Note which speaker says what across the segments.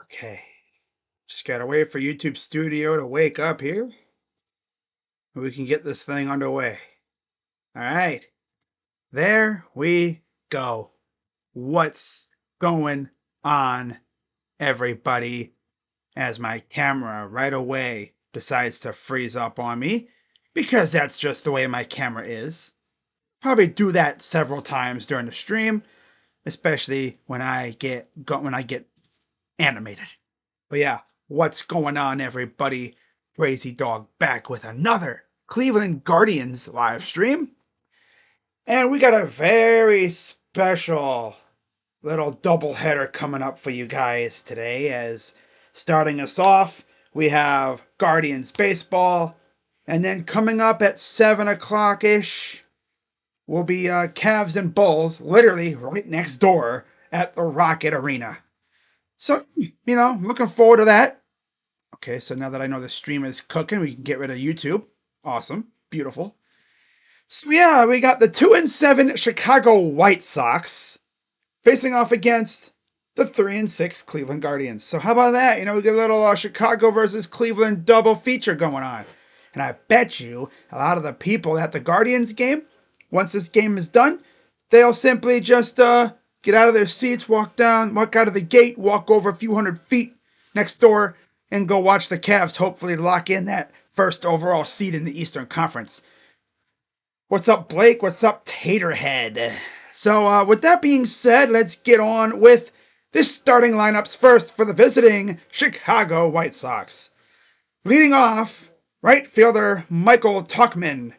Speaker 1: Okay. Just gotta wait for YouTube Studio to wake up here. We can get this thing underway. All right. There we go. What's going on, everybody? As my camera right away decides to freeze up on me because that's just the way my camera is. Probably do that several times during the stream, especially when I get animated. But yeah, what's going on, everybody? Crazy Dog back with another Cleveland Guardians live stream. And we got a very special little doubleheader coming up for you guys today. As starting us off, we have Guardians baseball. And then coming up at 7 o'clock ish will be Cavs and Bulls, literally right next door at the Rocket Arena. So, looking forward to that. Okay, so now that I know the stream is cooking, we can get rid of YouTube. Awesome. Beautiful. So yeah, we got the 2-7 Chicago White Sox facing off against the 3-6 Cleveland Guardians. So how about that? We get a little Chicago versus Cleveland double feature going on. And I bet you a lot of the people at the Guardians game, once this game is done, they'll simply just get out of their seats, walk out of the gate, walk over a few hundred feet next door, and go watch the Cavs hopefully lock in that first overall seed in the Eastern Conference. What's up, Blake? What's up, Taterhead? So with that being said, let's get on with this starting lineups first for the visiting Chicago White Sox. Leading off, right fielder Michael Tuchman.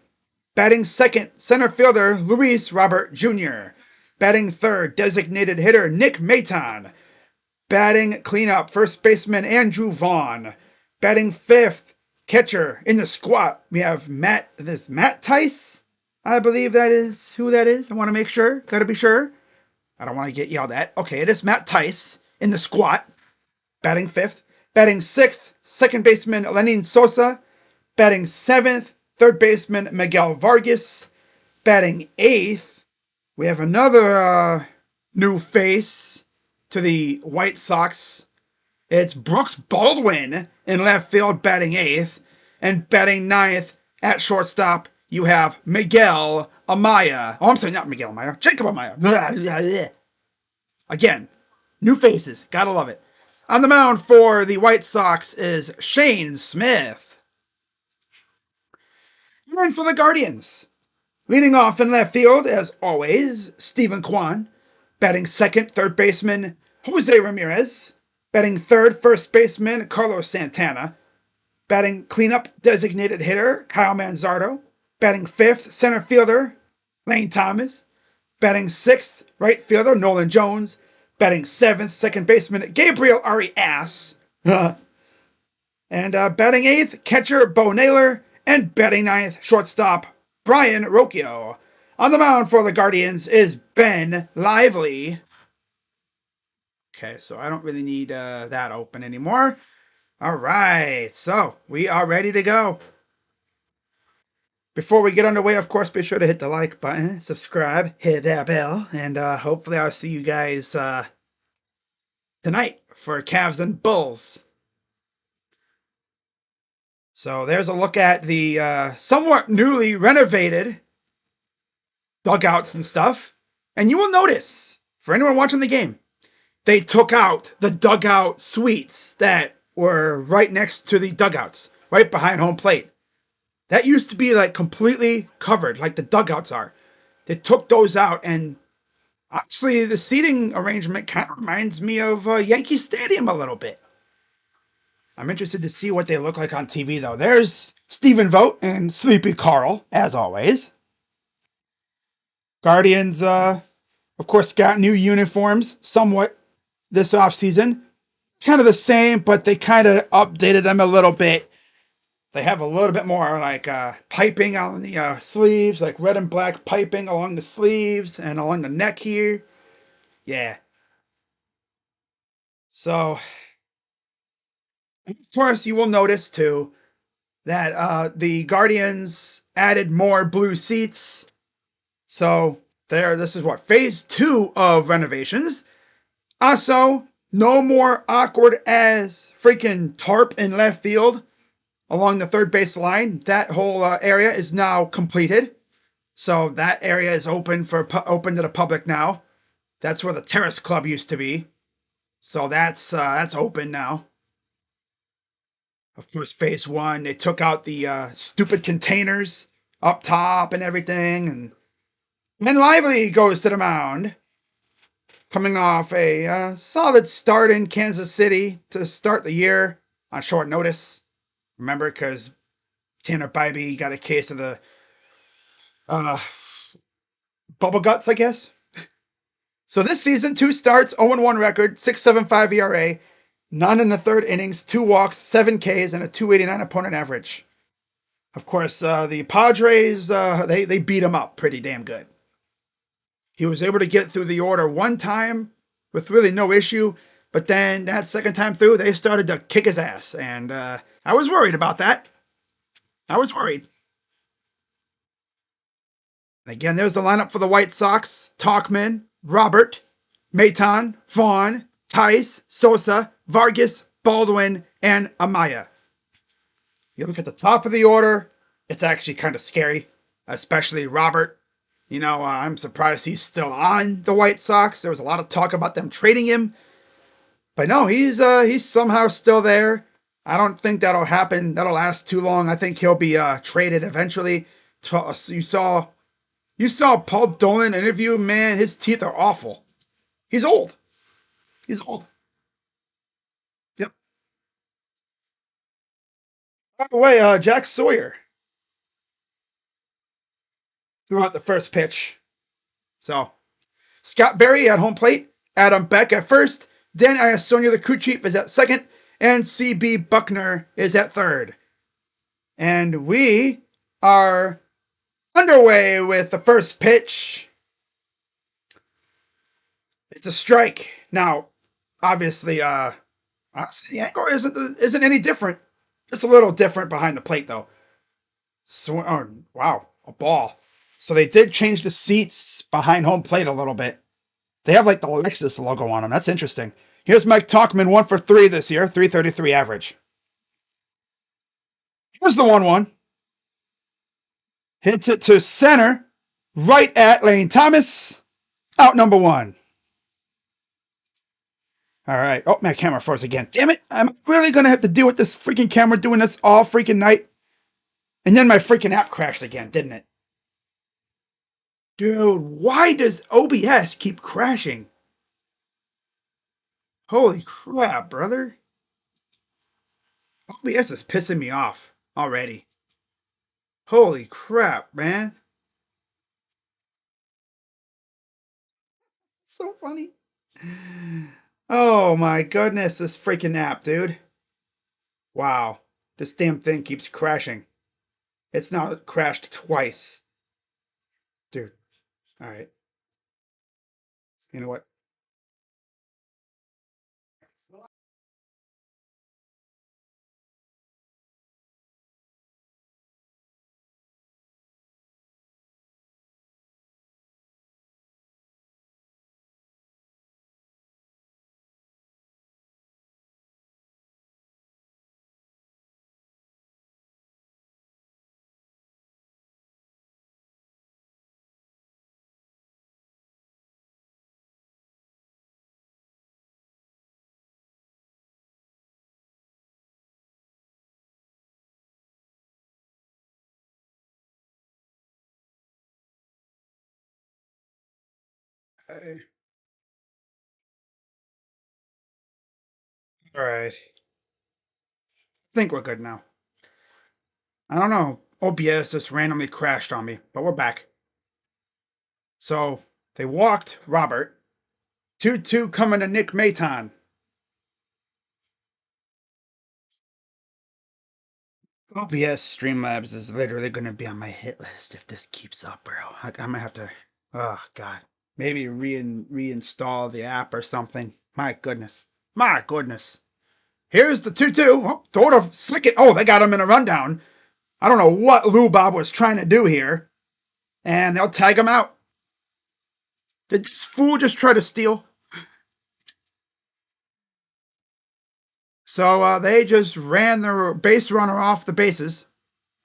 Speaker 1: Batting second, center fielder Luis Robert Jr. Batting third, designated hitter Nick Maton. Batting cleanup, first baseman Andrew Vaughn. Batting fifth, catcher in the squat, we have Matt Tice. I believe that is who that is. I want to make sure. Gotta be sure. I don't want to get yelled at. Okay, it is Matt Tice in the squat. Batting fifth. Batting sixth, second baseman Lenin Sosa. Batting seventh, third baseman Miguel Vargas. Batting eighth, we have another new face to the White Sox. It's Brooks Baldwin in left field batting eighth. And batting ninth at shortstop, you have Miguel Amaya. Oh, I'm sorry, not Miguel Amaya. Jacob Amaya. Again, new faces. Gotta love it. On the mound for the White Sox is Shane Smith. And for the Guardians, leading off in left field, as always, Stephen Kwan. Batting second, third baseman Jose Ramirez. Batting third, first baseman Carlos Santana. Batting cleanup, designated hitter Kyle Manzardo. Batting fifth, center fielder Lane Thomas. Batting sixth, right fielder Nolan Jones. Batting seventh, second baseman Gabriel Arias. And batting eighth, catcher Bo Naylor. And batting ninth, shortstop Brian Rocchio. On the mound for the Guardians is Ben Lively. Okay, so I don't really need that open anymore. All right, so we are ready to go. Before we get underway, of course, be sure to hit the like button, subscribe, hit that bell, and hopefully I'll see you guys tonight for Cavs and Bulls. So there's a look at the somewhat newly renovated dugouts and stuff. And you will notice, for anyone watching the game, they took out the dugout suites that were right next to the dugouts, right behind home plate. That used to be like completely covered, like the dugouts are. They took those out, and actually the seating arrangement kind of reminds me of Yankee Stadium a little bit. I'm interested to see what they look like on TV, though. There's Stephen Vogt and Sleepy Carl, as always. Guardians, of course, got new uniforms somewhat this offseason. Kind of the same, but they kind of updated them a little bit. They have a little bit more like piping on the sleeves, like red and black piping along the sleeves and along the neck here. Yeah. So, of course, you will notice too, that the Guardians added more blue seats. So there, this is what phase 2 of renovations. Also, no more awkward as freaking tarp in left field along the third base line. That whole area is now completed. So that area is open open to the public now. That's where the Terrace Club used to be. So that's open now. Of course, phase 1, they took out the stupid containers up top and everything, and Lively goes to the mound, coming off a solid start in Kansas City to start the year on short notice. Remember, because Tanner Bybee got a case of the uh, bubble guts, I guess. So this season, 2 starts, 0-1 record, 6.75 ERA, none in the third innings, 2 walks, 7 Ks, and a 289 opponent average. Of course, the Padres, they beat him up pretty damn good. He was able to get through the order one time with really no issue, but then that second time through, they started to kick his ass, and I was worried about that. I was worried. And again, there's the lineup for the White Sox. Tauchman, Robert, Maton, Vaughn, Tice, Sosa, Vargas, Baldwin, and Amaya. You look at the top of the order, it's actually kind of scary, especially Robert. You know, I'm surprised he's still on the White Sox. There was a lot of talk about them trading him, but no, he's somehow still there. I don't think that'll happen. That'll last too long. I think he'll be traded eventually. You saw Paul Dolan interview. Man, his teeth are awful. He's old. He's old. Yep. By the way, Jack Sawyer threw out the first pitch. So Scott Berry at home plate, Adam Beck at first, Dan Iasonia, the crew chief, is at second, and C.B. Buckner is at third. And we are underway with the first pitch. It's a strike. Now, obviously, the angle isn't any different. Just a little different behind the plate, though. So, oh, wow, a ball. So they did change the seats behind home plate a little bit. They have like the Lexus logo on them. That's interesting. Here's Mike Tauchman, 1 for 3 this year, 333 average. Here's the 1-1. Hits it to center, right at Lane Thomas. Out number 1. All right. Oh, my camera froze again. Damn it. I'm really going to have to deal with this freaking camera doing this all freaking night. And then my freaking app crashed again, didn't it? Dude, why does OBS keep crashing? Holy crap, brother. OBS is pissing me off already. Holy crap, man. So funny. Oh my goodness, this freaking app, dude. Wow. This damn thing keeps crashing. It's now crashed twice. Dude. Alright. You know what? Alright. I think we're good now. I don't know. OBS just randomly crashed on me, but we're back. So they walked Robert. 2-2 coming to Nick Maton. OBS Streamlabs is literally going to be on my hit list if this keeps up, bro. I'm going to have to, oh, God. Maybe reinstall the app or something. My goodness. My goodness. Here's the 2-2. Oh, throw it, slick it. Oh, they got him in a rundown. I don't know what Lou Bob was trying to do here, and they'll tag him out. Did this fool just try to steal? So they just ran the base runner off the bases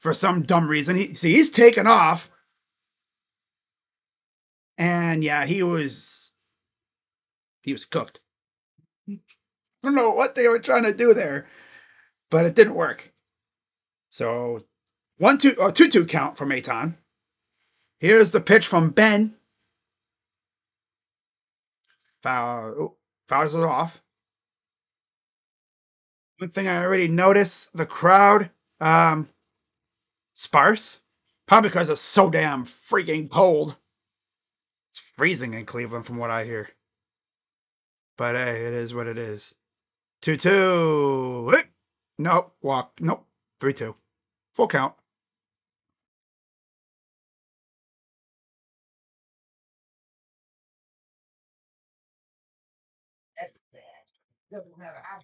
Speaker 1: for some dumb reason. He's taken off, and yeah, he was cooked. I don't know what they were trying to do there, but it didn't work. So 1-2 or 2-2 count from Aton. Here's the pitch from Ben. Fouls it off. One thing I already noticed: the crowd sparse, probably because it's so damn freaking cold. It's freezing in Cleveland, from what I hear. But hey, it is what it is. 2-2. Nope. Walk. Nope. 3-2. Full count.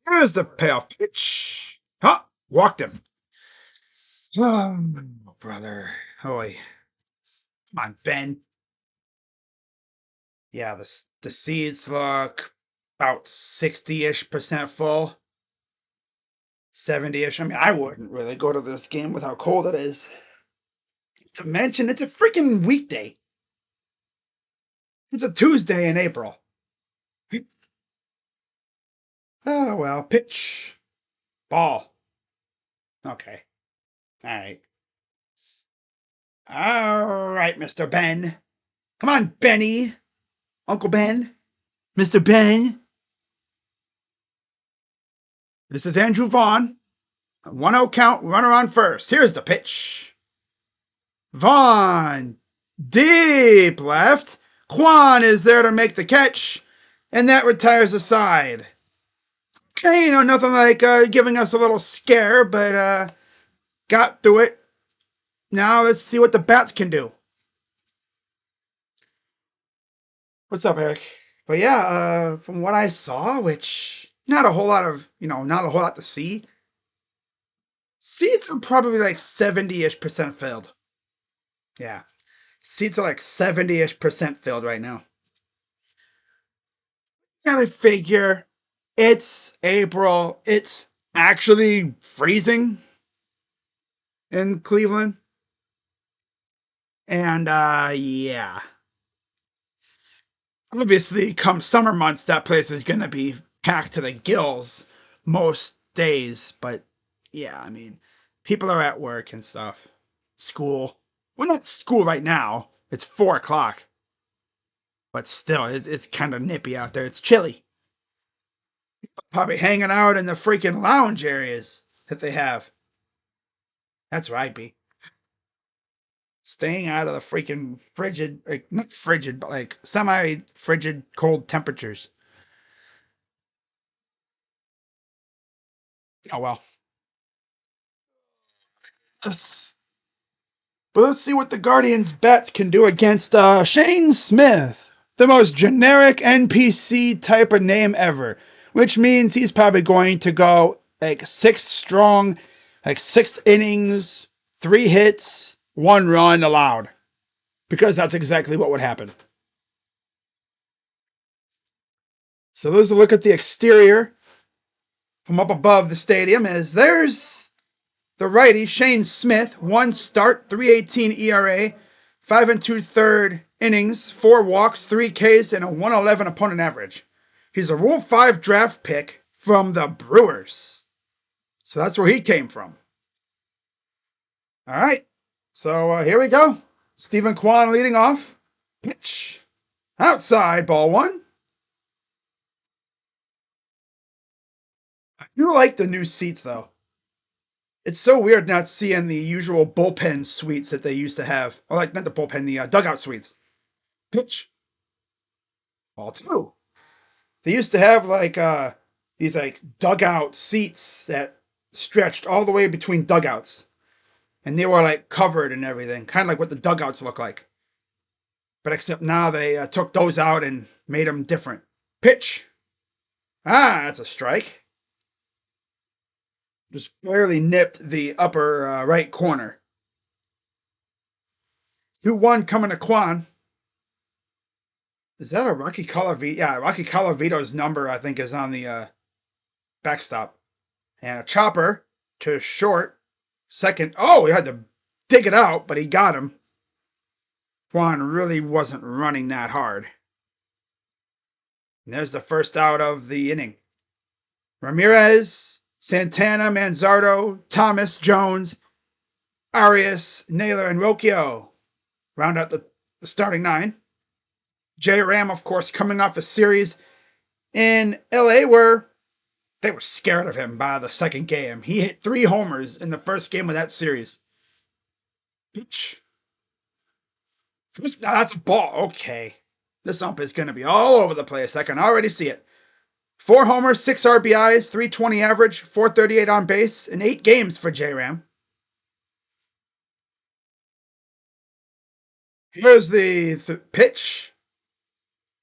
Speaker 1: Here's the payoff pitch. Huh? Walked him. Oh, brother. Holy. Come on, Ben. Yeah, the seats look about 60-ish% full. 70-ish. I mean, I wouldn't really go to this game with how cold it is. To mention, it's a freaking weekday. It's a Tuesday in April. Oh, well, pitch. Ball. Okay. All right. All right, Mr. Ben. Come on, Benny. Uncle Ben. Mr. Ben. This is Andrew Vaughn. 1-0 count, runner on first. Here's the pitch. Vaughn. Deep left. Kwan is there to make the catch, and that retires the side. Okay, nothing like giving us a little scare, but got through it. Now let's see what the bats can do. What's up, Eric? But yeah, from what I saw, which not a whole lot of, not a whole lot to see. Seats are probably like 70-ish% filled. Yeah. Seats are like 70-ish% filled right now. Gotta figure it's April. It's actually freezing in Cleveland. And yeah. Obviously, come summer months, that place is gonna be packed to the gills most days. But yeah, I mean, people are at work and stuff. School. Well, not school right now. It's 4 o'clock. But still, it's kind of nippy out there. It's chilly. Probably hanging out in the freaking lounge areas that they have. That's where I'd be. Staying out of the freaking frigid, like, not frigid, but like semi-frigid cold temperatures. Oh well. Let's, but let's see what the Guardians bats can do against Shane Smith, the most generic NPC type of name ever, which means he's probably going to go like 6 strong, like 6 innings, 3 hits, 1 run allowed, because that's exactly what would happen. So there's a look at the exterior from up above the stadium. As there's the righty, Shane Smith, 1 start, 3.18 ERA, 5 2/3 innings, 4 walks, 3 Ks, and a 111 opponent average. He's a Rule 5 draft pick from the Brewers. So that's where he came from. All right. So here we go. Stephen Kwan leading off. Pitch. Outside, ball 1. I do like the new seats, though. It's so weird not seeing the usual bullpen suites that they used to have. Or like, not the bullpen, the dugout suites. Pitch. Ball 2. They used to have like these like dugout seats that stretched all the way between dugouts. And they were like covered and everything. Kind of like what the dugouts look like. But except now they took those out and made them different. Pitch. Ah, that's a strike. Just barely nipped the upper right corner. 2-1 coming to Quan. Is that a Rocky Colavito? Yeah, Rocky Colavito's number, I think, is on the backstop. And a chopper to short. Second. Oh, he had to dig it out, but he got him. Quan really wasn't running that hard. And there's the first out of the inning. Ramirez, Santana, Manzardo, Thomas, Jones, Arias, Naylor, and Rocchio round out the starting nine. J Ram, of course, coming off a series in LA where they were scared of him by the second game. He hit 3 homers in the first game of that series. Pitch. First, now that's a ball. Okay. This ump is going to be all over the place. I can already see it. 4 homers, 6 RBIs, 320 average, 438 on base, in 8 games for J Ram. Here's the pitch.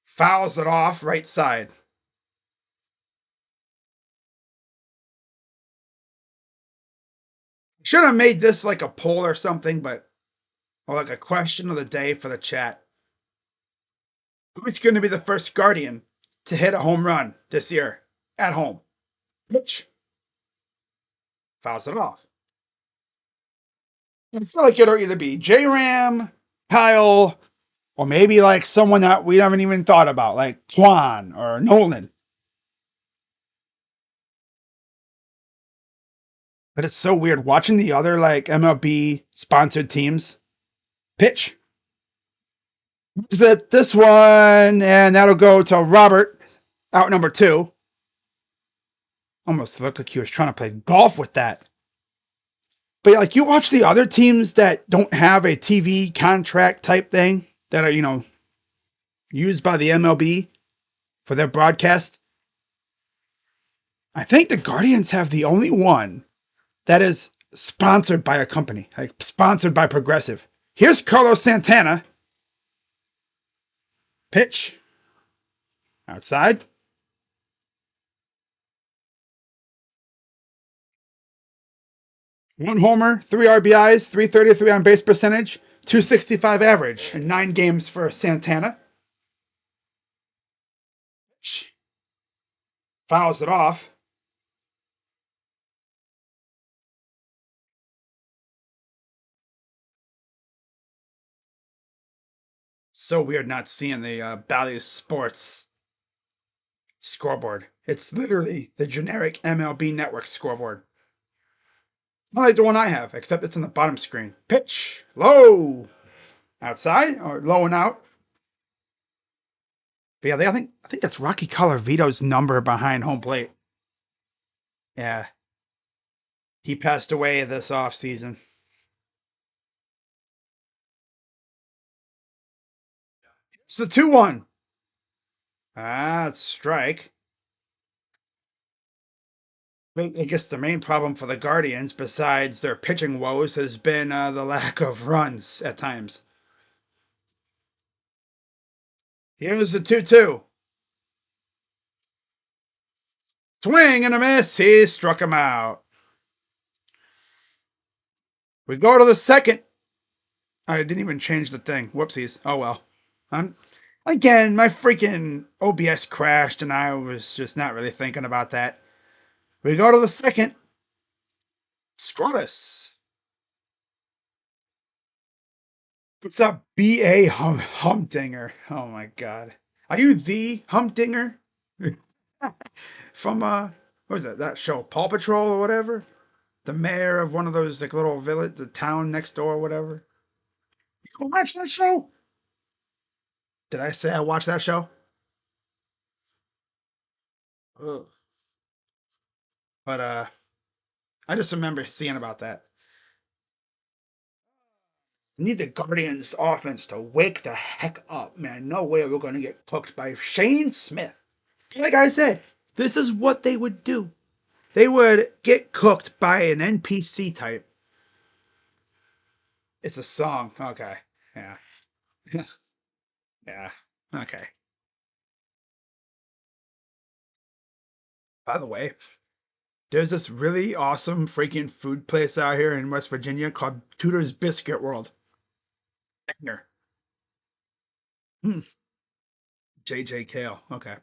Speaker 1: Fouls it off right side. Should have made this like a poll or something, but or like a question of the day for the chat. Who's going to be the first Guardian to hit a home run this year at home? Pitch. Fouls it off. I feel like it'll either be J Ram, Kyle, or maybe like someone that we haven't even thought about, like Juan or Nolan. But it's so weird watching the other like MLB sponsored teams pitch. Is it this one? And that'll go to Robert, out number 2. Almost looked like he was trying to play golf with that. But like you watch the other teams that don't have a TV contract type thing that are, used by the MLB for their broadcast. I think the Guardians have the only one that is sponsored by a company, like sponsored by Progressive. Here's Carlos Santana. Pitch. Outside. One homer, 3 RBIs, 333 on base percentage, 265 average in 9 games for Santana. Fouls it off. So weird not seeing the Bally Sports scoreboard. It's literally the generic MLB Network scoreboard. Not like the one I have, except it's in the bottom screen. Pitch. Low. Outside or low and out. But yeah, I think that's Rocky Colavito's number behind home plate. Yeah. He passed away this off season. It's the 2-1. Ah, it's strike. I guess the main problem for the Guardians, besides their pitching woes, has been the lack of runs at times. Here's the 2-2. Swing and a miss. He struck him out. We go to the second. I didn't even change the thing. Whoopsies. Oh well. Again, my freaking OBS crashed and I was just not really thinking about that. We go to the second. Scoreless. What's up, B.A. Humdinger? Oh my god. Are you the Humdinger? From what was that show, Paw Patrol or whatever? The mayor of one of those like little village, the town next door or whatever. You watch that show? Did I say I watched that show? Ugh. But I just remember seeing about that. We need the Guardians offense to wake the heck up, man. No way we're going to get cooked by Shane Smith. Like I said, this is what they would do. They would get cooked by an NPC type. It's a song. Okay. Yeah. Yeah. Okay. By the way, there's this really awesome freaking food place out here in West Virginia called Tudor's Biscuit World. Eckner. Hmm. JJ Kale. Okay.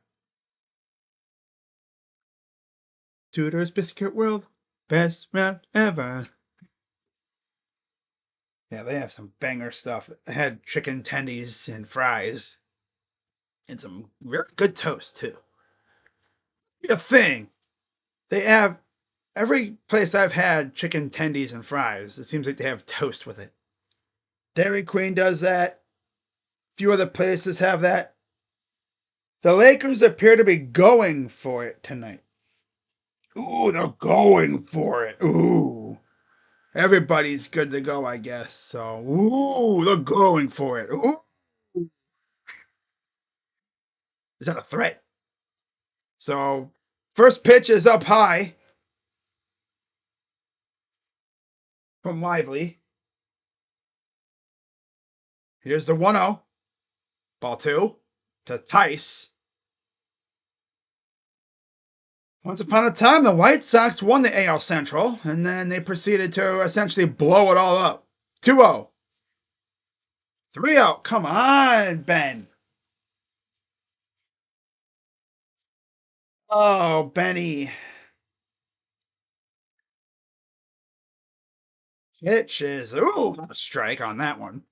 Speaker 1: Tudor's Biscuit World. Best round ever. Yeah, they have some banger stuff. They had chicken tendies and fries and some very good toast too. A thing. They have every place I've had chicken tendies and fries, it seems like they have toast with it. Dairy Queen does that. A few other places have that. The Lakers appear to be going for it tonight. Ooh, they're going for it. Ooh. Everybody's good to go, I guess. So, ooh, they're going for it. Ooh. Is that a threat? So, first pitch is up high from Lively. Here's the 1-0. Ball two to Tice. Once upon a time, the White Sox won the AL Central, and then they proceeded to essentially blow it all up. 2-0. 3-0. Come on, Ben. Oh, Benny. Pitches. Ooh, a strike on that one.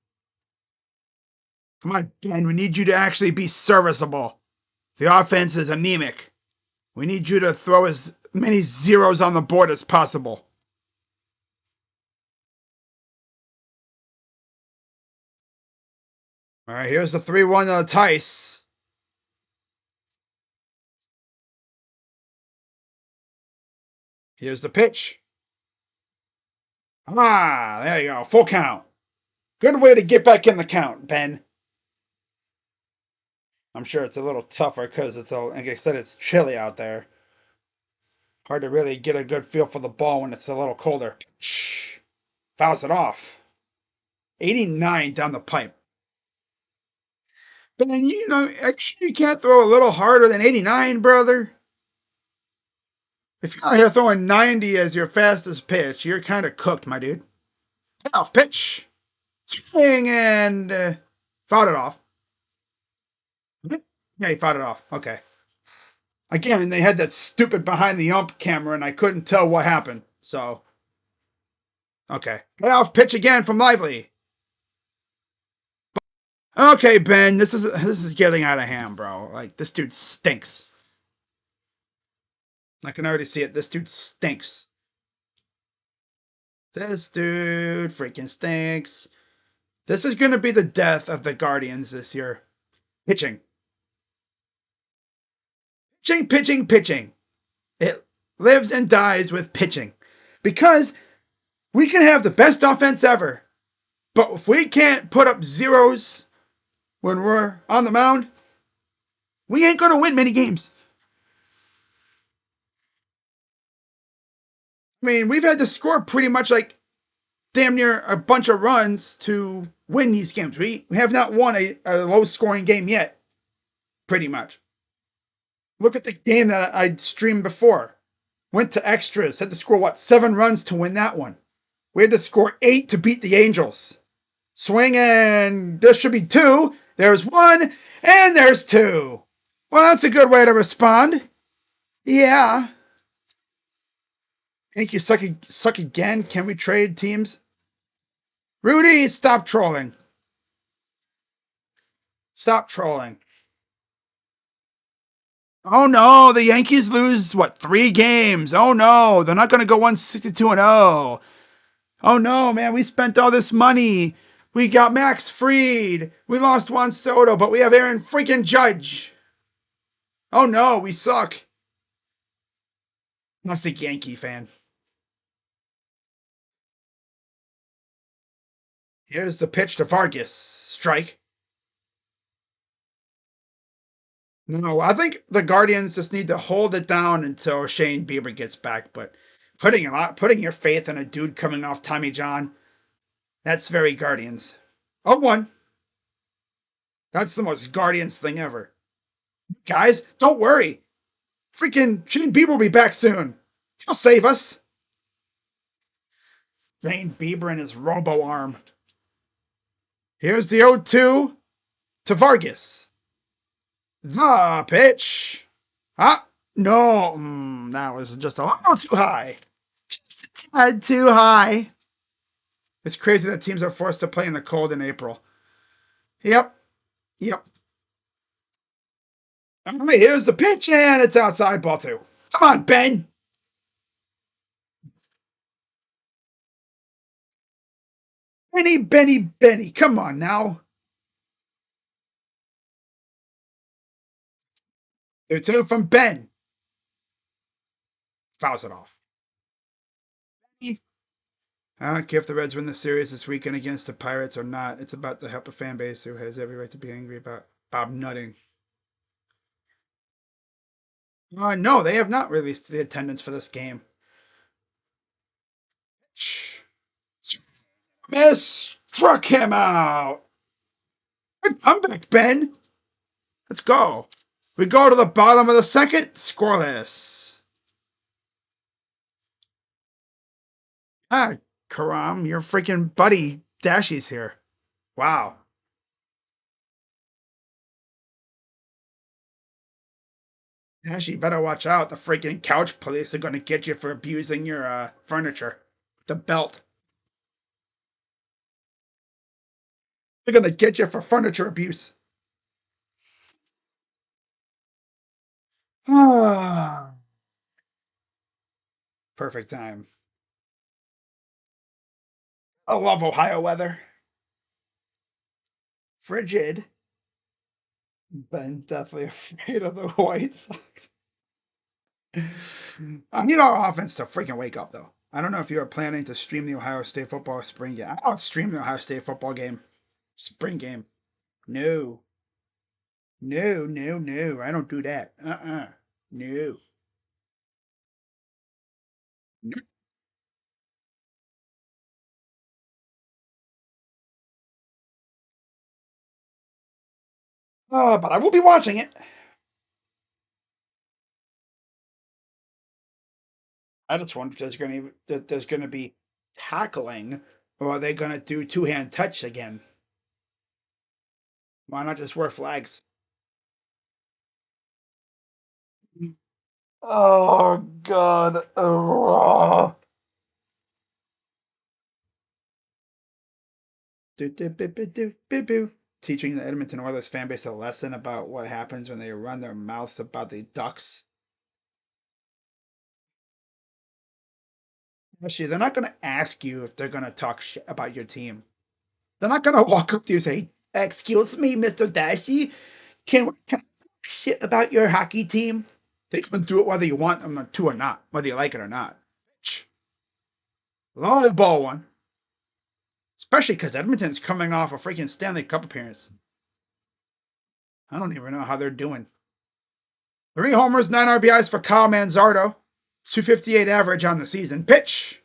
Speaker 1: Come on, Ben. We need you to actually be serviceable. The offense is anemic. We need you to throw as many zeros on the board as possible. All right, here's the 3-1 to Tice. Here's the pitch. Ah, there you go. Full count. Good way to get back in the count, Ben. I'm sure it's a little tougher because like I said, it's chilly out there. Hard to really get a good feel for the ball when it's a little colder. Shh. Fouls it off. 89 down the pipe. But then, actually, you can't throw a little harder than 89, brother. If you're out here throwing 90 as your fastest pitch, you're kind of cooked, my dude. Off pitch. Swing and fouled it off. Yeah, he fouled it off. Okay. Again, they had that stupid behind the ump camera, and I couldn't tell what happened. So, okay. Playoff pitch again from Lively. Okay, Ben, this is getting out of hand, bro. Like, this dude stinks. I can already see it. This dude stinks. This dude freaking stinks. This is going to be the death of the Guardians this year. Pitching. Pitching, pitching, pitching. It lives and dies with pitching. Because we can have the best offense ever, but if we can't put up zeros when we're on the mound, we ain't going to win many games. I mean, we've had to score pretty much like damn near a bunch of runs to win these games. We have not won a low scoring game yet, pretty much. Look at the game that I streamed before. Went to extras, had to score, what, 7 runs to win that one. We had to score 8 to beat the Angels. Swing and there should be 2. There's 1, and there's 2. Well, that's a good way to respond. Yeah. Thank you, suck again. Can we trade teams? Rudy, stop trolling. Stop trolling. Oh no, the Yankees lose, what, 3 games? Oh no, they're not going to go 162-0. Oh no, man, we spent all this money. We got Max Fried. We lost Juan Soto, but we have Aaron freaking Judge. Oh no, we suck. That's a Yankee fan. Here's the pitch to Vargas. Strike. No, I think the Guardians just need to hold it down until Shane Bieber gets back. But putting your faith in a dude coming off Tommy John, that's very Guardians. Oh, 1. That's the most Guardians thing ever. Guys, don't worry. Freaking Shane Bieber will be back soon. He'll save us. Shane Bieber and his robo arm. Here's the 0-2 to Vargas. The pitch. Ah, no. That was just a little too high. Just a tad too high. It's crazy that teams are forced to play in the cold in April. Yep. Yep. All right, here's the pitch, and it's outside ball two. Come on, Ben. Benny. Come on now. 2-2 from Ben. Fouls it off. I don't care if the Reds win the series this weekend against the Pirates or not. It's about the help of fan base who has every right to be angry about Bob nutting. No, they have not released the attendance for this game. Miss struck him out. Good comeback, Ben. Let's go. We go to the bottom of the second, scoreless. Ah, Karam, your freaking buddy Dashy's here. Wow. Dashy, better watch out. The freaking couch police are going to get you for abusing your furniture. The belt. They're going to get you for furniture abuse. Ah. Perfect time. I love Ohio weather. Frigid. But I'm definitely afraid of the White Sox. I need our offense to freaking wake up, though. I don't know if you are planning to stream the Ohio State football spring game. I don't stream the Ohio State football game. Spring game. No. No. I don't do that. No. But I will be watching it. I just wonder if there's gonna be tackling, or are they gonna do two-hand touch again? Why not just wear flags? Oh God! Oh. Teaching the Edmonton Oilers fan base a lesson about what happens when they run their mouths about the Ducks. Actually, they're not going to ask you if they're going to talk shit about your team. They're not going to walk up to you and say, "Excuse me, Mr. Dashy, can I talk shit about your hockey team?" They can do it whether you want them to or not, whether you like it or not. Low ball one. Especially because Edmonton's coming off a freaking Stanley Cup appearance. I don't even know how they're doing. 3 homers, 9 RBIs for Kyle Manzardo. 258 average on the season. Pitch.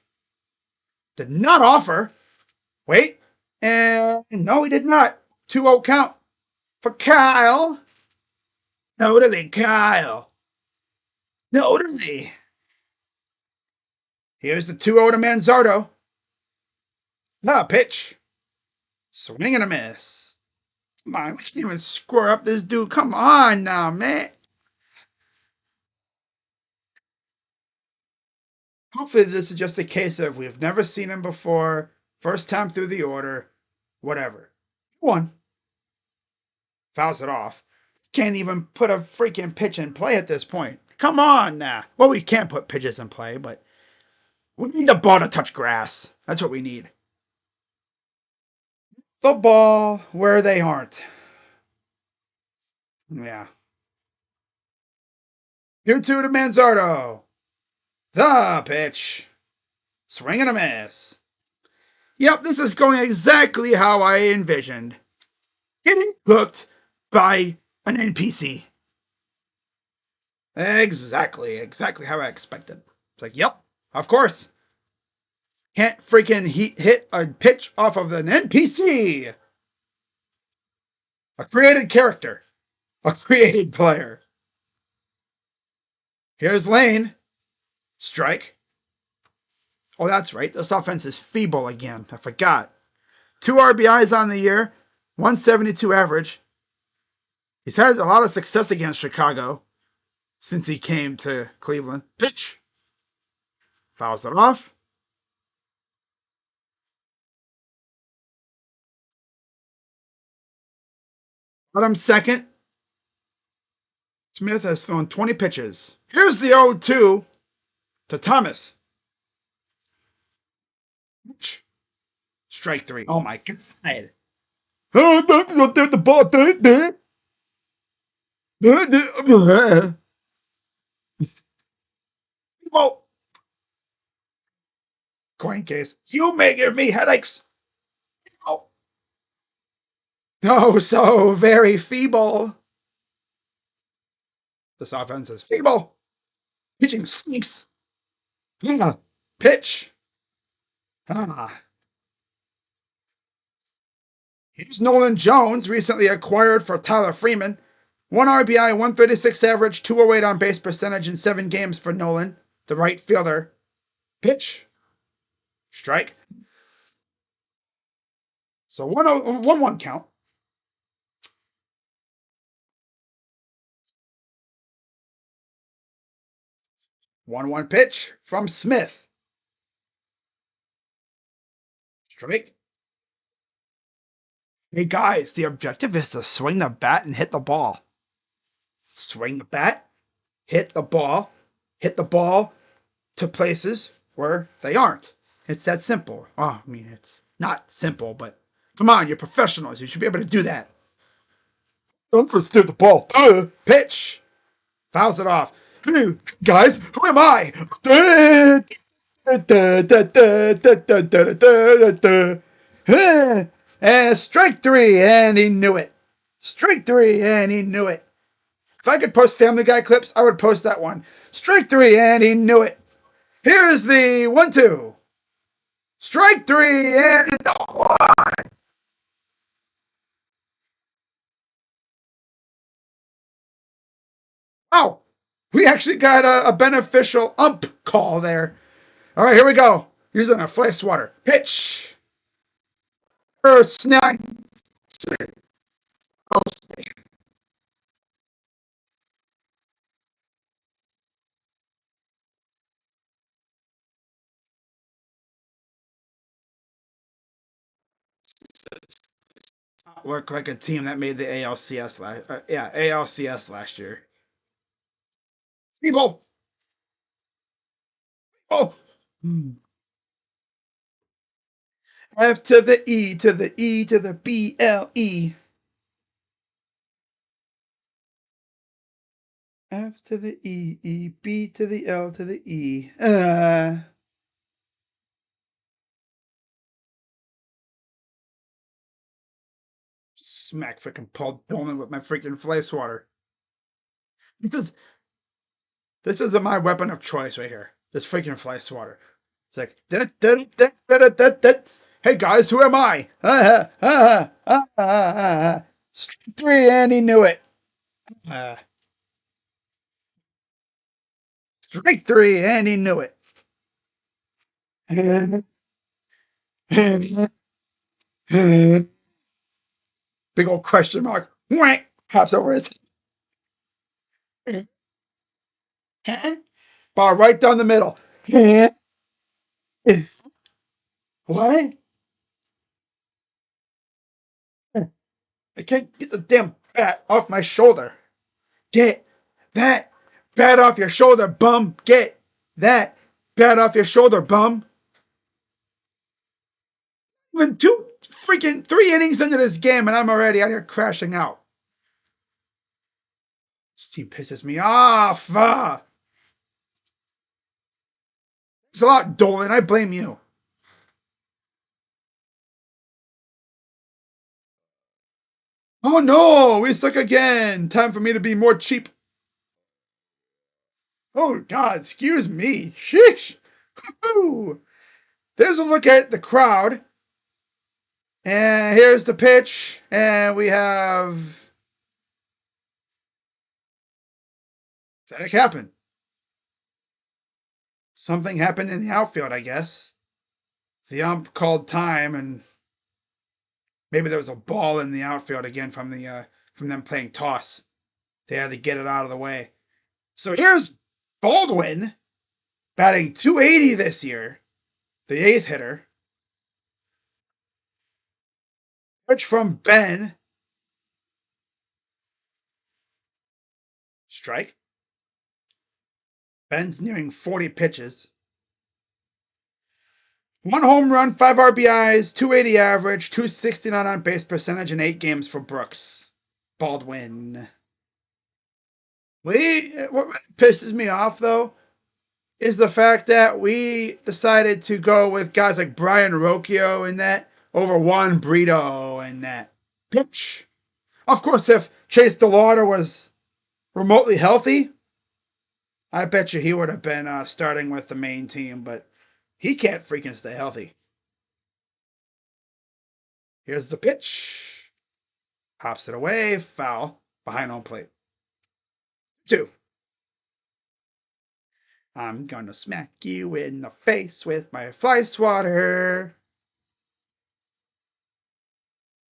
Speaker 1: Did not offer. Wait. And no, he did not. 2-0 count for Kyle. Totally, Kyle. Totally. Here's the 2-0 to Manzardo. Pitch. Swing and a miss. Come on, we can't even square up this dude. Come on now, man. Hopefully this is just a case of we've never seen him before, first time through the order, whatever. One. Fouls it off. Can't even put a freaking pitch in play at this point. Come on now. Well, we can't put pitches in play, but we need the ball to touch grass. That's what we need. The ball where they aren't. Yeah. 2-2 to Manzardo. The pitch. Swing and a miss. Yep, this is going exactly how I envisioned. Getting cooked by an NPC. Exactly how I expected. It's like, yep, of course. Can't freaking hit a pitch off of an NPC. A created character. A created player. Here's Lane. Strike. Oh, that's right. This offense is feeble again. I forgot. 2 RBIs on the year. 172 average. He's had a lot of success against Chicago since he came to Cleveland. Pitch. Fouls it off. Bottom second. Smith has thrown 20 pitches. Here's the 0-2 to Thomas. Strike three. Oh my God. The ball. Well, coin case. You may give me headaches. Oh. Oh, so very feeble. This offense is feeble. Pitching sneaks. Yeah. Pitch. Ah. Here's Nolan Jones, recently acquired for Tyler Freeman. 1 RBI, 136 average, 208 on base percentage in 7 games for Nolan, the right fielder. Pitch. Strike. So 1-1 count. 1-1 pitch from Smith. Strike. Hey guys, the objective is to swing the bat and hit the ball. Swing the bat, hit the ball to places where they aren't. It's that simple. Oh, I mean, it's not simple, but come on, you're professionals. You should be able to do that. Don't steer the ball. Pitch. Fouls it off. Hey, guys, who am I? And strike three, and he knew it. Strike three, and he knew it. If I could post Family Guy clips, I would post that one. Strike three, and he knew it. Here's the 1-2. Strike three, and oh, we actually got a beneficial ump call there. All right, here we go. Using a fly swatter. Pitch. Snap. Look like a team that made the ALCS ALCS last year. People. Oh. F to the E to the E to the BLE. F to the E, E, B to the L to the E. Smack freaking Paul Dolan with my freaking fly swatter. This is my weapon of choice right here. This freaking fly swatter. It's like hey guys, who am I? Strike three, and he knew it. Strike three, and he knew it. Big old question mark. Whack! Hops over his head. Ball right down the middle. What? I can't get the damn bat off my shoulder. Get that bat off your shoulder, bum. Get that bat off your shoulder, bum. Even 3 innings into this game, and I'm already out here crashing out. This team pisses me off. It's a lot, Dolan. I blame you. Oh no, we suck again. Time for me to be more cheap. Oh God, excuse me. Sheesh. Woo. There's a look at the crowd. And here's the pitch. And we have. What the heck happened? Something happened in the outfield, I guess. The ump called time, and Maybe there was a ball in the outfield again from them playing toss. They had to get it out of the way. So here's Baldwin batting 280 this year, the eighth hitter. Pitch from Ben. Strike. Ben's nearing 40 pitches. One home run, 5 RBIs, 280 average, 269 on base percentage, and 8 games for Brooks. Baldwin. What pisses me off though is the fact that we decided to go with guys like Brian Rocchio and that over Juan Brito and that pitch. Of course, if Chase DeLauder was remotely healthy, I bet you he would have been starting with the main team, but he can't freaking stay healthy. Here's the pitch. Pops it away. Foul. Behind home plate. 2. I'm gonna smack you in the face with my fly swatter.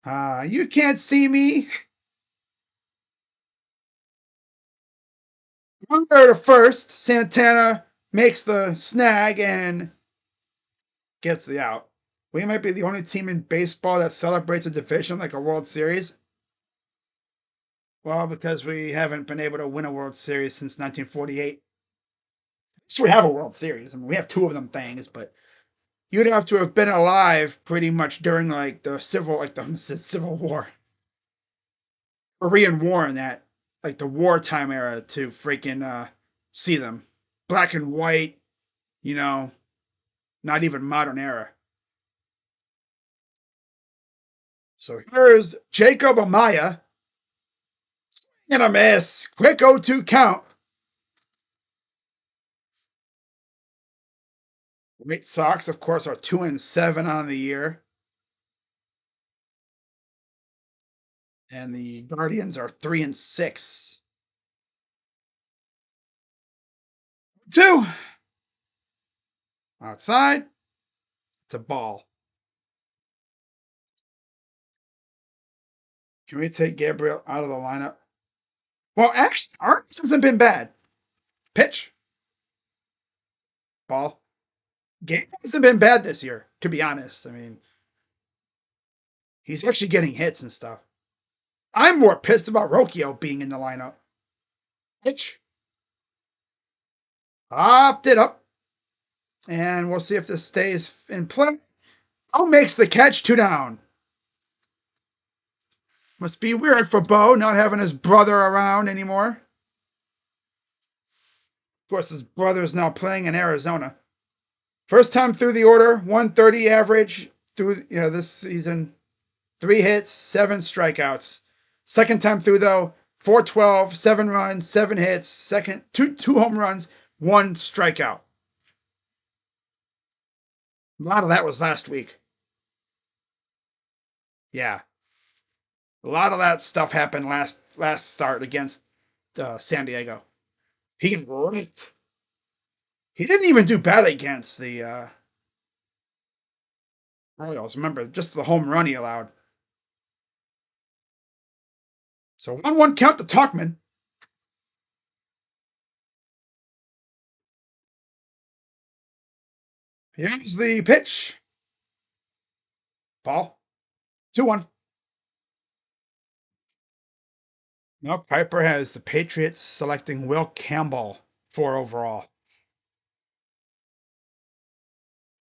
Speaker 1: You can't see me. Runner to first. Santana makes the snag and gets the out. We might be the only team in baseball that celebrates a division like a World Series. Well, because we haven't been able to win a World Series since 1948. So we have a World Series. I mean, we have 2 of them things, but you'd have to have been alive pretty much during like the Civil War, Korean War, and that like the wartime era to freaking see them. Black and white, you know, not even modern era. So here's Jacob Amaya. And a miss. Quick 0-2 count. White Sox, of course, are 2-7 on the year. And the Guardians are 3-6. 2. Outside. It's a ball. Can we take Gabriel out of the lineup? Well, actually, ours hasn't been bad. Pitch. Ball. Gabe hasn't been bad this year, to be honest. I mean, he's actually getting hits and stuff. I'm more pissed about Rocchio being in the lineup. Pitch. Popped it up. And we'll see if this stays in play. Oh, makes the catch. 2 down. Must be weird for Bo not having his brother around anymore. Of course, his brother's now playing in Arizona. First time through the order, 130 average through this season. 3 hits, 7 strikeouts. Second time through though, 412, 7 runs, 7 hits, second two home runs, 1 strikeout. A lot of that was last week. Yeah. A lot of that stuff happened last start against San Diego. He got raked. He didn't even do bad against the Royals. Remember, just the home run he allowed. So 1-1 count to Talkman. Here's the pitch. Ball. 2-1. Now Piper has the Patriots selecting Will Campbell 4 overall.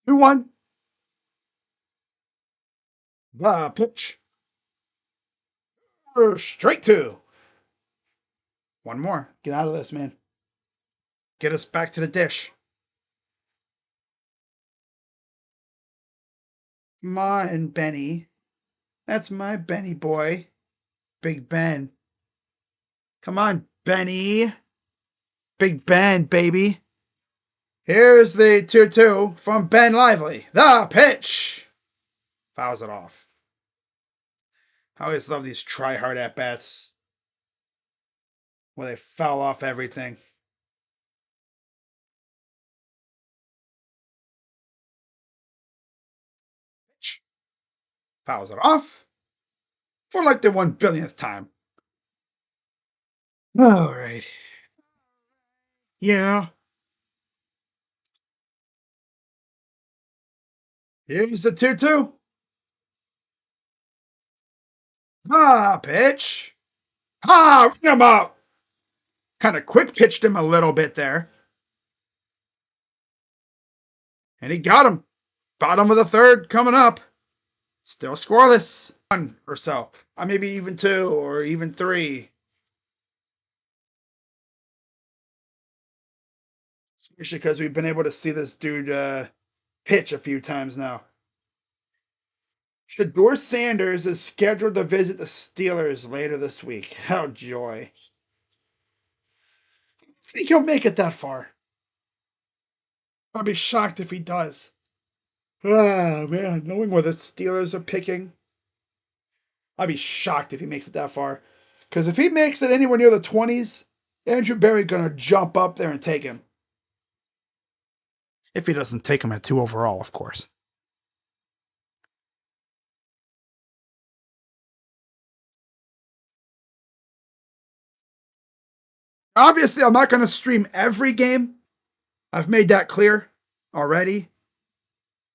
Speaker 1: 2-1. The pitch. Straight 2. One more. Get out of this, man. Get us back to the dish. Come on, Benny. That's my Benny boy. Big Ben. Come on, Benny. Big Ben, baby. Here's the 2-2 from Ben Lively. The pitch. Fouls it off. I always love these try-hard at-bats where they foul off everything. Pitch. Fouls it off. for like the 1 billionth time. All right. Yeah. Here's the 2-2. Ah, pitch. Ah, ring him up. Kind of quick pitched him a little bit there. And he got him. Bottom of the third coming up. Still scoreless. One or so. Maybe even two or even three. Especially because we've been able to see this dude pitch a few times now. Shador Sanders is scheduled to visit the Steelers later this week. How joy. I think he'll make it that far. I'll be shocked if he does. Ah, man. Knowing where the Steelers are picking, I'd be shocked if he makes it that far. Because if he makes it anywhere near the 20s, Andrew Berry's going to jump up there and take him. If he doesn't take him at 2 overall, of course. Obviously, I'm not going to stream every game. I've made that clear already.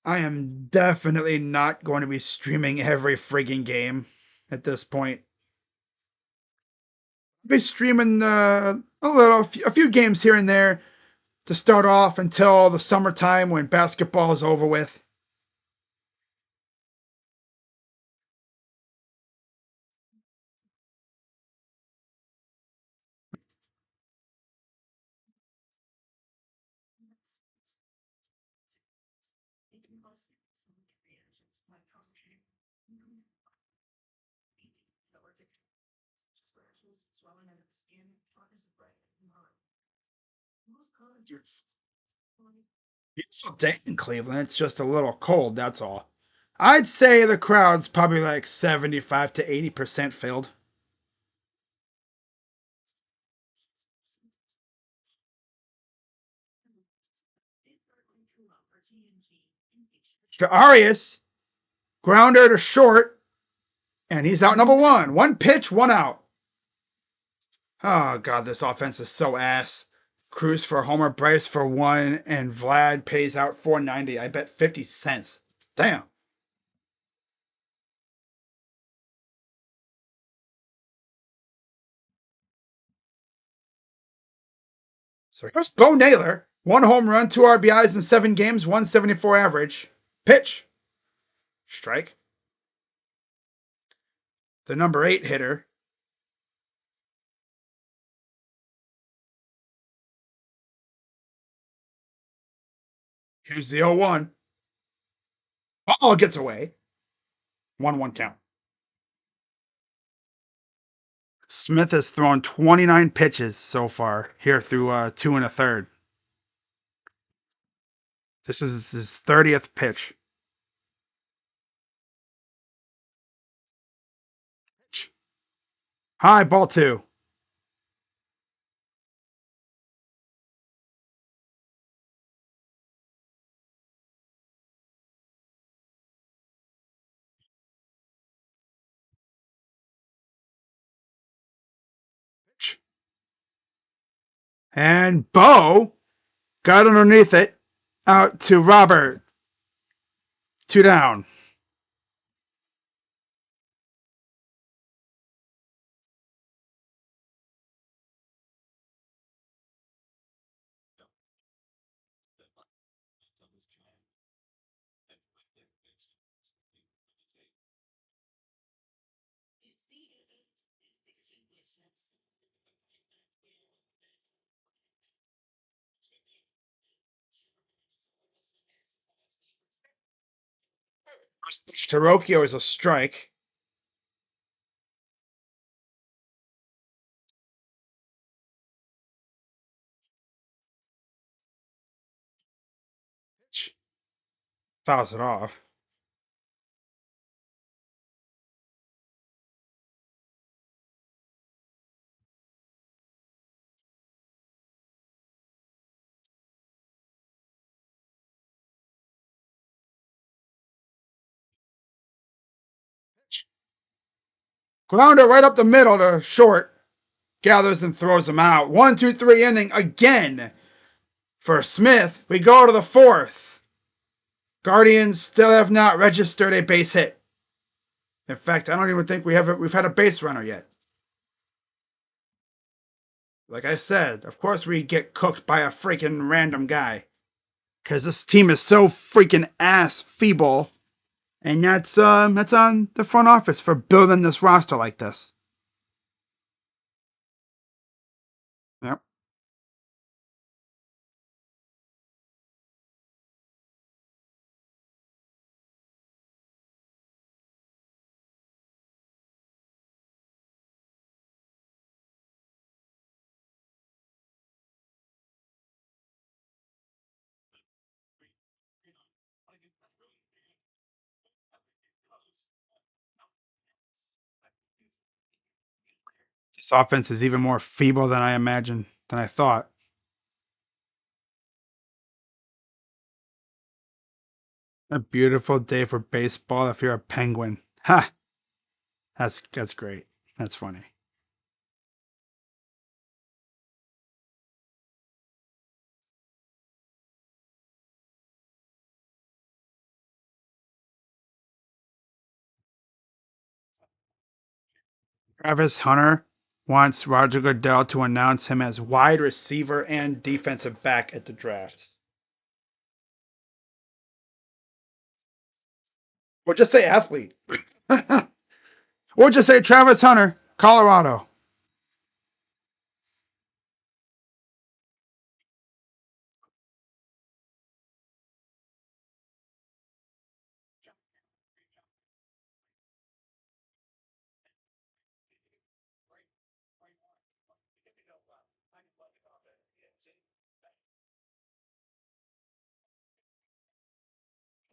Speaker 1: I am definitely not going to be streaming every frigging game at this point. I'll be streaming a few games here and there to start off until the summertime when basketball is over with. Beautiful day in Cleveland. It's just a little cold, that's all. I'd say the crowd's probably like 75 to 80% filled. To Arias, grounder to short, and he's out number one. One pitch, one out. Oh, God, this offense is so ass. Cruz for a homer, Bryce for one, and Vlad pays out 490. I bet 50 cents. Damn. So here's Bo Naylor. One home run, two RBIs in 7 games, 174 average. Pitch. Strike. The number 8 hitter. Here's the 0-1. Ball gets away. 1-1 count. Smith has thrown 29 pitches so far here through 2 1/3. This is his 30th pitch. High ball 2. And Bo got underneath it. Out to Robert. 2 down. First pitch to Rocchio is a strike. Pitch. Fouls it off. Pitch. Grounder right up the middle to short. Gathers and throws him out. 1-2-3 inning again for Smith. We go to the fourth. Guardians still have not registered a base hit. In fact, I don't even think we've had a base runner yet. Like I said, of course we get cooked by a freaking random guy. Because this team is so freaking ass feeble. And that's on the front office for building this roster like this. Yep. This offense is even more feeble than I imagined, than I thought. A beautiful day for baseball if you're a Penguin. Ha! That's great. That's funny. Travis Hunter wants Roger Goodell to announce him as wide receiver and defensive back at the draft. Or just say athlete. Or just say Travis Hunter, Colorado.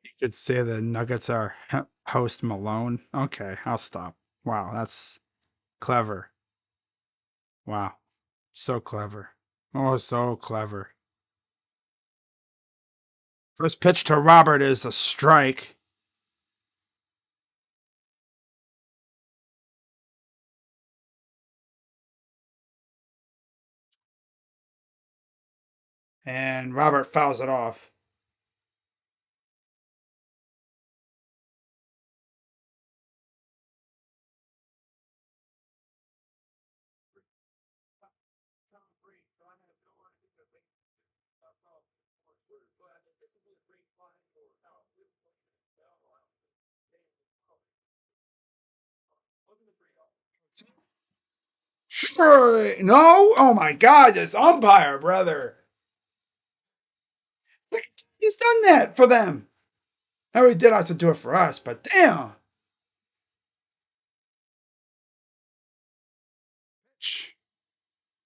Speaker 1: You could say the Nuggets are post Malone. Okay, I'll stop. Wow, that's clever. Wow, so clever. Oh, so clever. First pitch to Robert is a strike. And Robert fouls it off. Sure. No? Oh my God, this umpire, brother. He's done that for them. Now he did also do it for us, but damn.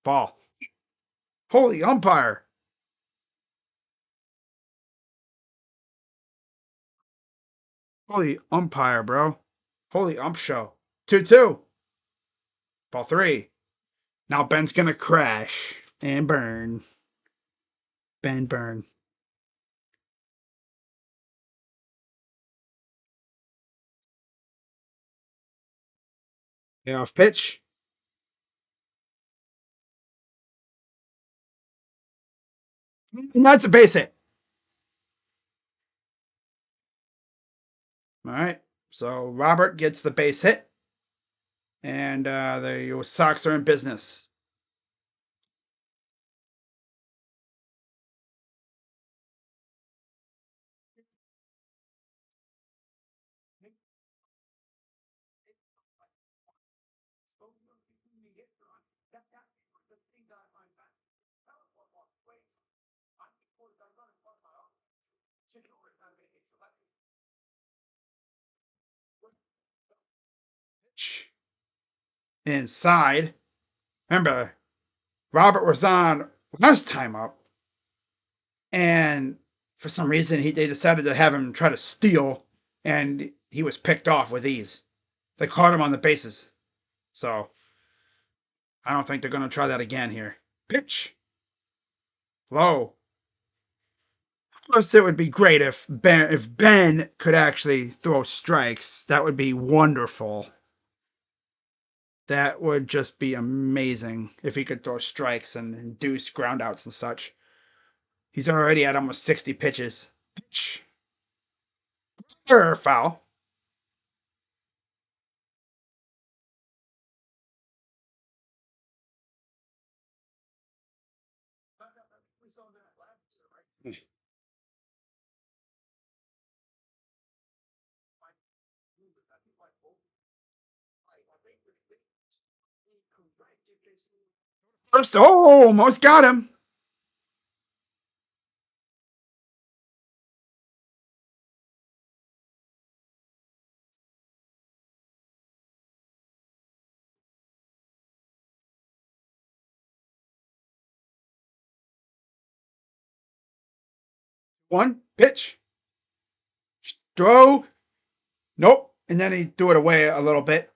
Speaker 1: Ball. Holy umpire. Holy umpire, bro. Holy ump show. 2-2. Ball three. Now Ben's gonna crash and burn. Ben burn. Off pitch. And that's a base hit. All right. So Robert gets the base hit. And the Sox are in business. Inside. Remember, Robert was on last time up, and for some reason they decided to have him try to steal, and he was picked off with ease. They caught him on the bases, so I don't think they're going to try that again here. Pitch. Low. Of course, it would be great if Ben could actually throw strikes. That would be wonderful. That would just be amazing if he could throw strikes and induce groundouts and such. He's already at almost 60 pitches. Pitch. Foul. First, oh, almost got him. One pitch. Throw. Nope. And then he threw it away a little bit.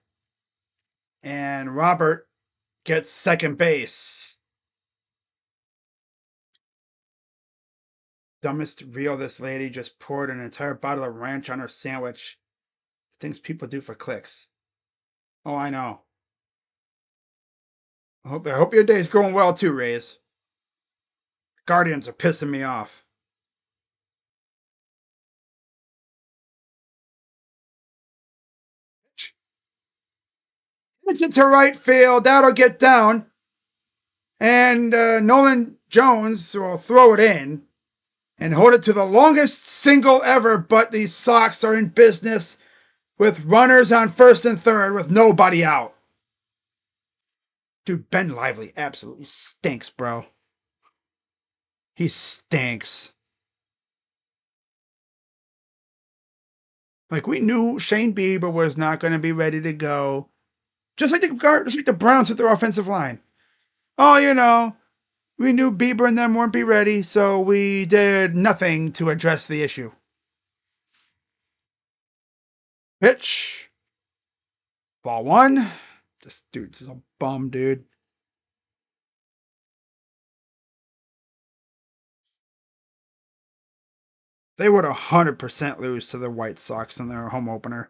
Speaker 1: And Robert gets second base. Dumbest reel, this lady just poured an entire bottle of ranch on her sandwich. Things people do for clicks. Oh, I know. I hope your day's going well too, Rays. Guardians are pissing me off. It's into right field. That'll get down. And Nolan Jones will throw it in and hold it to the longest single ever. But these Sox are in business with runners on first and third with nobody out. Dude, Ben Lively absolutely stinks, bro. He stinks. Like, we knew Shane Bieber was not going to be ready to go. Just like the Browns with their offensive line. Oh, we knew Bieber and them weren't be ready, so we did nothing to address the issue. Pitch. Ball one. This dude's a bum, dude. They would 100% lose to the White Sox in their home opener.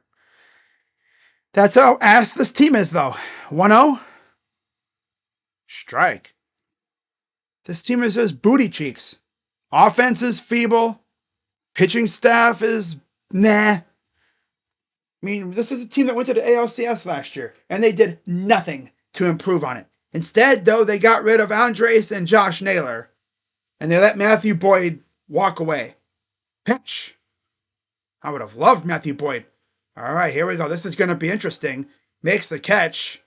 Speaker 1: That's how ass this team is, though. 1-0. Strike. This team is just booty cheeks. Offense is feeble. Pitching staff is nah. I mean, this is a team that went to the ALCS last year, and they did nothing to improve on it. Instead, though, they got rid of Andres and Josh Naylor, and they let Matthew Boyd walk away. Pitch. I would have loved Matthew Boyd. All right, here we go. This is going to be interesting. Makes the catch,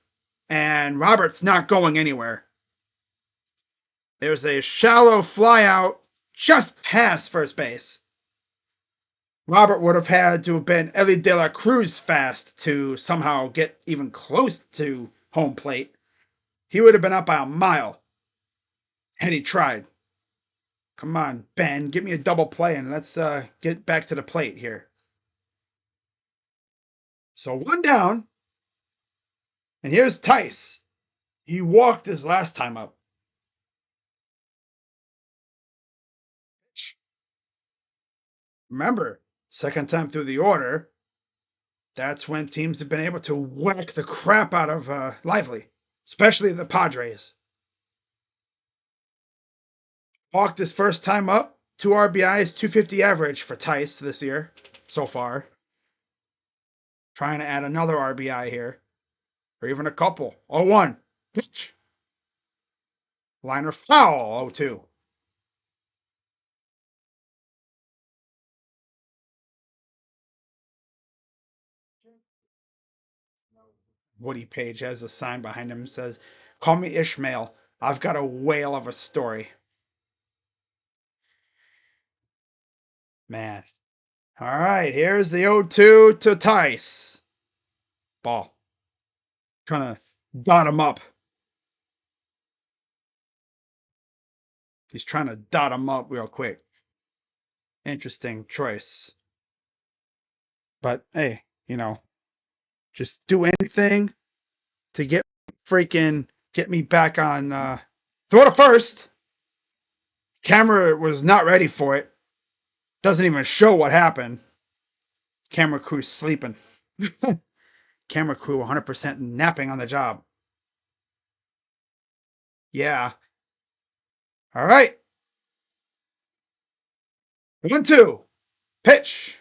Speaker 1: and Robert's not going anywhere. There's a shallow fly out just past first base. Robert would have had to have been Ellie De La Cruz fast to somehow get even close to home plate. He would have been up by a mile had he tried. Come on, Ben, give me a double play and let's get back to the plate here. So one down, and here's Tice. He walked his last time up. Remember, second time through the order, that's when teams have been able to whack the crap out of Lively, especially the Padres. Walked his first time up, 2 RBIs, 250 average for Tice this year so far. Trying to add another RBI here, or even a couple. 0-1. Pitch. Liner foul. 0-2. Woody Page has a sign behind him that says, "Call me Ishmael. I've got a whale of a story." Man. All right, here's the 0-2 to Tice. Ball. Trying to dot him up. He's trying to dot him up real quick. Interesting choice. But hey, just do anything to get me back on throw to first. Camera was not ready for it. Doesn't even show what happened. Camera crew's sleeping. Camera crew 100% napping on the job. Yeah. All right. 1-2. Pitch.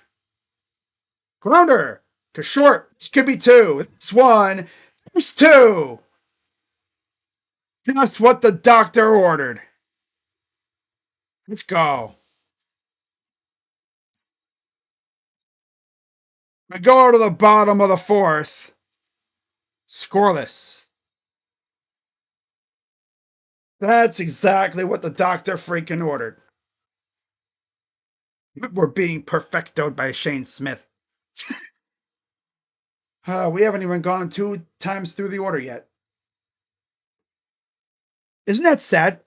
Speaker 1: Grounder to short. This could be two. It's one. There's two. Just what the doctor ordered. Let's go. We go to the bottom of the fourth. Scoreless. That's exactly what the doctor freaking ordered. We're being perfectoed by Shane Smith. We haven't even gone 2 times through the order yet. Isn't that sad?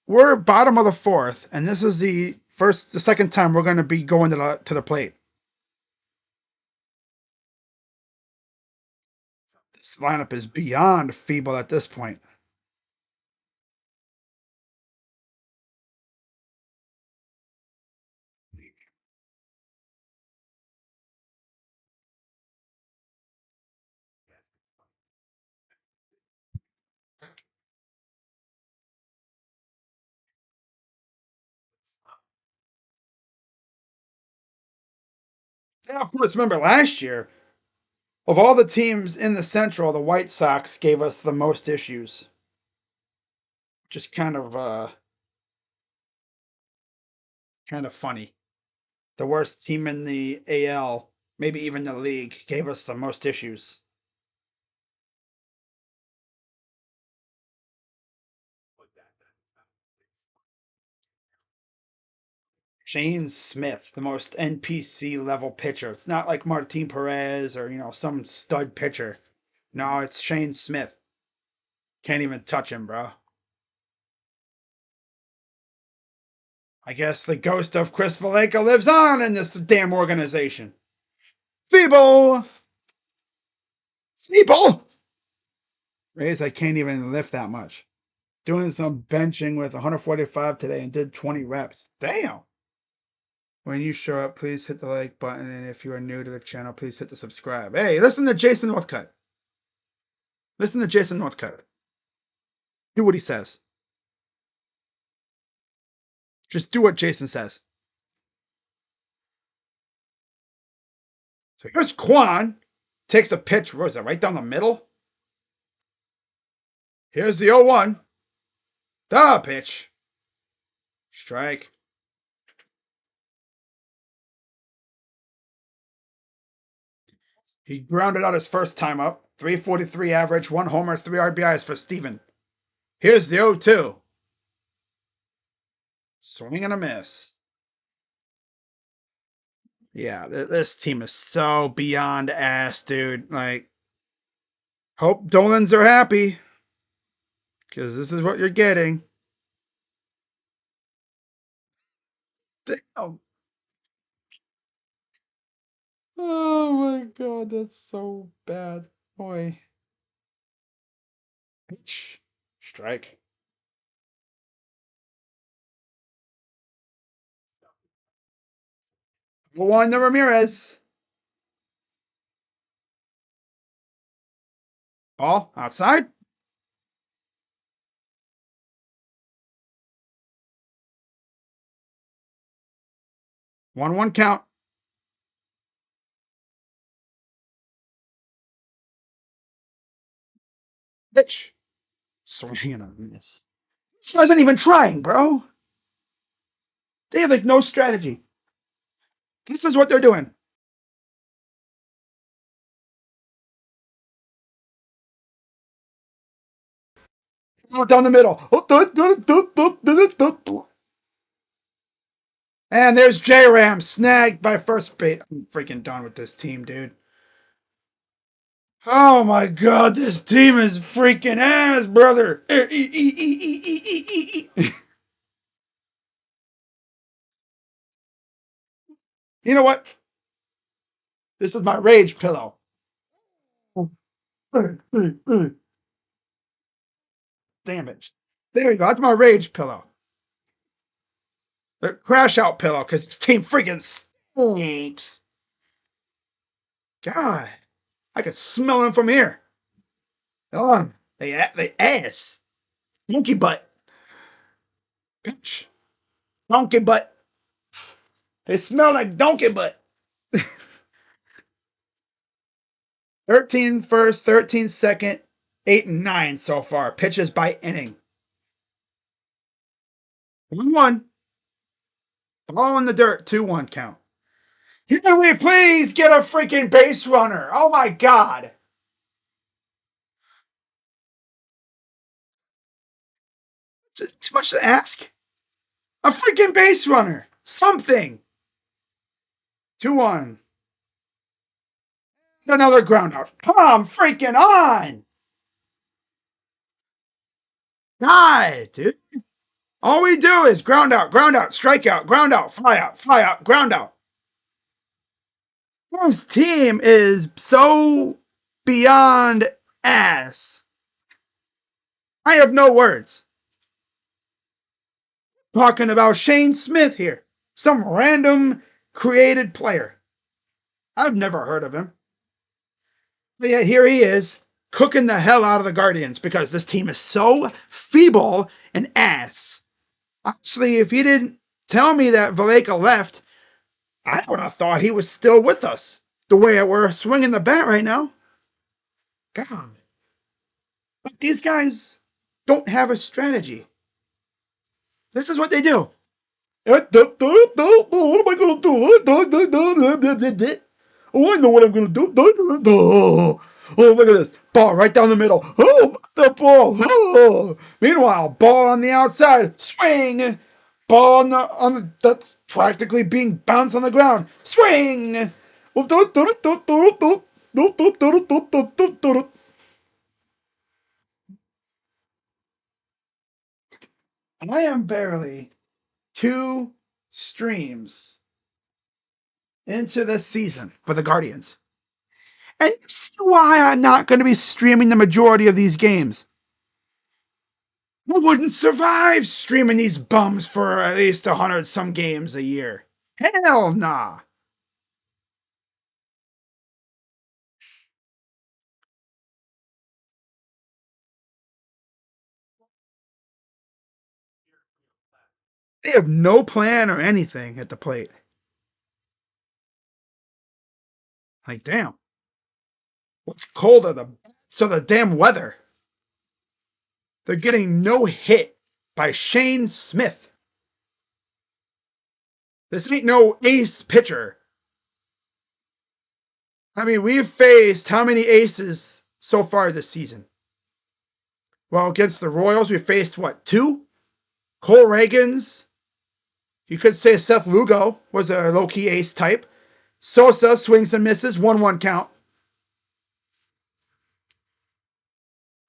Speaker 1: We're bottom of the fourth, and this is the second time we're going to be going to the plate. This lineup is beyond feeble at this point. Yeah, of course, remember last year, of all the teams in the Central, the White Sox gave us the most issues. Just kind of funny. The worst team in the AL, maybe even the league, gave us the most issues. Shane Smith, the most NPC level pitcher. It's not like Martin Perez or, some stud pitcher. No, it's Shane Smith. Can't even touch him, bro. I guess the ghost of Chris Valleca lives on in this damn organization. Feeble! Feeble! Rays, I can't even lift that much. Doing some benching with 145 today and did 20 reps. Damn! When you show up, please hit the like button. And if you are new to the channel, please hit the subscribe. Hey, listen to Jason Northcutt. Listen to Jason Northcutt. Do what he says. Just do what Jason says. So here's Quan. Takes a pitch. What is that? Right down the middle? Here's the 0-1. Da pitch. Strike. He grounded out his first time up. 343 average, 1 homer, 3 RBIs for Steven. Here's the 0-2. Swing and a miss. Yeah, this team is so beyond ass, dude. Like, hope Dolans are happy. Because this is what you're getting. Damn. Oh my god, that's so bad. Boy. Pitch. Strike. One to Ramirez. Ball outside. 1-1 count. Pitch. Swing and a miss. This wasn't even trying, bro. They have like no strategy. This is what they're doing. Oh, down the middle. And there's J-Ram snagged by first base. I'm freaking done with this team, dude. Oh my god, this team is freaking ass, brother. You know what? This is my rage pillow. Damn it. There you go. That's my rage pillow. The crash out pillow, because this team freaking stinks. God. I can smell them from here. Oh, they ass. Donkey butt. Pitch. Donkey butt. They smell like donkey butt. 13 first, 13 second, 8 and 9 so far. Pitches by inning. 1-1. Ball in the dirt. 2-1 count. Can we please get a freaking base runner? Oh my God. Is it too much to ask? A freaking base runner. Something. 2-1. Another ground out. Come freaking on. God, dude. All we do is ground out, strike out, ground out, fly out, ground out. This team is so beyond ass. I have no words. Talking about Shane Smith here. Some random created player. I've never heard of him. But yet here he is, cooking the hell out of the Guardians because this team is so feeble and ass. Actually, if he didn't tell me that Valleca left, I would have thought he was still with us. The way we're swinging the bat right now. God. But these guys don't have a strategy. This is what they do. What am I going to do? Oh, I know what I'm going to do. Oh, look at this. Ball right down the middle. Oh, the ball. Oh. Meanwhile, ball on the outside. Swing. Ball on the that's practically being bounced on the ground. Swing. I am barely 2 streams into this season for the Guardians. And you see why I'm not going to be streaming the majority of these games. I wouldn't survive streaming these bums for at least 100 some games a year. Hell nah. They have no plan or anything at the plate. Like, damn. What's colder? The damn weather. They're getting no hit by Shane Smith. This ain't no ace pitcher. I mean, we've faced how many aces so far this season? Well, against the Royals, we faced what, 2? Cole Reagans. You could say Seth Lugo was a low-key ace type. Sosa swings and misses, 1-1 count.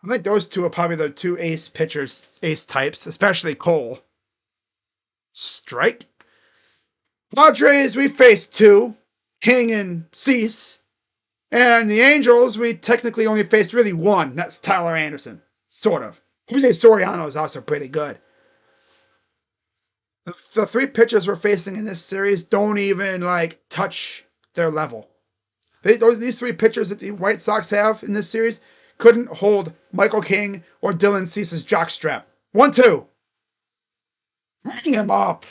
Speaker 1: I think those two are probably the 2 ace pitchers, ace types, especially Cole. Strike. Padres, we faced 2. King and Cease. And the Angels, we technically only faced really 1. That's Tyler Anderson. Sort of. Jose Soriano is also pretty good. The 3 pitchers we're facing in this series don't even touch their level. These 3 pitchers that the White Sox have in this series couldn't hold Michael King or Dylan Cease's jockstrap. 1-2. Bring him up.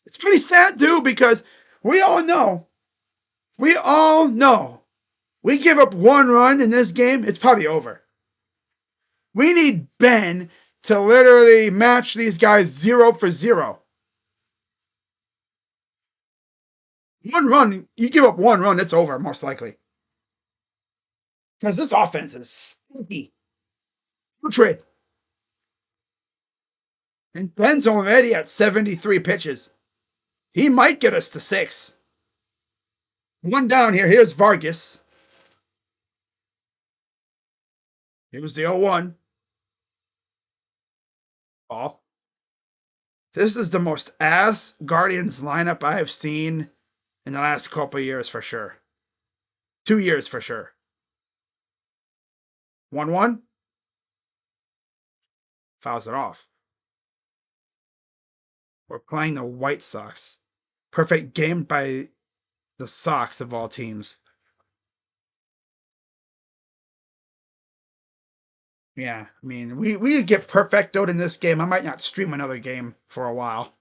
Speaker 1: It's pretty sad, too, because we all know, we give up 1 run in this game, it's probably over. We need Ben to literally match these guys 0 for 0. 1 run, you give up 1 run, it's over, most likely. Because this offense is stinky. Putrid. And Ben's already at 73 pitches. He might get us to 6. 1 down here. Here's Vargas. Here's the 0-1. Ball. This is the most ass Guardians lineup I have seen in the last couple of years for sure. 2 years for sure. 1-1. Fouls it off. We're playing the White Sox. Perfect game by the Sox of all teams. Yeah, I mean, we get perfectoed in this game. I might not stream another game for a while.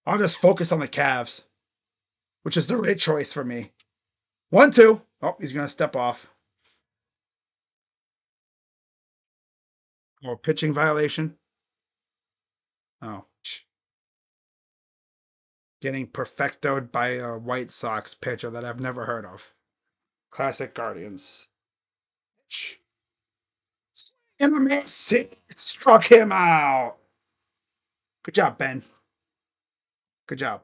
Speaker 1: I'll just focus on the Cavs, which is the right choice for me. 1-2. Oh, he's gonna step off. Oh, pitching violation. Oh, getting perfectoed by a White Sox pitcher that I've never heard of. Classic Guardians. And the miss. Struck him out. Good job, Ben. Good job.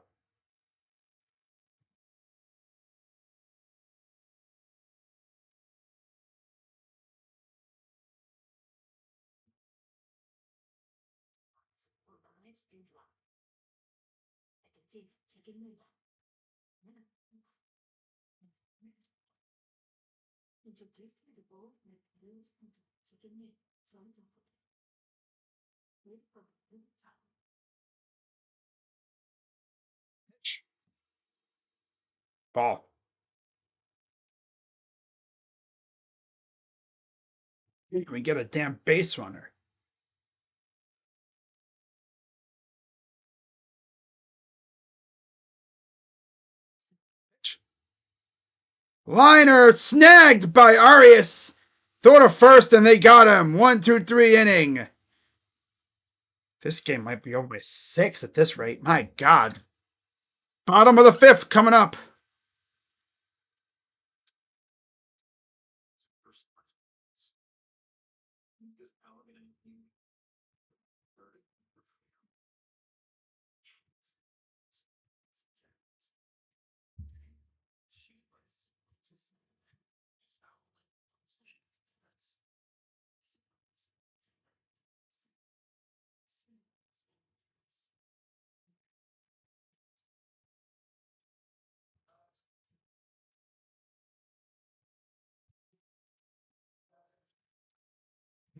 Speaker 1: Ball. We get a damn base runner. Liner snagged by Arias. Throw to first, and they got him. 1-2-3 inning. This game might be over by 6 at this rate. My God. Bottom of the 5th coming up.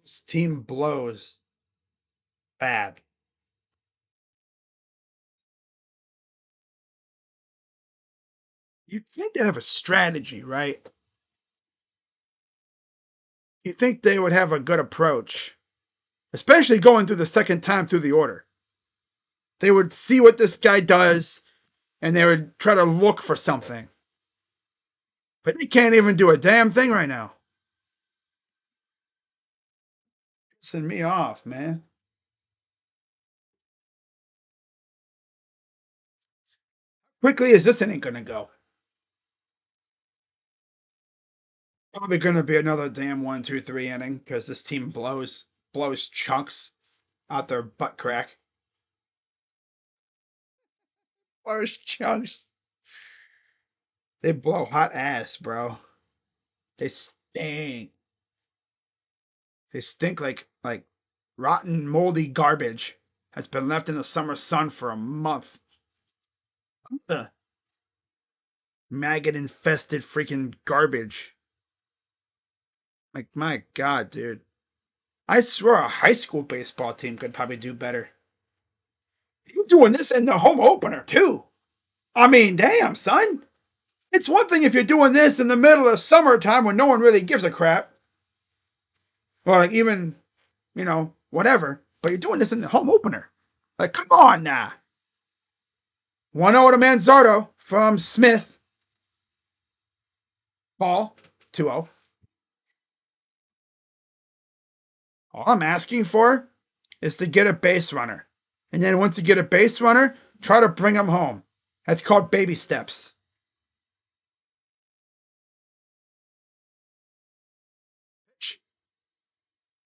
Speaker 1: This team blows bad. You'd think they'd have a strategy, right? You'd think they would have a good approach, especially going through the second time through the order. They would see what this guy does, and they would try to look for something. But they can't even do a damn thing right now. Pissing me off, man. Quickly is this inning gonna go? Probably gonna be another damn 1-2-3 inning because this team blows chunks out their butt crack. Blows chunks. They blow hot ass, bro. They stink. They stink like rotten, moldy garbage has been left in the summer sun for a month. Ugh. Maggot infested freaking garbage. Like, my God, dude. I swear a high school baseball team could probably do better. You're doing this in the home opener, too. I mean, damn, son. It's one thing if you're doing this in the middle of summertime when no one really gives a crap. Or like even, whatever. But you're doing this in the home opener. Like, come on now. 1-0 to Manzardo from Smith. Ball. 2-0. All I'm asking for is to get a base runner. And then once you get a base runner, try to bring him home. That's called baby steps.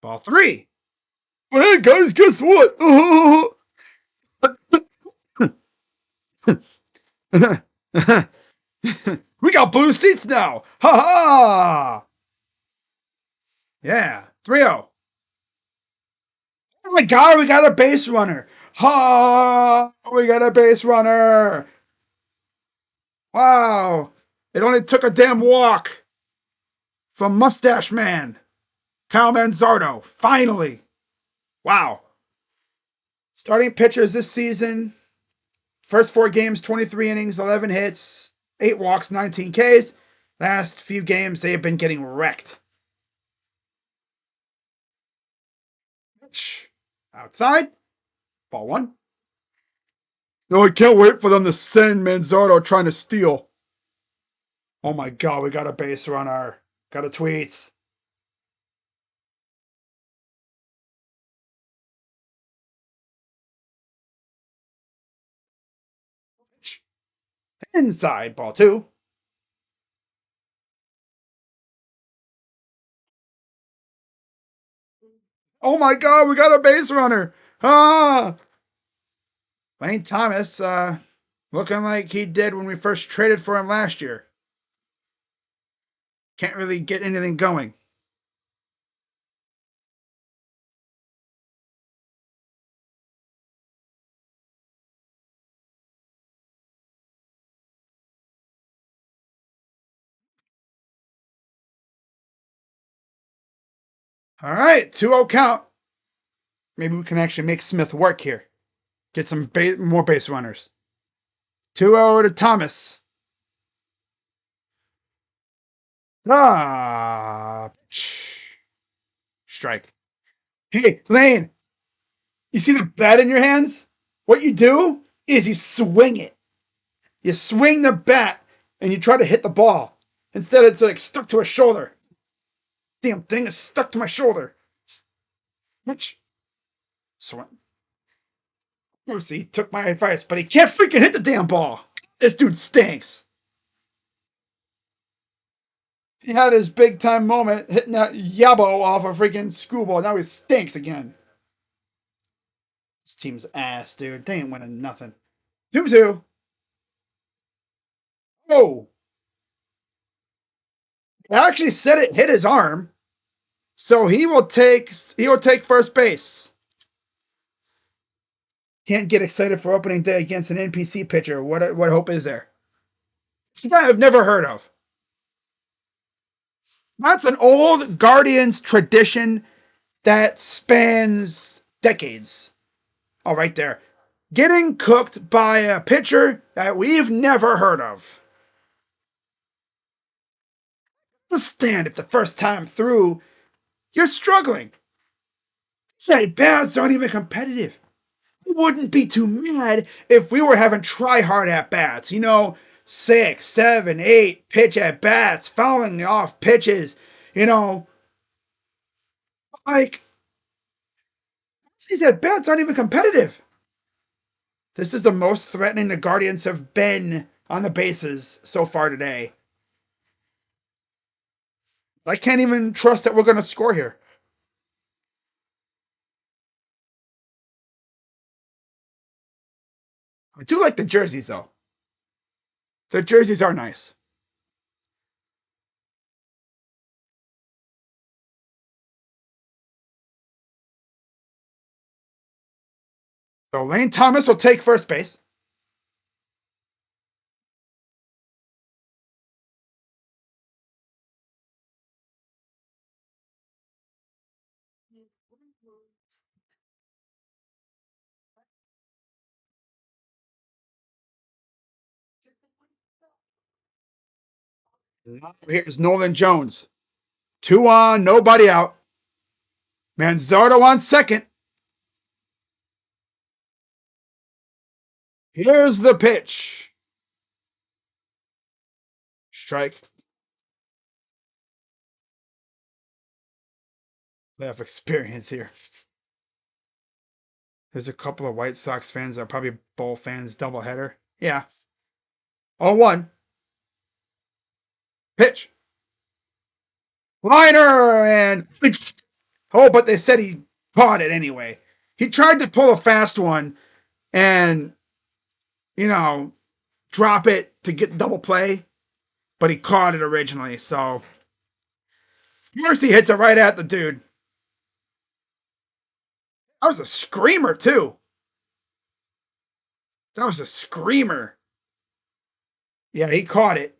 Speaker 1: Ball 3. Well, hey guys, guess what? We got blue seats now. Ha ha. Yeah. 3-0. Oh my God, we got a base runner. Ha! We got a base runner. Wow. It only took a damn walk from Mustache Man. Kyle Manzardo. Finally. Wow. Starting pitchers this season. First 4 games, 23 innings, 11 hits, 8 walks, 19 Ks. Last few games, they have been getting wrecked. Outside. Ball one. No, I can't wait for them to send Manzardo trying to steal. Oh my god, we got a base runner. Got a tweet. Inside. Ball two. Oh my god, we got a base runner. Ah! Lane Thomas, looking like he did when we first traded for him last year. Can't really get anything going. All right, 2-0 count. Maybe we can actually make Smith work here. Get some more base runners. 2-0 to Thomas. Ah, strike. Hey, Lane, you see the bat in your hands? What you do is you swing it. You swing the bat and you try to hit the ball. Instead, it's like stuck to a shoulder. Damn thing is stuck to my shoulder. So, see, he took my advice, but he can't freaking hit the damn ball. This dude stinks. He had his big time moment hitting that yabo off a freaking schoolball. Now he stinks again. This team's ass, dude. They ain't winning nothing. 2-2. Oh, I actually said it hit his arm, so he will take first base. Can't get excited for opening day against an NPC pitcher. What hope is there? It's a guy I've never heard of. That's an old Guardians tradition that spans decades. Oh, right there. Getting cooked by a pitcher that we've never heard of. Understand if the first time through you're struggling. Say bats aren't even competitive. Wouldn't be too mad if we were having try hard at bats. 6, 7, 8 pitch at bats, fouling off pitches. Like these at bats aren't even competitive. This is the most threatening the Guardians have been on the bases so far today. I can't even trust that we're going to score here. I do like the jerseys, though. The jerseys are nice. So Lane Thomas will take first base. Here's Nolan Jones. 2 on, nobody out. Manzardo on second. Here's the pitch. Strike. Playoff experience here. There's a couple of White Sox fans that are probably Bull fans. Doubleheader. Yeah. 0-1. Pitch. Liner and but they said he caught it anyway. He tried to pull a fast one and drop it to get double play, but he caught it originally. So Mercy hits it right at the dude. That was a screamer too. That was a screamer. Yeah, he caught it.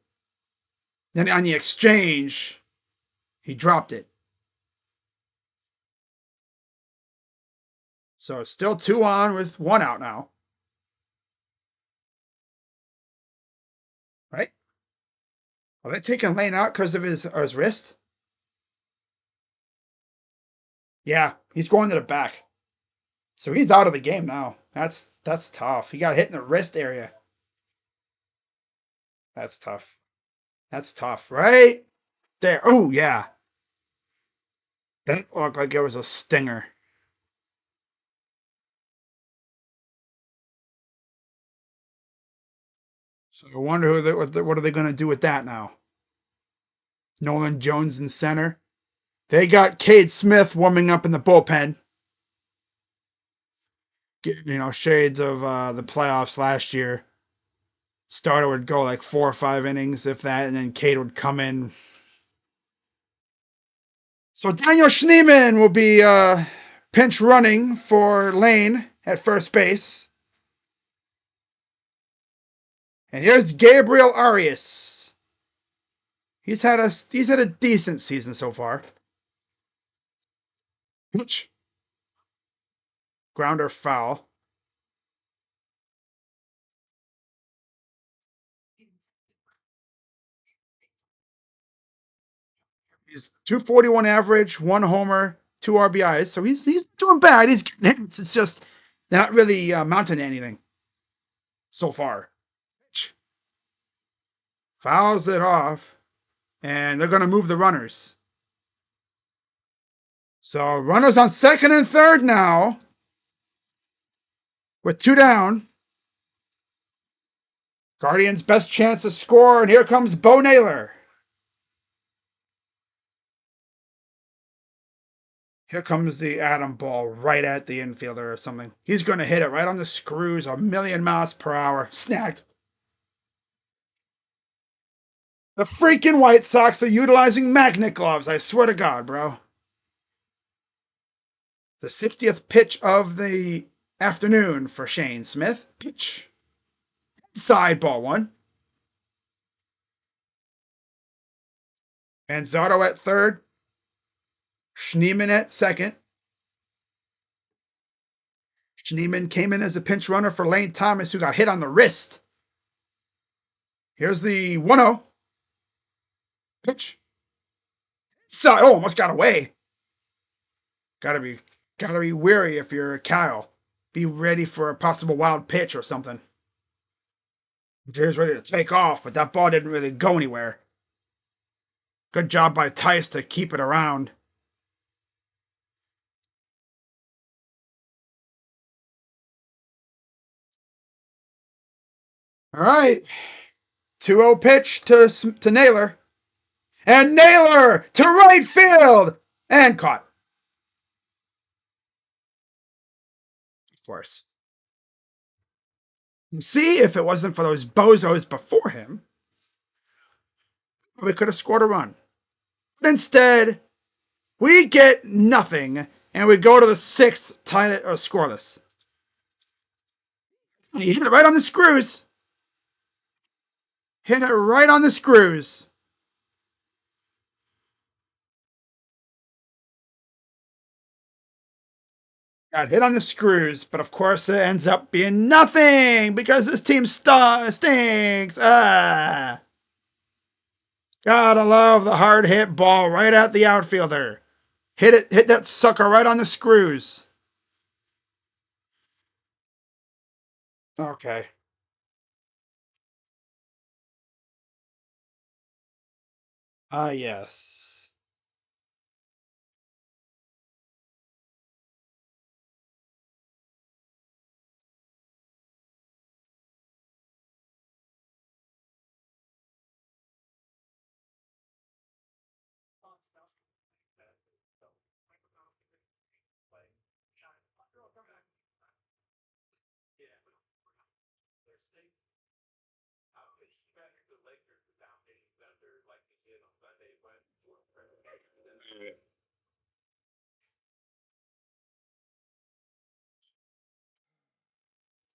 Speaker 1: Then on the exchange, he dropped it. So it's still 2 on with 1 out now. Right? Are they taking Lane out because of his wrist? Yeah, he's going to the back. So he's out of the game now. That's tough. He got hit in the wrist area. That's tough. That's tough, right? There. Oh, yeah. That looked like it was a stinger. So I wonder what are they going to do with that now? Nolan Jones in center. They got Cade Smith warming up in the bullpen. Shades of the playoffs last year. Starter would go like 4 or 5 innings, if that, and then Cade would come in. So Daniel Schneemann will be pinch running for Lane at first base. And here's Gabriel Arias. He's had a decent season so far. Pitch. Grounder foul. He's 241 average, 1 homer, 2 RBIs. So he's doing bad. He's getting hits. It's just they're not really mounting anything so far. Fouls it off, and they're going to move the runners. So runners on second and third now, with 2 down. Guardians' best chance to score, and here comes Bo Naylor. Here comes the atom ball right at the infielder or something. He's going to hit it right on the screws, a million miles per hour. Snagged. The freaking White Sox are utilizing magnet gloves. I swear to God, bro. The 60th pitch of the afternoon for Shane Smith. Pitch. Side ball one. Manzardo at third. Schneemann at second. Schneemann came in as a pinch runner for Lane Thomas, who got hit on the wrist. Here's the 1-0. Pitch. Side. Oh, almost got away. Gotta be wary if you're Kyle. Be ready for a possible wild pitch or something. Jerry's ready to take off, but that ball didn't really go anywhere. Good job by Tice to keep it around. All right. 2-0 pitch to Naylor. And Naylor to right field. And caught. Of course. See, if it wasn't for those bozos before him, we could have scored a run. But instead, we get nothing, and we go to the sixth, tied it or scoreless. And he hit it right on the screws. Hit it right on the screws. Got hit on the screws, but of course it ends up being nothing because this team stinks. Gotta love the hard hit ball right at the outfielder. Hit that sucker right on the screws. Okay. Yes.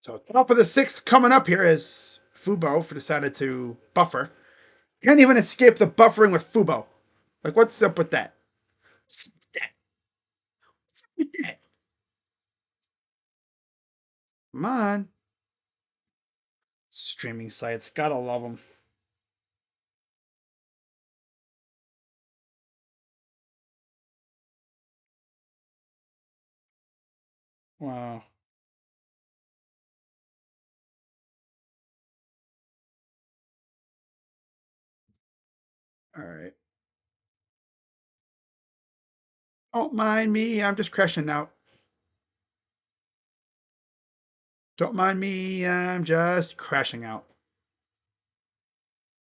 Speaker 1: So top of the sixth coming up here is Fubo decided to buffer. Can't even escape the buffering with Fubo. Like, what's up with that? What's up with that? What's up with that? Come on. Streaming sites. Gotta love them. Wow. All right. Don't mind me. I'm just crashing out. Don't mind me. I'm just crashing out.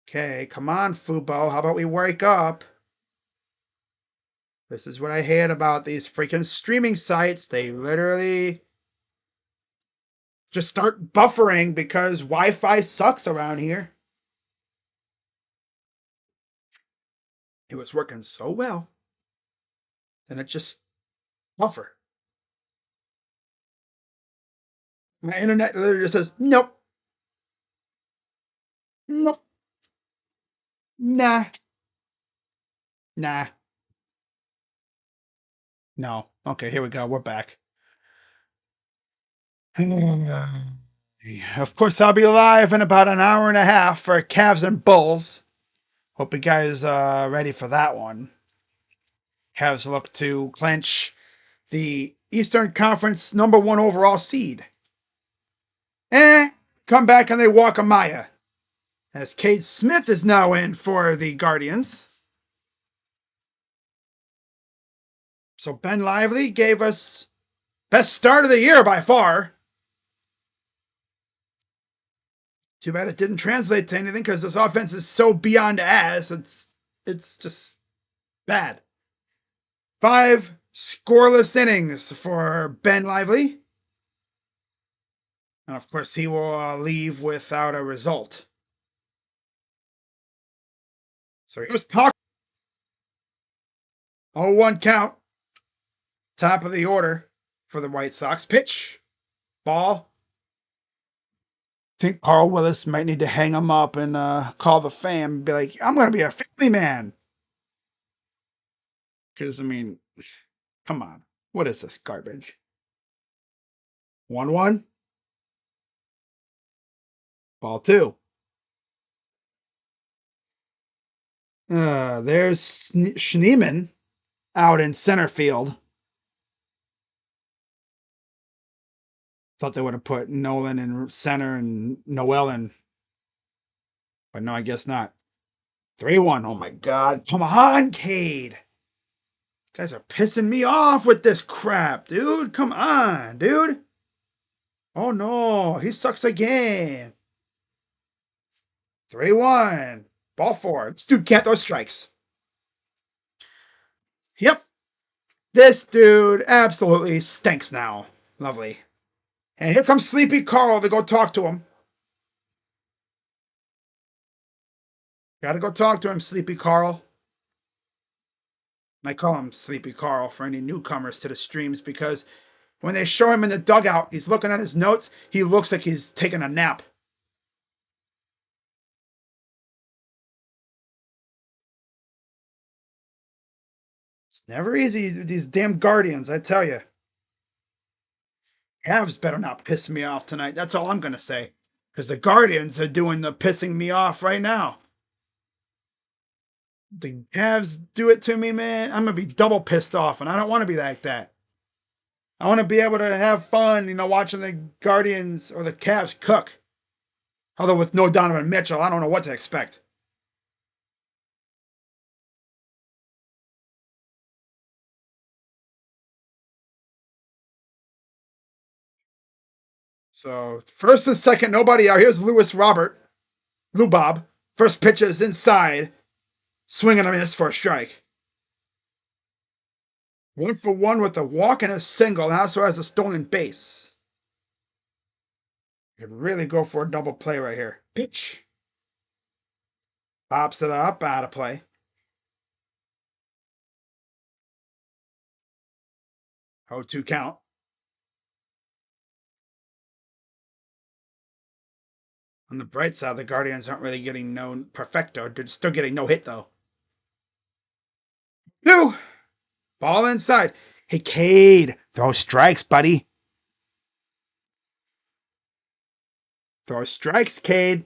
Speaker 1: Okay, come on, Fubo. How about we wake up? This is what I hate about these freaking streaming sites. They literally just start buffering because Wi-Fi sucks around here. It was working so well, and it just buffer. My internet literally just says, nope, nope, nah, nah, no. Okay, here we go. We're back. Of course, I'll be live in about an hour and a half for Cavs and Bulls. Hope you guys are ready for that one. Cavs look to clinch the Eastern Conference #1 overall seed. Come back and they walk a Maya. As Cade Smith is now in for the Guardians. So Ben Lively gave us best start of the year by far. Too bad it didn't translate to anything because this offense is so beyond ass. It's just bad. 5 scoreless innings for Ben Lively. And of course, he will leave without a result. So here's talk. 0-1 count. Top of the order for the White Sox. Pitch. Ball. I think Carl Willis might need to hang him up and call the fam and be like, I'm going to be a family man. Because, I mean, come on. What is this garbage? 1-1. Ball 2. There's Schneeman out in center field. Thought they would have put Nolan in center and Noel in. But no, I guess not. 3-1. Oh my God. Come on, Cade. Guys are pissing me off with this crap, dude. Come on, dude. Oh no, he sucks again. 3-1. Ball 4. This dude can't throw strikes. Yep. This dude absolutely stinks now. Lovely. And here comes Sleepy Carl to go talk to him. Gotta go talk to him, Sleepy Carl. I call him Sleepy Carl for any newcomers to the streams because when they show him in the dugout, he's looking at his notes. He looks like he's taking a nap. It's never easy with these damn Guardians, I tell you. Cavs better not piss me off tonight. That's all I'm going to say. Because the Guardians are doing the pissing me off right now. The Cavs do it to me, man. I'm going to be double pissed off, and I don't want to be like that. I want to be able to have fun, watching the Guardians or the Cavs cook. Although with no Donovan Mitchell, I don't know what to expect. So, first and second, nobody out. Here's Lewis Robert. Lou Bob. First pitch is inside. Swinging a miss for a strike. 1-for-1 with a walk and a single. And also has a stolen base. You could really go for a double play right here. Pitch. Pops it up. Out of play. 0-2 count. On the bright side, the Guardians aren't really getting no perfecto. They're still getting no hit, though. No! Ball inside. Hey, Cade. Throw strikes, buddy. Throw strikes, Cade.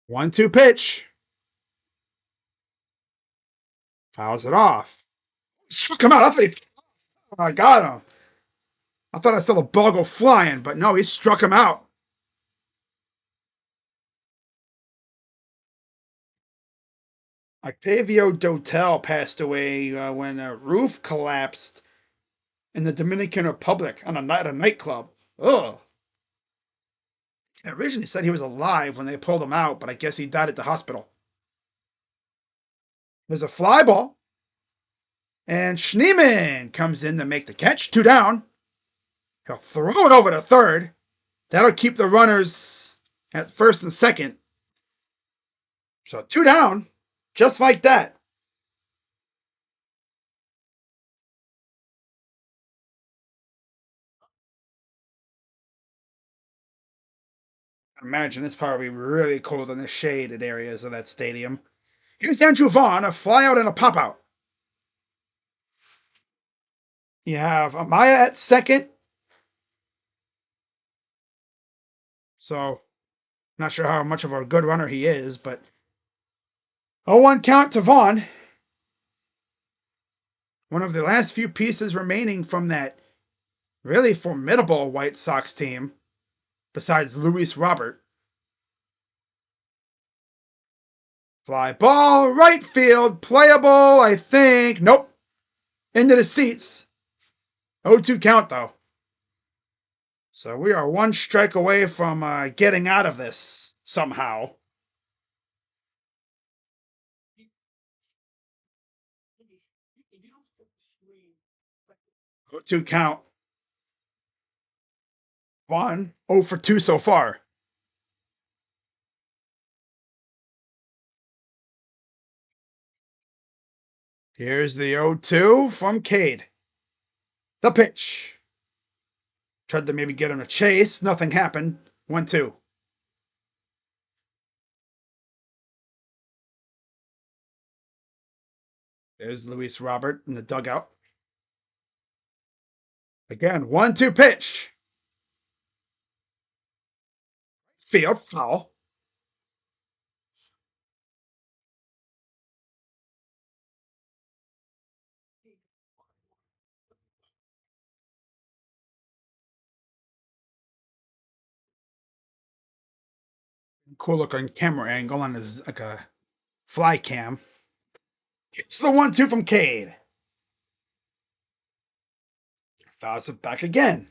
Speaker 1: 1-2 pitch. Fouls it off. Struck him out. I got him. I thought I saw the ball go flying, but no, he struck him out. Octavio Dotel passed away when a roof collapsed in the Dominican Republic on at a nightclub. Ugh. I originally said he was alive when they pulled him out, but I guess he died at the hospital. There's a fly ball, and Schneeman comes in to make the catch. 2 down. He'll throw it over to third. That'll keep the runners at first and second. So 2 down, just like that. Imagine it's probably really cold in the shaded areas of that stadium. Here's Andrew Vaughn, a fly out and a pop out. You have Amaya at second. So, not sure how much of a good runner he is, but 0-1 count to Vaughn. One of the last few pieces remaining from that really formidable White Sox team, besides Luis Robert. Fly ball, right field, playable, I think. Nope. Into the seats. 0-2 count, though. So we are 1 strike away from getting out of this somehow. 0-2 count. 0 for 2 so far. Here's the 0-2 from Cade. The pitch. Tried to maybe get him a chase. Nothing happened. 1-2. There's Luis Robert in the dugout. Again, 1-2 pitch. Field foul. Cool looking camera angle on his like a fly cam. It's the 1-2 from Cade. Fouls it back again.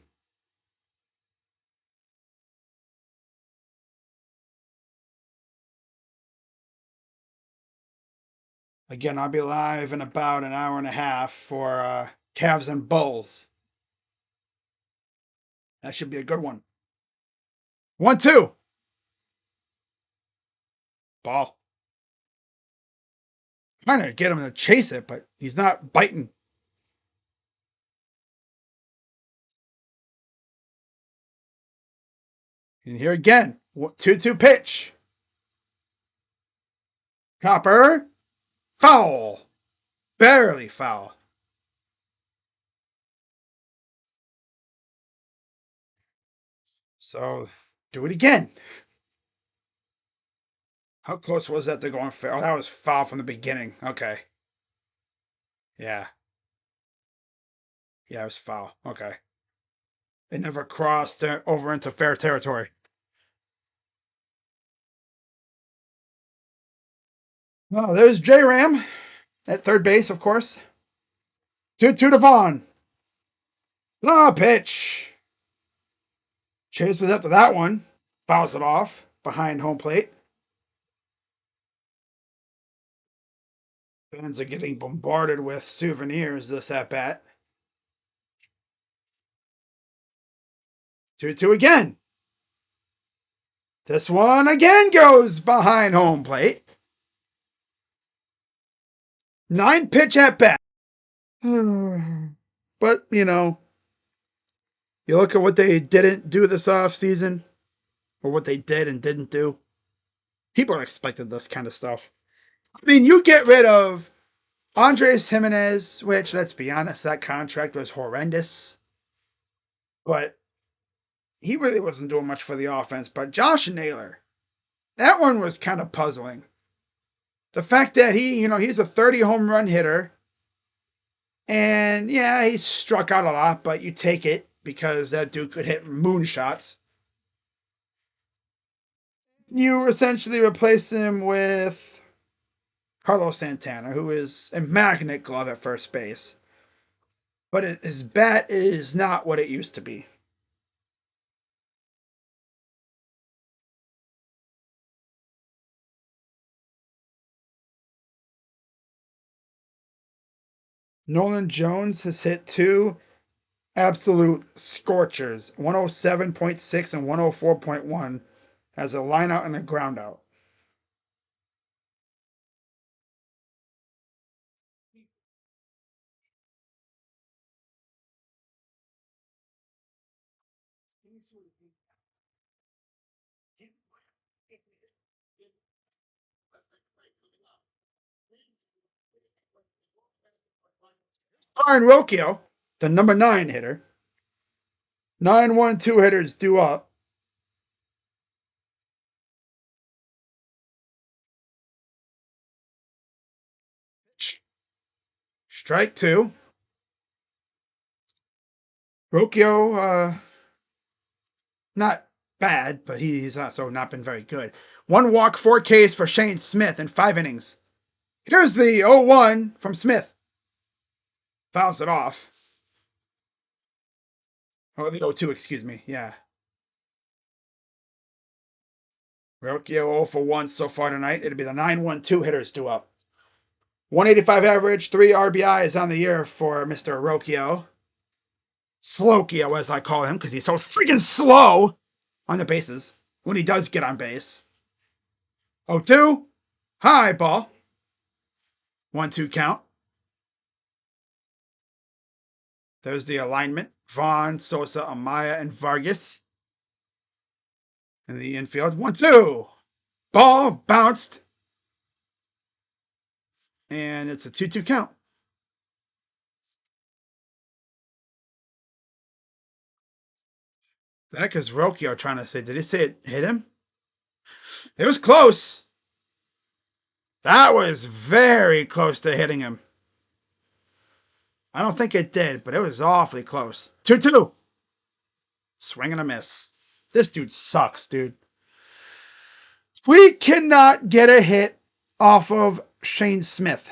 Speaker 1: Again, I'll be live in about an hour and a half for Cavs and Bulls. That should be a good one. 1-2. Ball. Trying to get him to chase it, but he's not biting. And here again, 2-2 pitch. Copper. Foul. Barely foul. So do it again. How close was that to going foul? Oh, that was foul from the beginning. Okay. Yeah. Yeah, it was foul. Okay. It never crossed over into fair territory. Oh, there's J Ram at third base, of course. 2-2 to Vaughn. Ah, pitch. Chases after that one. Fouls it off behind home plate. Fans are getting bombarded with souvenirs this at bat. 2-2 again. This one again goes behind home plate. 9 pitch at bat. But, you look at what they didn't do this off season, or what they did and didn't do. People expected this kind of stuff. I mean, you get rid of Andres Jimenez, which, let's be honest, that contract was horrendous. But he really wasn't doing much for the offense. But Josh Naylor, that one was kind of puzzling. The fact that he's a 30 home run hitter, And yeah, he struck out a lot, but you take it because that dude could hit moonshots. You essentially replace him with Carlos Santana, who is a magnet glove at first base. But his bat is not what it used to be. Nolan Jones has hit two absolute scorchers, 107.6 and 104.1, has a line out and a ground out. Aaron Rocchio, the number 9 hitter, 9-1-2 hitters due up. Strike two. Rocchio, not bad, but he's also not been very good. One walk, 4 Ks for Shane Smith in 5 innings. Here's the 0-1 from Smith. Fouls it off. Oh, the 0-2, excuse me. Yeah. Rocchio 0 for 1 so far tonight. It'll be the 9-1-2 hitters due up. 185 average, 3 RBIs on the year for Mr. Rocchio. Slokio, as I call him, because he's so freaking slow on the bases when he does get on base. 0-2. High ball. 1-2 count. There's the alignment. Vaughn, Sosa, Amaya, and Vargas in the infield. 1-2. Ball bounced. And it's a 2-2 count. That is Rocchio trying to say, did he say it hit him? It was close. That was very close to hitting him. I don't think it did, but it was awfully close. 2-2. Swing and a miss. This dude sucks, dude. We cannot get a hit off of Shane Smith.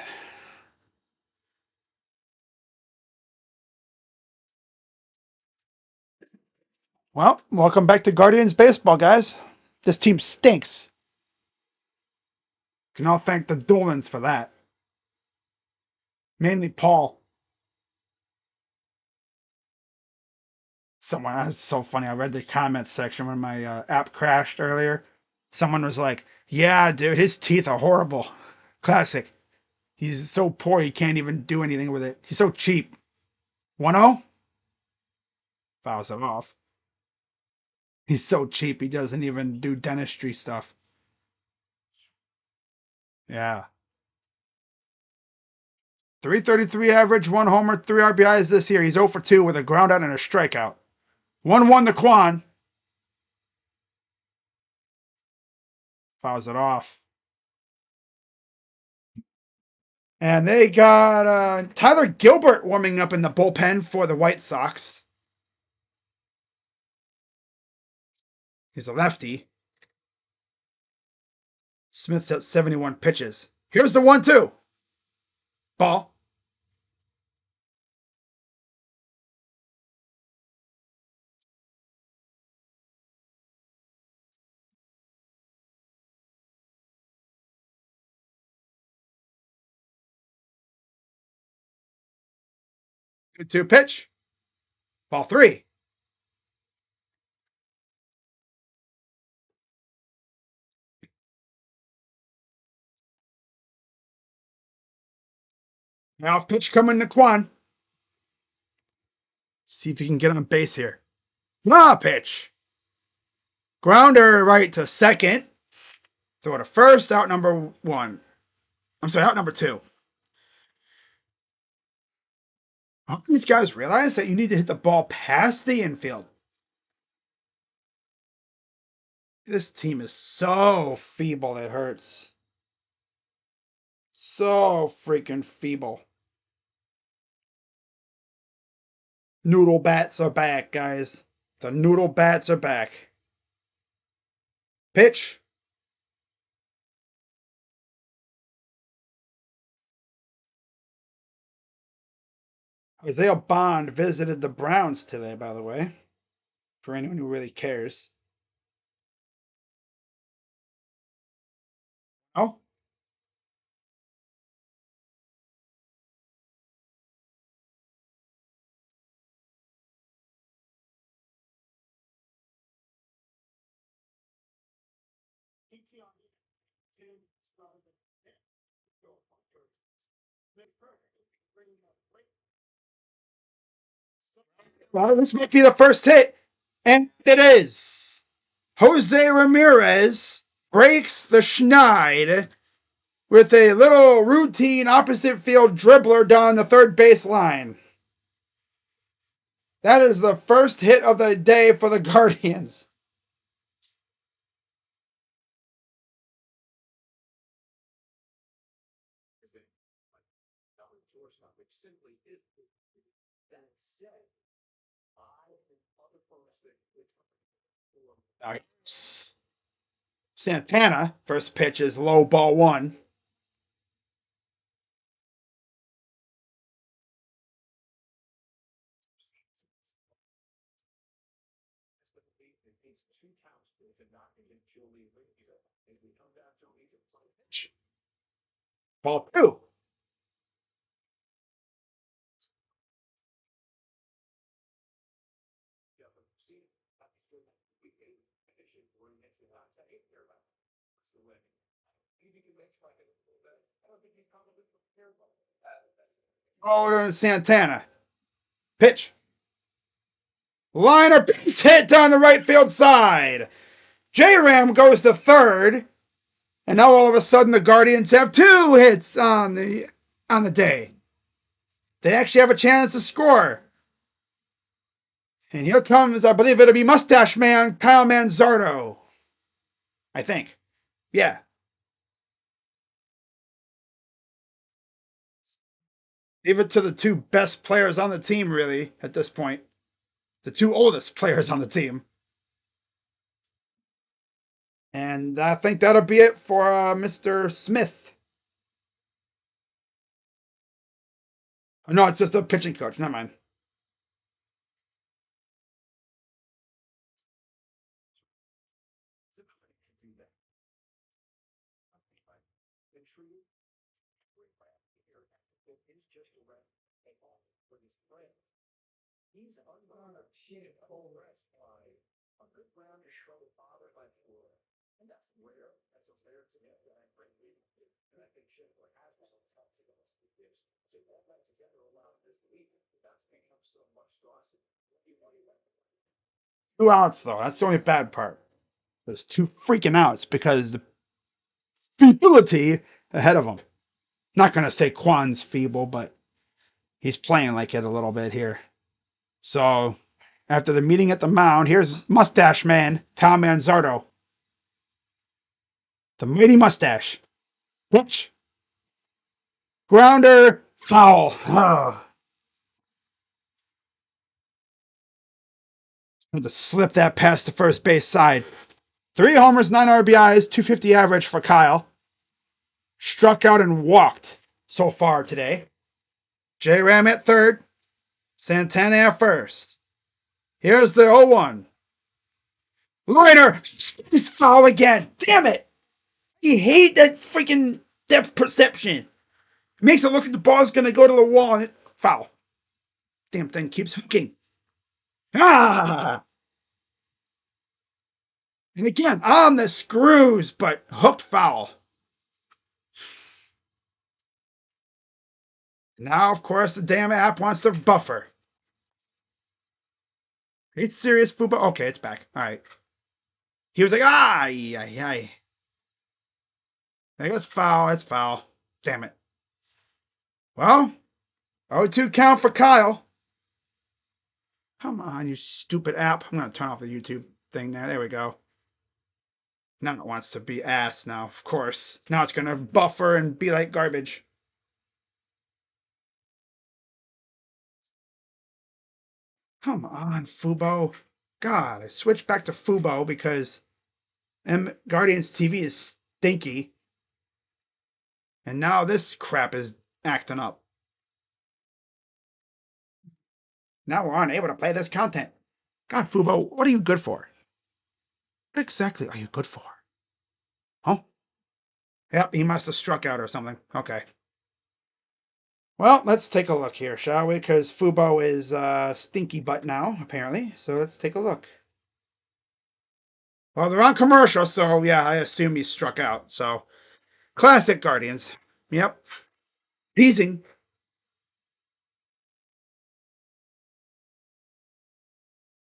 Speaker 1: Well, welcome back to Guardians baseball, guys. This team stinks. Can all thank the Dolans for that. Mainly Paul. Someone, that's so funny. I read the comments section when my app crashed earlier. Someone was like, yeah, dude, his teeth are horrible. Classic. He's so poor he can't even do anything with it. He's so cheap. 1-0? Fouls it off. He's so cheap he doesn't even do dentistry stuff. Yeah. 333 average, 1 homer, 3 RBIs this year. He's 0 for 2 with a ground out and a strikeout. 1-1 to Quan. Fouls it off. And they got Tyler Gilbert warming up in the bullpen for the White Sox. He's a lefty. Smith's at 71 pitches. Here's the 1-2. Ball. Good 2 pitch. Ball 3. Now pitch coming to Quan. See if he can get on base here. Pitch. Grounder right to second. Throw to first, out number 1. I'm sorry, out number 2. I hope these guys realize that you need to hit the ball past the infield. This team is so feeble, it hurts. So freaking feeble. Noodle bats are back, guys. The noodle bats are back. Pitch. Isaiah Bond visited the Browns today, by the way, for anyone who really cares. Oh, well, this might be the first hit, and it is. Jose Ramirez breaks the schneid with a little routine opposite field dribbler down the third base line. That is the first hit of the day for the Guardians. Nice. Santana, first pitch is low ball one. Ball two. Oh, to Santana. Pitch. Liner base hit down the right field side. J Ram goes to third. And now all of a sudden the Guardians have two hits on the day. They actually have a chance to score. And here comes, I believe it'll be Mustache Man, Kyle Manzardo. I think. Yeah. Leave it to the two best players on the team, really, at this point. The two oldest players on the team. And I think that'll be it for Mr. Smith. No, it's just a pitching coach. Never mind. Two outs, though. That's the only bad part. There's two freaking outs because the feebility ahead of him. Not going to say Quan's feeble, but he's playing like it a little bit here. So after the meeting at the mound, here's Mustache Man, Kyle Manzardo. The mighty mustache. Pitch. Grounder. Foul. Oh. Had to slip that past the first base side. 3 homers, 9 RBIs, 250 average for Kyle. Struck out and walked so far today. J Ram at third. Santana at first. Here's the 0-1. Liner. This foul again. Damn it. You hate that freaking depth perception. It makes it look like the ball's going to go to the wall and it foul. Damn thing keeps hooking. Ah! And again, on the screws, but hooked foul. Now, of course, the damn app wants to buffer. It's serious football. Okay, it's back. All right. He was like, ay. Like, that's foul. That's foul. Damn it. Well, 0-2 count for Kyle. Come on, you stupid app. I'm going to turn off the YouTube thing there. There we go. Now it wants to be ass now, of course. Now it's going to buffer and be like garbage. Come on, Fubo. God, I switched back to Fubo because Guardians TV is stinky, and now this crap is acting up. Now we're unable to play this content. God, Fubo, what are you good for? What exactly are you good for? Huh? Yep, he must have struck out or something. Okay. Well, let's take a look here, shall we? Because Fubo is stinky butt now, apparently. So let's take a look. Well, they're on commercial, so yeah, I assume he struck out. So classic Guardians. Yep. Teasing.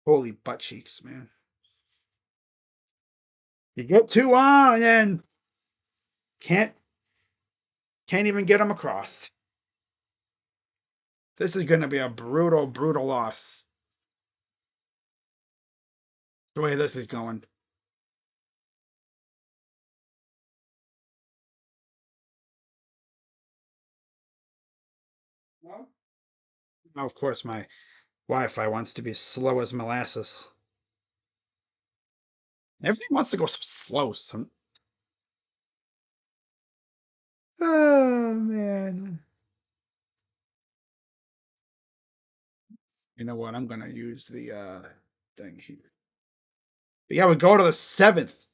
Speaker 1: Holy butt cheeks, man. You get two on and then can't can't even get them across. This is going to be a brutal, brutal loss. The way this is going. Well, now, of course, my Wi-Fi wants to be slow as molasses. Everything wants to go slow. Oh man. You know what? I'm gonna use the thing here. But yeah, we go to the seventh.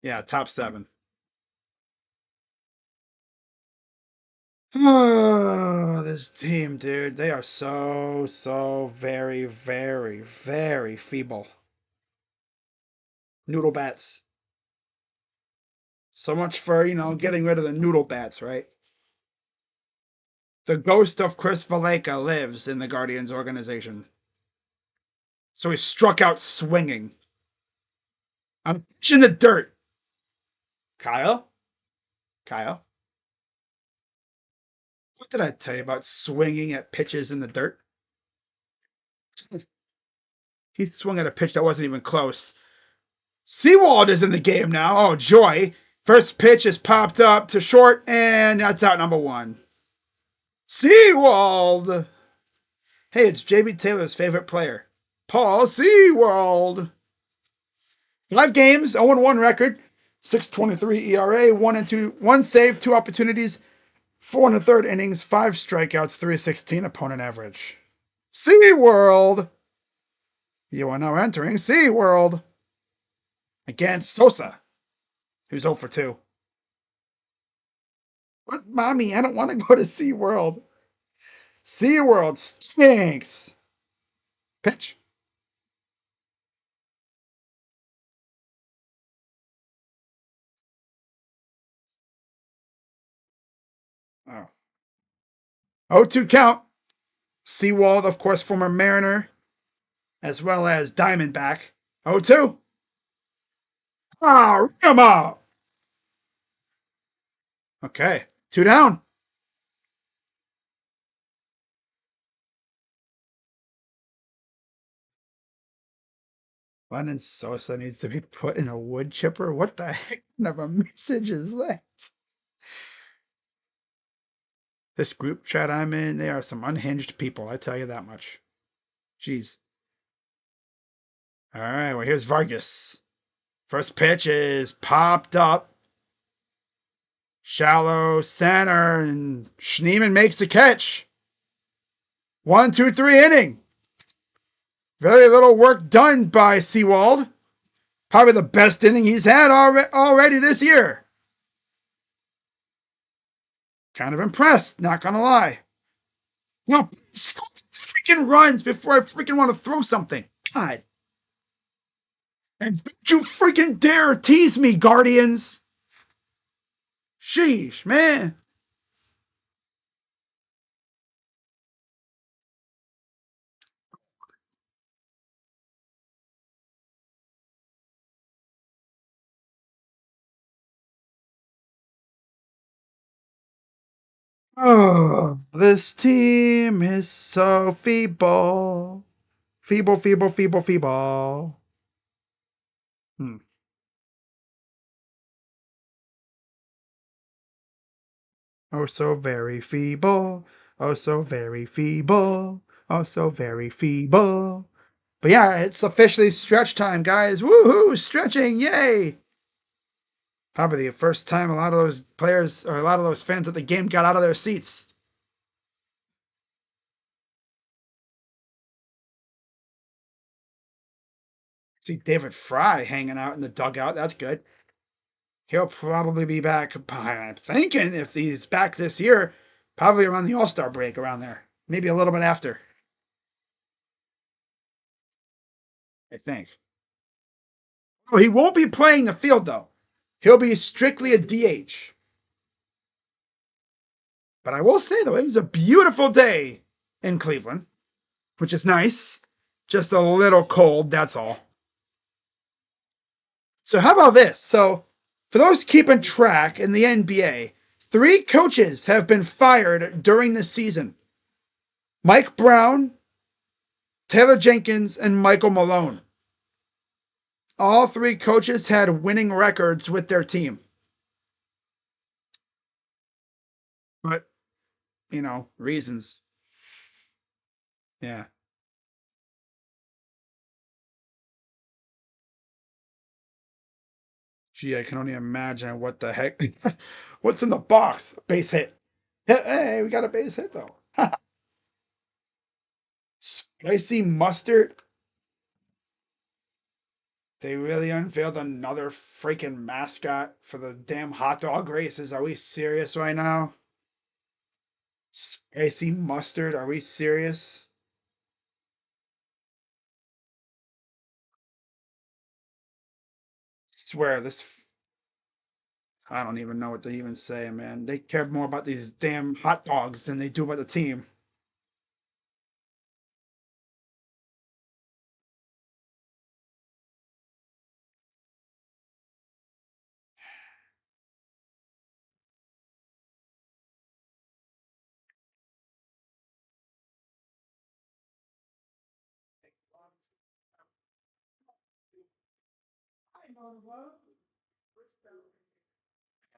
Speaker 1: Yeah, top seven. Oh, this team, dude. They are so very, very, very feeble. Noodle bats. So much for, getting rid of the noodle bats, right? The ghost of Chris Valleca lives in the Guardians organization. So he struck out swinging. I'm in the dirt. Kyle? Kyle? What did I tell you about swinging at pitches in the dirt? He swung at a pitch that wasn't even close. Seawald is in the game now. Oh, joy. First pitch is popped up to short, and that's out number one. Seawald! Hey, it's JB Taylor's favorite player, Paul Seawald. 5 games, 0-1 record, 6.23 ERA, 1 save, 2 opportunities, 4 1/3 innings, 5 strikeouts, 3.16 opponent average. SeaWorld! You are now entering SeaWorld against Sosa, who's 0 for 2. What, mommy? I don't want to go to SeaWorld. SeaWorld stinks. Pitch. Oh. 0-2 count. Seawald, of course, former Mariner, as well as Diamondback. 0-2. Ah, come on. Okay, 2 down. Lennon Sosa needs to be put in a wood chipper. What the heck kind of a message is that? This group chat I'm in, they are some unhinged people, I tell you that much. Jeez. All right, well, here's Vargas. First pitch is popped up. Shallow center, and Schneeman makes the catch. 1-2-3 inning. Very little work done by Seawald. Probably the best inning he's had already this year. Kind of impressed, not gonna lie. No, freaking runs before I freaking want to throw something. God. And don't you freaking dare tease me, Guardians. Sheesh, man. Oh, this team is so feeble. Feeble, feeble, feeble, feeble. Hmm. Oh, so very feeble. Oh, so very feeble. Oh, so very feeble. But yeah, it's officially stretch time, guys. Woohoo! Stretching! Yay! Probably the first time a lot of those players or a lot of those fans at the game got out of their seats. See David Fry hanging out in the dugout. That's good. He'll probably be back. I'm thinking if he's back this year, probably around the All-Star break, around there. Maybe a little bit after, I think. Well, he won't be playing the field, though. He'll be strictly a DH. But I will say, though, it is a beautiful day in Cleveland, which is nice. Just a little cold, that's all. So, how about this? So, for those keeping track in the NBA, 3 coaches have been fired during the season: Mike Brown, Taylor Jenkins, and Michael Malone. All 3 coaches had winning records with their team. But, reasons. Yeah. Gee, I can only imagine what the heck. What's in the box? Base hit. Hey, we got a base hit, though. Spicy mustard. They really unveiled another freaking mascot for the damn hot dog races. Are we serious right now? Spicy mustard. Are we serious? Swear this. I don't even know what to even say, man. They care more about these damn hot dogs than they do about the team.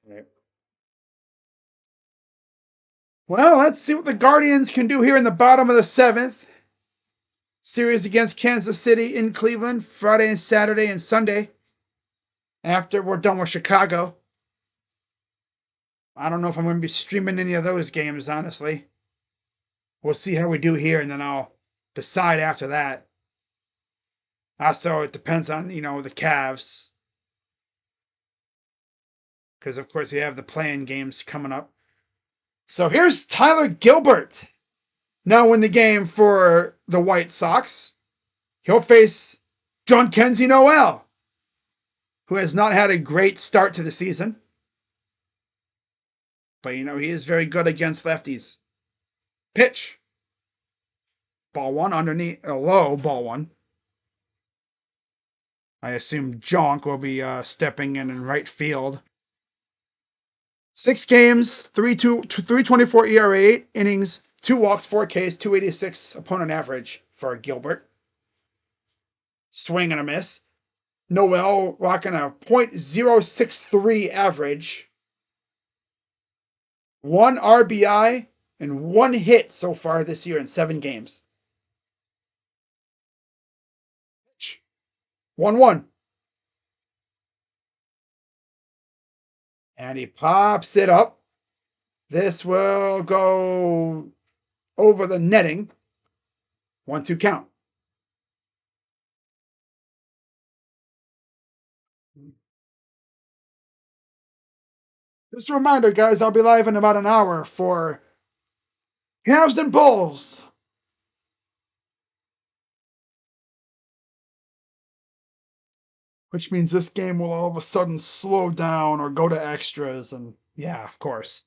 Speaker 1: Right. Well, let's see what the Guardians can do here in the bottom of the 7th. Series against Kansas City in Cleveland, Friday and Saturday and Sunday. After we're done with Chicago. I don't know if I'm going to be streaming any of those games, honestly. We'll see how we do here, and then I'll decide after that. Also, it depends on, the Cavs. Because, of course, you have the playing games coming up. So here's Tyler Gilbert. Now in the game for the White Sox. He'll face John Kenzie Noel, who has not had a great start to the season. But, he is very good against lefties. Pitch. Ball one underneath, a low ball one. I assume Jonk will be stepping in right field. 6 games, 3.24 ERA, 8 innings, 2 walks, 4 Ks, 286 opponent average for Gilbert. Swing and a miss. Noel rocking a .063 average. 1 RBI and 1 hit so far this year in 7 games. 1-1. And he pops it up. This will go over the netting. 1-2 count. Just a reminder, guys, I'll be live in about an hour for Cavs and Bulls. Which means this game will all of a sudden slow down or go to extras. And yeah, of course.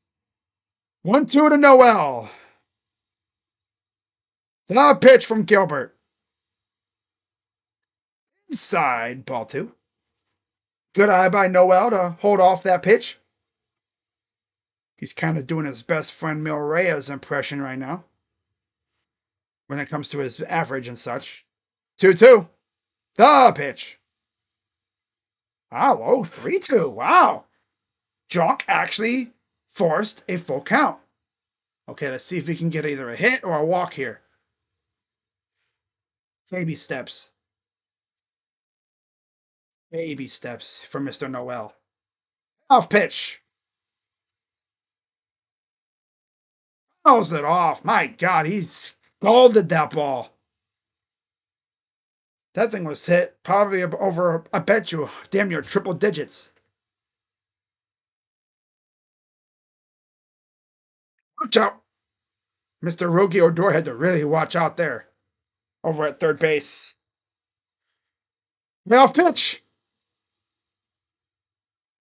Speaker 1: 1-2 to Noel. The pitch from Gilbert. Inside, ball 2. Good eye by Noel to hold off that pitch. He's kind of doing his best friend Mil Reyes impression right now when it comes to his average and such. 2-2. The pitch. Low 3-2. Wow. Jonk actually forced a full count. Okay, let's see if we can get either a hit or a walk here. Baby steps. Baby steps for Mr. Noel. Off pitch. Fouls it off. My God, he scalded that ball. That thing was hit probably over, I bet you, damn near triple digits. Watch out. Mr. Rogi Odor had to really watch out there over at third base. Off pitch.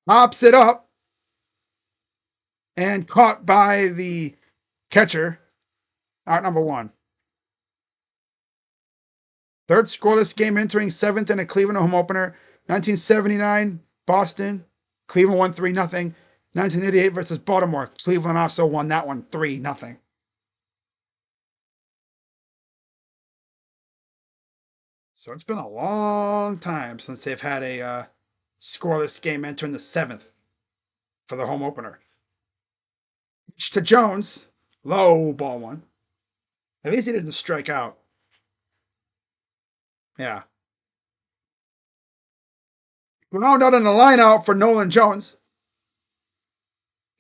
Speaker 1: Hops it up. And caught by the catcher. Out number one. Third scoreless game entering seventh in a Cleveland home opener. 1979, Boston. Cleveland won 3-0. 1988 versus Baltimore. Cleveland also won that one 3-0. So it's been a long time since they've had a scoreless game entering the seventh for the home opener. Pitch to Jones. Low ball one. At least he didn't strike out. Yeah. Ground out in the line out for Nolan Jones.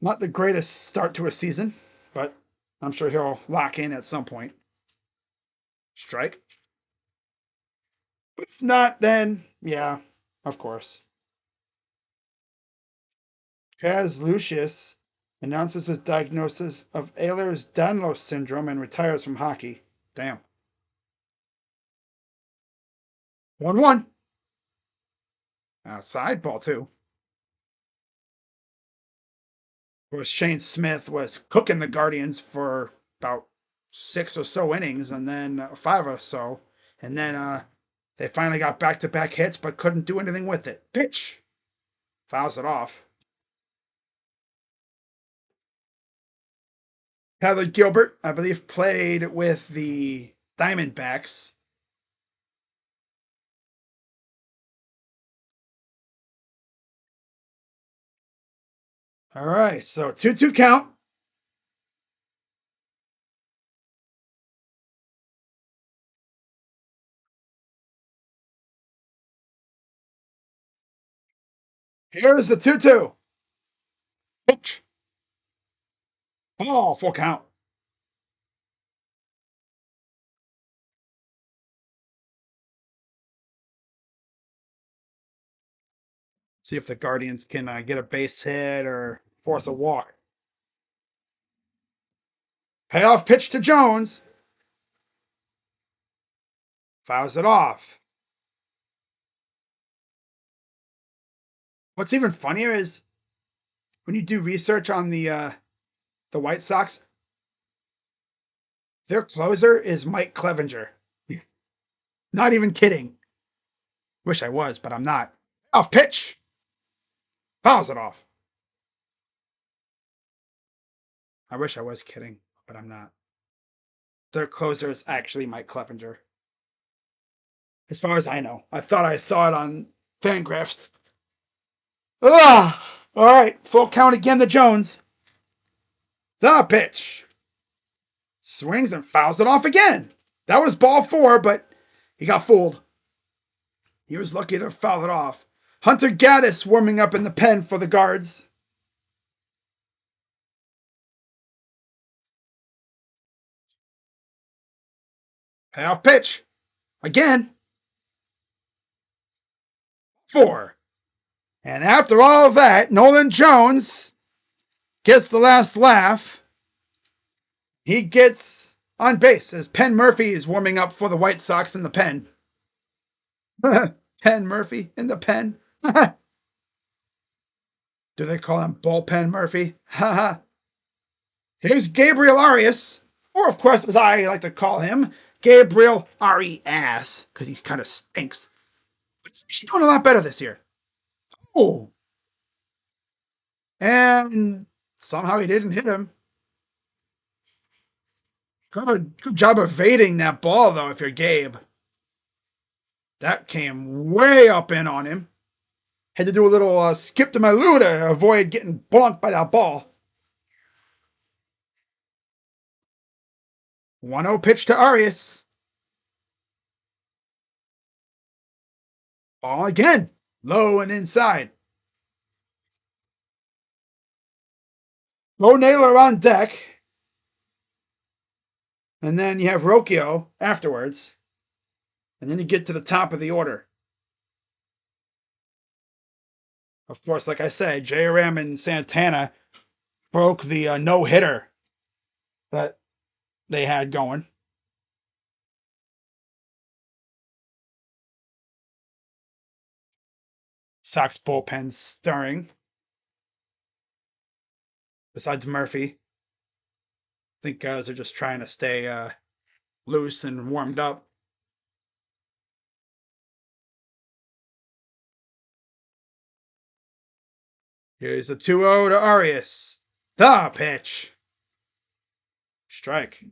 Speaker 1: Not the greatest start to a season, but I'm sure he'll lock in at some point. Strike. But if not, then, yeah, of course. Kaz Lucius announces his diagnosis of Ehlers-Danlos syndrome and retires from hockey. Damn. 1-1. Outside ball, too. Of course, Shane Smith was cooking the Guardians for about 6 or so innings, and then 5 or so. And then they finally got back-to-back hits, but couldn't do anything with it. Pitch. Fouls it off. Tyler Gilbert, I believe, played with the Diamondbacks. All right, so 2-2 count. Here's the 2-2. Pitch. Oh, full count. See if the Guardians can get a base hit or force a walk. Payoff pitch to Jones. Fouls it off. What's even funnier is when you do research on the White Sox, their closer is Mike Clevenger. Not even kidding. Wish I was, but I'm not. Off pitch. Fouls it off. I wish I was kidding, but I'm not. Their closer is actually Mike Clevenger. As far as I know. I thought I saw it on Fangraphs. Ah! All right, full count again to Jones. The pitch. Swings and fouls it off again. That was ball 4, but he got fooled. He was lucky to foul it off. Hunter Gaddis warming up in the pen for the Guards. Payoff pitch. Again. 4. And after all of that, Nolan Jones gets the last laugh. He gets on base as Penn Murphy is warming up for the White Sox in the pen. Penn Murphy in the pen. Do they call him Bullpen Murphy? Here's Gabriel Arias, or of course, as I like to call him, Gabriel Arias, because he kind of stinks. But he's doing a lot better this year. Oh. And somehow he didn't hit him. Good job evading that ball, though, if you're Gabe. That came way up in on him. Had to do a little skip to my loo to avoid getting bonked by that ball. 1-0 pitch to Arias. Ball again. Low and inside. Bo Naylor on deck. And then you have Rocchio afterwards. And then you get to the top of the order. Of course, like I said, JRM and Santana broke the no-hitter that they had going. Sox bullpen stirring. Besides Murphy, I think guys are just trying to stay loose and warmed up. Here's the 2-0 to Arias. The pitch. Strike.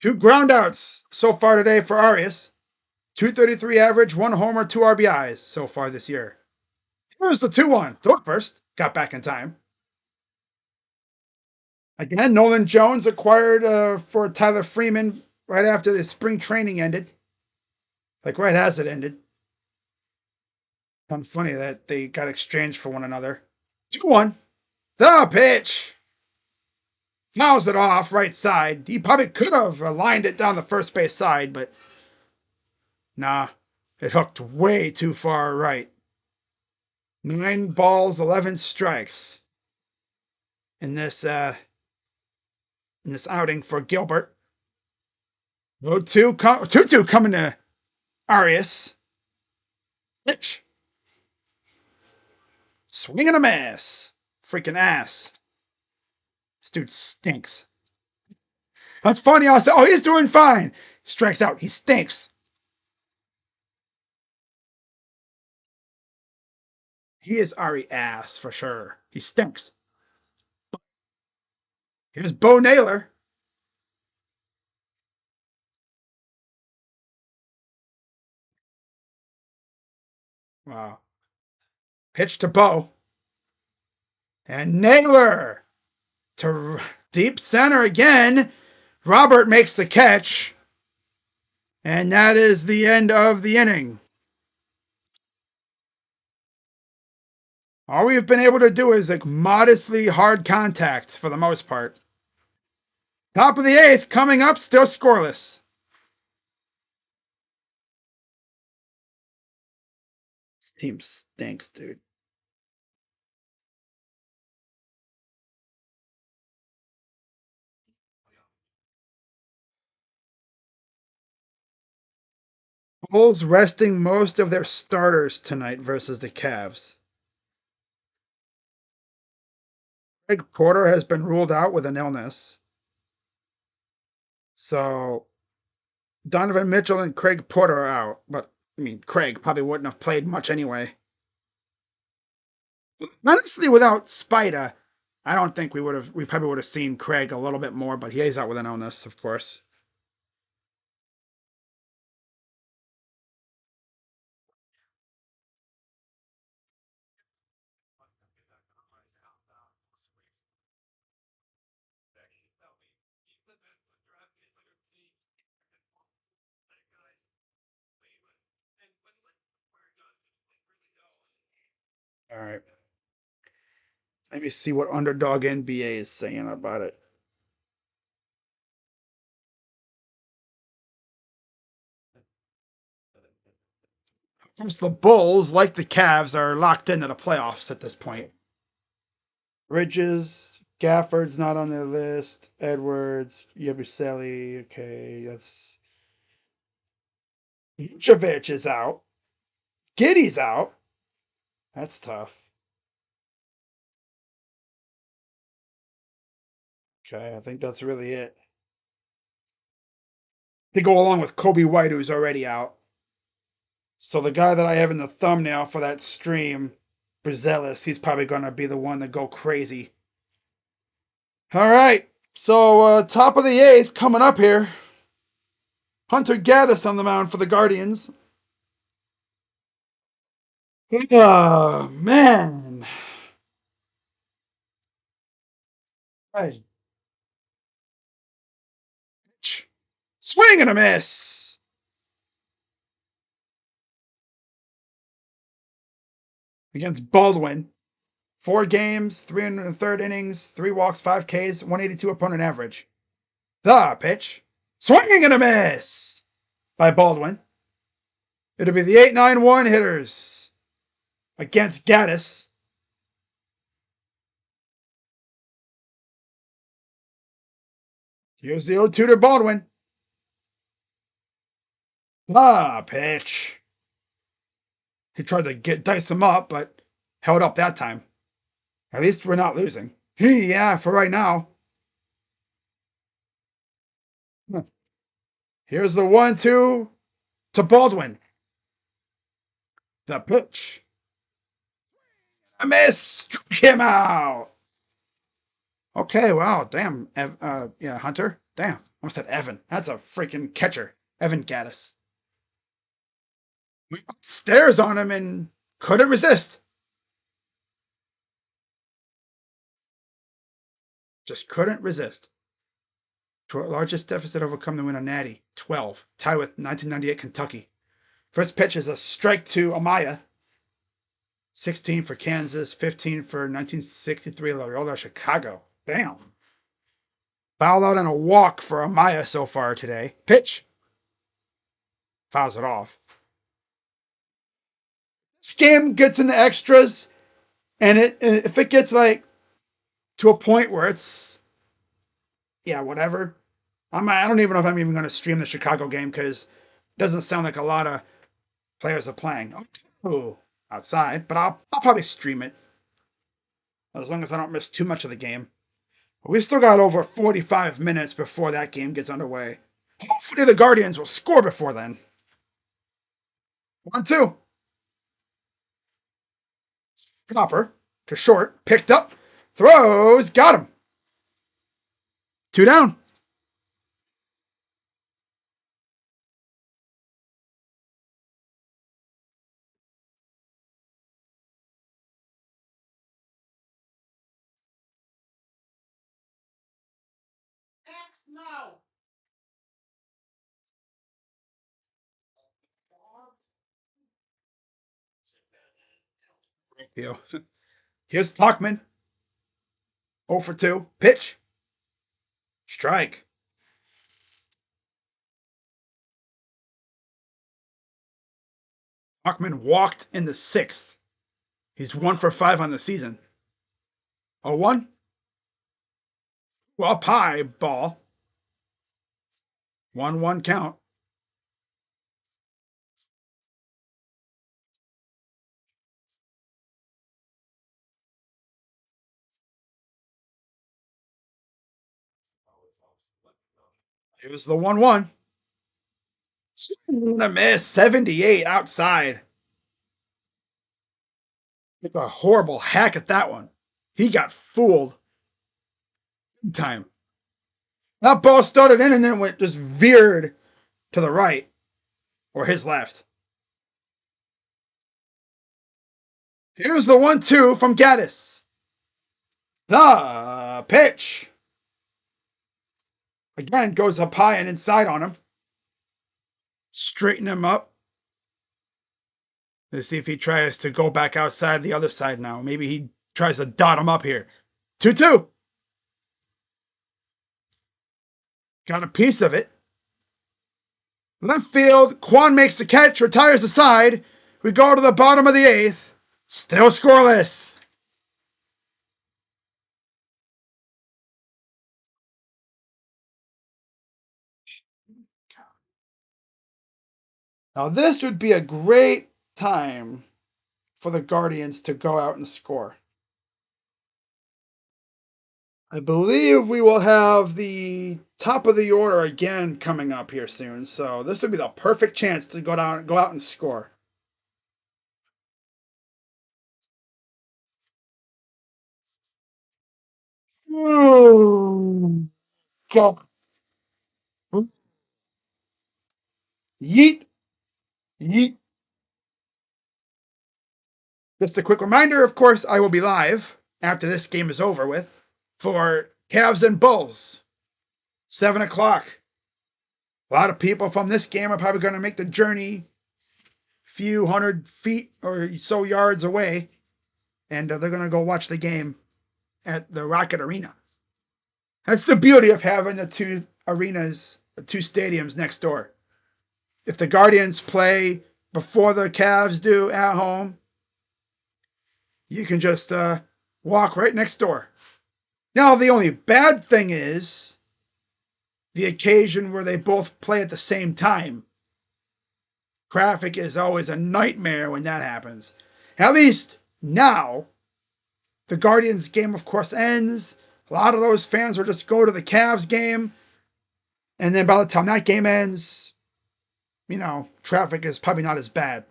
Speaker 1: Two groundouts so far today for Arias. 233 average, 1 homer, 2 RBIs so far this year. Here's the 2-1. Throw it first. Got back in time. Again, Nolan Jones acquired for Tyler Freeman right after the spring training ended. Like right as it ended. Kind of funny that they got exchanged for one another. 2-1. The pitch. Fouls it off right side. He probably could have lined it down the first base side, but nah, it hooked way too far right. 9 balls, 11 strikes in this outing for Gilbert. 2-2 coming to Arias. Pitch. Swing and a miss. Freaking ass. This dude stinks. That's funny. I'll say, oh, he's doing fine. Strikes out. He stinks. He is Ari ass for sure. He stinks. Here's Bo Naylor. Wow. Pitch to Bo. And Naylor to deep center again. Robert makes the catch. And that is the end of the inning. All we've been able to do is like modestly hard contact for the most part. Top of the 8th coming up, still scoreless. This team stinks, dude. Bulls resting most of their starters tonight versus the Cavs. Craig Porter has been ruled out with an illness. So Donovan Mitchell and Craig Porter are out. But, I mean, Craig probably wouldn't have played much anyway. Honestly, without Spider, I don't think we probably would have seen Craig a little bit more, but he is out with an illness, of course. All right. Let me see what Underdog NBA is saying about it. Since the Bulls, like the Cavs, are locked into the playoffs at this point. Bridges, Gafford's not on their list. Edwards, Yabusele, okay, that's Vucevic is out. Giddy's out. That's tough. Okay, I think that's really it. They go along with Kobe White, who's already out. So the guy that I have in the thumbnail for that stream, Brazelis, he's probably gonna be the one to go crazy. All right, so top of the 8th coming up here. Hunter Gaddis on the mound for the Guardians. Oh man, Hey. Swing and a miss. Against Baldwin. 4 games, 3 innings, 3 walks, 5 Ks, 182 opponent average. The pitch. Swinging and a miss by Baldwin. It'll be the 8-9-1 hitters against Gaddis. Here's the 0-2 to Baldwin. The pitch. He tried to dice him up, but held up that time. At least we're not losing. Yeah, for right now. Here's the 1-2 to Baldwin. The pitch. A miss. Struck him out. Okay, wow, damn. Yeah, Hunter. Damn, I almost said Evan. That's a freaking catcher. Evan Gaddis. We upstairs on him and couldn't resist. Just couldn't resist. Largest deficit overcome to win a natty. 12. Tied with 1998 Kentucky. First pitch is a strike to Amaya. 16 for Kansas, 15 for 1963 Loyola Chicago. Damn. Foul out and a walk for Amaya so far today. Pitch. Fouls it off. This game gets into extras, and if it gets like to a point where it's whatever. I don't even know if I'm even going to stream the Chicago game because it doesn't sound like a lot of players are playing. Oh, outside, but I'll probably stream it as long as I don't miss too much of the game. We still got over 45 minutes before that game gets underway. Hopefully the Guardians will score before then. 1-2. Flopper to short, picked up, throws, got him. 2 down. No. Here's Talkman. 0 for 2. Pitch. Strike. Talkman walked in the 6th. He's 1 for 5 on the season. 0-1. Up high ball. 1-1 count. Here's the 1-1. A miss. 78 outside. Took a horrible hack at that one. He got fooled. Big time. That ball started in and then went just veered to the right or his left. Here's the 1-2 from Gaddis. The pitch. Again, goes up high and inside on him. Straighten him up. Let's see if he tries to go back outside the other side now. Maybe he tries to dot him up here. 2-2. Got a piece of it. Left field. Quan makes the catch, retires the side. We go to the bottom of the 8th. Still scoreless. Now this would be a great time for the Guardians to go out and score. I believe we will have the top of the order again coming up here soon, so this would be the perfect chance to go out and score. Ooh. Go. Yeet. Yeet. Just a quick reminder, of course, I will be live after this game is over with for Cavs and Bulls, 7 o'clock. A lot of people from this game are probably going to make the journey few 100 feet or so yards away, and they're going to go watch the game at the Rocket Arena. That's the beauty of having the two arenas, the two stadiums next door. If the Guardians play before the Cavs do at home, you can just walk right next door. Now, the only bad thing is the occasion where they both play at the same time. Traffic is always a nightmare when that happens. At least now, the Guardians game, of course, ends. A lot of those fans will just go to the Cavs game. And then by the time that game ends, traffic is probably not as bad.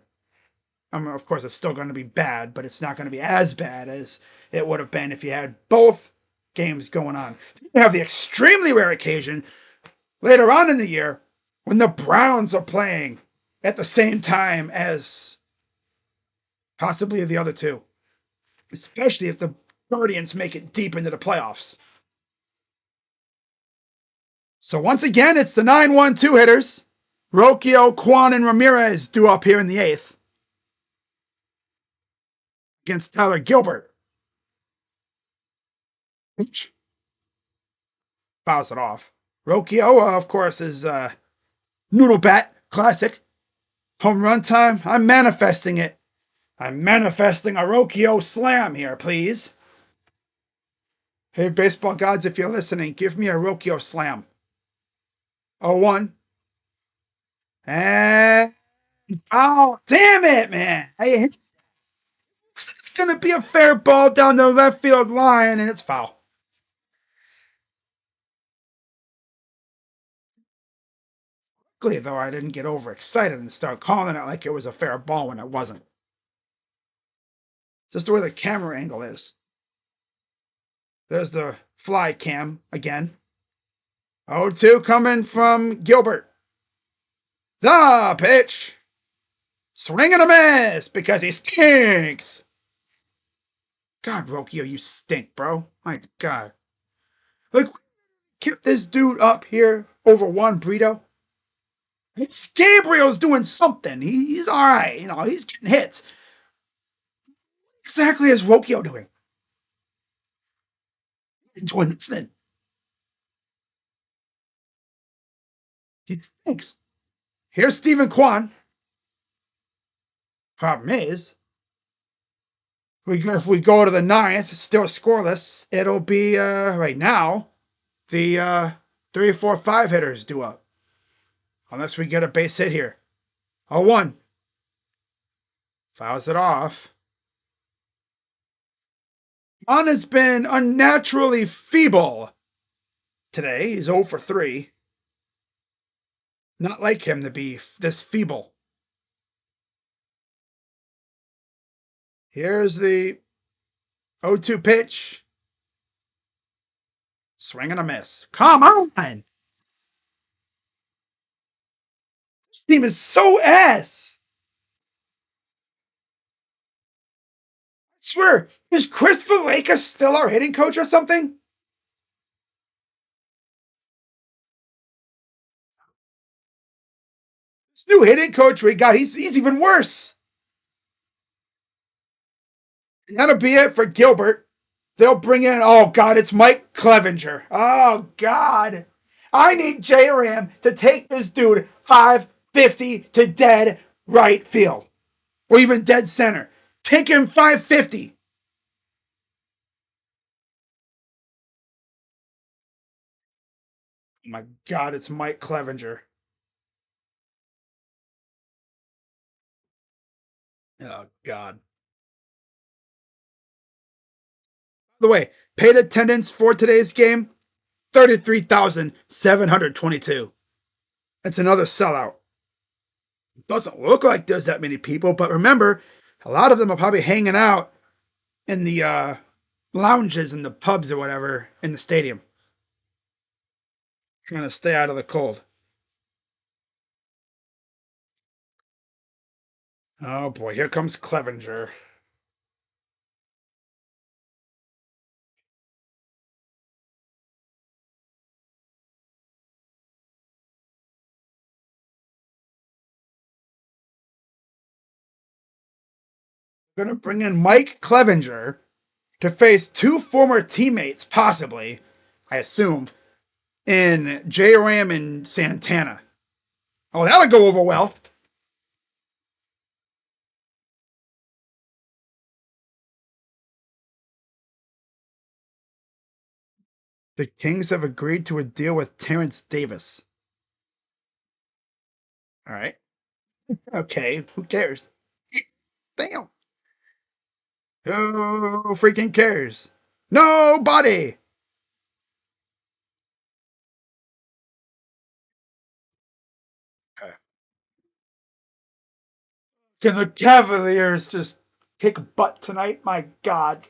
Speaker 1: I mean, of course, it's still going to be bad, but it's not going to be as bad as it would have been if you had both games going on. You have the extremely rare occasion later on in the year when the Browns are playing at the same time as possibly the other two, especially if the Guardians make it deep into the playoffs. So once again, it's the 9-1-2 hitters. Rocchio, Kwan, and Ramirez due up here in the 8th against Tyler Gilbert. Which fouls it off. Rocchio, of course, is Noodle Bat Classic. Home run time. I'm manifesting it. I'm manifesting a Rocchio slam here, please. Hey, baseball gods, if you're listening, give me a Rocchio slam. 0-1. And oh, damn it, man. It's going to be a fair ball down the left field line, and it's foul. Luckily, though, I didn't get overexcited and start calling it like it was a fair ball when it wasn't. Just the way the camera angle is. There's the fly cam again. 0-2 coming from Gilbert. The pitch. Swing and a miss because he stinks. God, Rocchio, you stink, bro. My God. Like, keep this dude up here over Juan Brito. Gabriel's doing something. He's all right. He's getting hits. Exactly as Rocchio doing. He's doing nothing. He stinks. Here's Stephen Kwan. Problem is, if we go to the 9th, still scoreless, it'll be right now the 3, 4, 5 hitters due up. Unless we get a base hit here. 0-1. Fouls it off. Kwan has been unnaturally feeble today. He's 0 for 3. Not like him to be this feeble. Here's the 0-2 pitch. Swing and a miss. Come on! This team is so ass! I swear, is Chris Valaika still our hitting coach or something? This new hitting coach we got, he's even worse. That'll be it for Gilbert. They'll bring in, oh God, it's Mike Clevenger. Oh God. I need J-Ram to take this dude 550 to dead right field. Or even dead center. Take him 550. Oh my God, it's Mike Clevenger. Oh God. By the way, paid attendance for today's game, 33,722. That's another sellout. It doesn't look like there's that many people, but remember, a lot of them are probably hanging out in the lounges and the pubs or whatever in the stadium, trying to stay out of the cold. Oh boy, here comes Clevenger. Going to bring in Mike Clevenger to face two former teammates, possibly, I assume, in J Ram and Santana. Oh, that'll go over well. The Kings have agreed to a deal with Terrence Davis. All right. Okay. Who cares? Damn. Who freaking cares? Nobody. Okay. Can the Cavaliers just kick butt tonight? My God.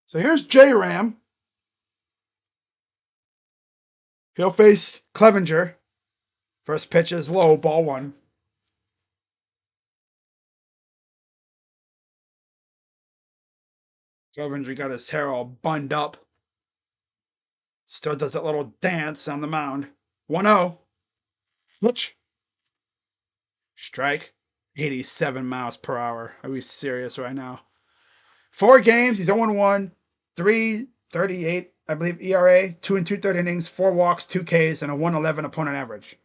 Speaker 1: So here's J Ram. He'll face Clevenger. First pitch is low, ball one. Clevenger got his hair all bunned up. Still does that little dance on the mound. 1 0. Which? Strike. 87 miles per hour. Are we serious right now? 4 games. He's 0 1. 3.38, I believe, ERA. 2 and 2/3 innings. 4 walks, 2 Ks, and a 111 opponent average.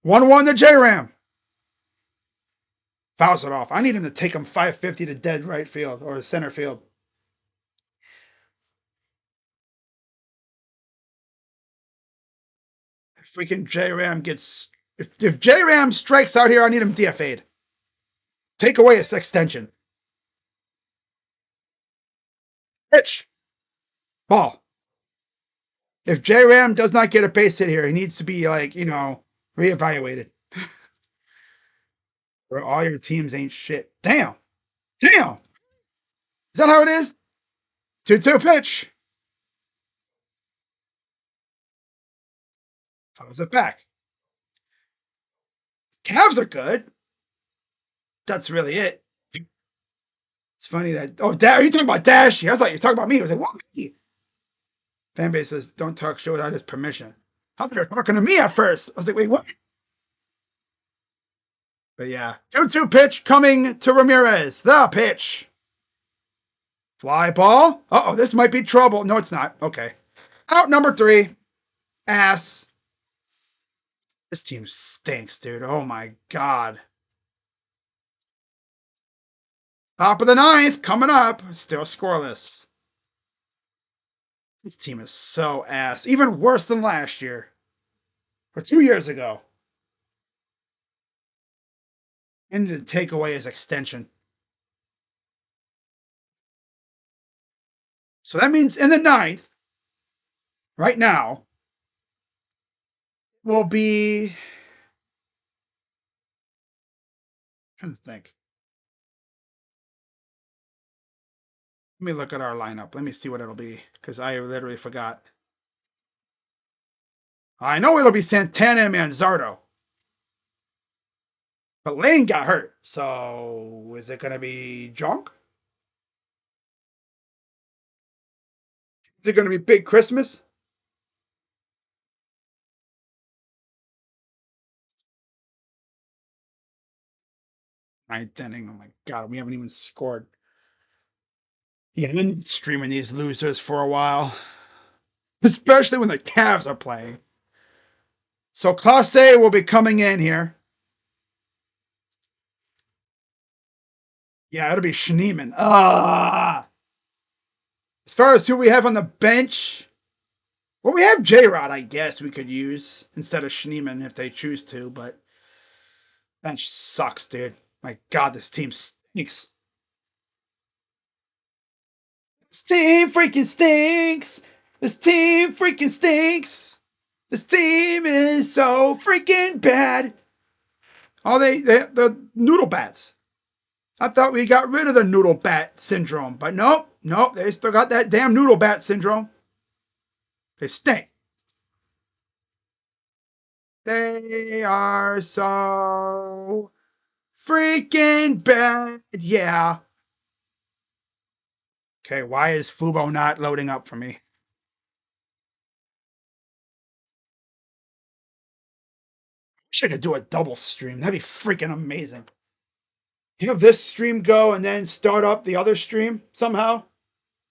Speaker 1: 1-1 to J Ram. Fouls it off. I need him to take him 550 to dead right field or center field. Freaking J Ram gets. If J Ram strikes out here, I need him DFA'd. Take away his extension. Pitch. Ball. If J Ram does not get a base hit here, he needs to be like, reevaluated. Where all your teams ain't shit. Damn. Damn. Is that how it is? 2-2 pitch. Fouls it back. Cavs are good. That's really it. It's funny that. Oh, Dash, you talking about Dashy? I thought you were talking about me. I was like, what? Fan base says, don't talk shit without his permission. I thought they were talking to me at first. I was like, wait, what? But yeah, 2-2 pitch coming to Ramirez. The pitch. Fly ball. Uh-oh, this might be trouble. No, it's not. Okay. Out number 3. Ass. This team stinks, dude. Oh my God. Top of the 9th coming up. Still scoreless. This team is so ass. Even worse than last year. Or 2 years ago. And to take away his extension. So that means in the 9th, right now, will be. I'm trying to think. Let me look at our lineup. Let me see what it'll be, because I literally forgot. I know it'll be Santana and Manzardo. But Lane got hurt. So is it going to be Junk? Is it going to be Big Christmas? Ninth inning. Oh my God, we haven't even scored. Yeah, I've been streaming these losers for a while, especially when the Cavs are playing. So Class A will be coming in here. Yeah, it'll be Schneeman. As far as who we have on the bench, well, we have J-Rod, I guess we could use instead of Schneeman if they choose to, but bench sucks, dude. My God, this team stinks. This team freaking stinks. This team freaking stinks. This team is so freaking bad. Oh, the noodle bats. I thought we got rid of the noodle bat syndrome, but nope, they still got that damn noodle bat syndrome. They stink. They are so freaking bad. Yeah. Okay, why is Fubo not loading up for me? Wish I could do a double stream. That'd be freaking amazing. have this stream go and then start up the other stream somehow.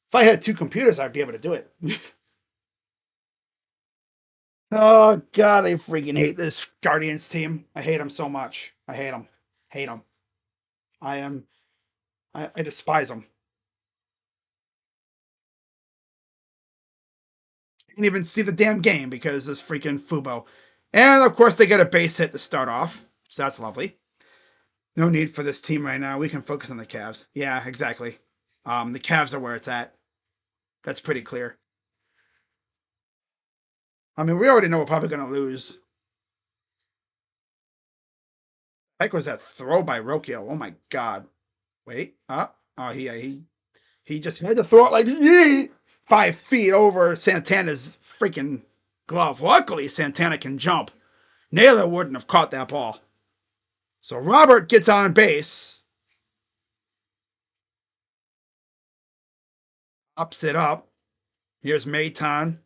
Speaker 1: If I had two computers, I'd be able to do it. Oh god, I freaking hate this Guardians team. I hate them so much. I hate them. Hate them. I am. I despise them. Can't even see the damn game because this freaking Fubo. And of course, they get a base hit to start off, so that's lovely. No need for this team right now. We can focus on the Cavs. Yeah, exactly. The Cavs are where it's at. That's pretty clear. I mean, we already know we're probably going to lose. Heck was that throw by Rocchio? Oh my god! Wait, oh he just had to throw it like 5 feet over Santana's freaking glove. Luckily, Santana can jump. Naylor wouldn't have caught that ball. So Robert gets on base, ups it up. Here's Maton.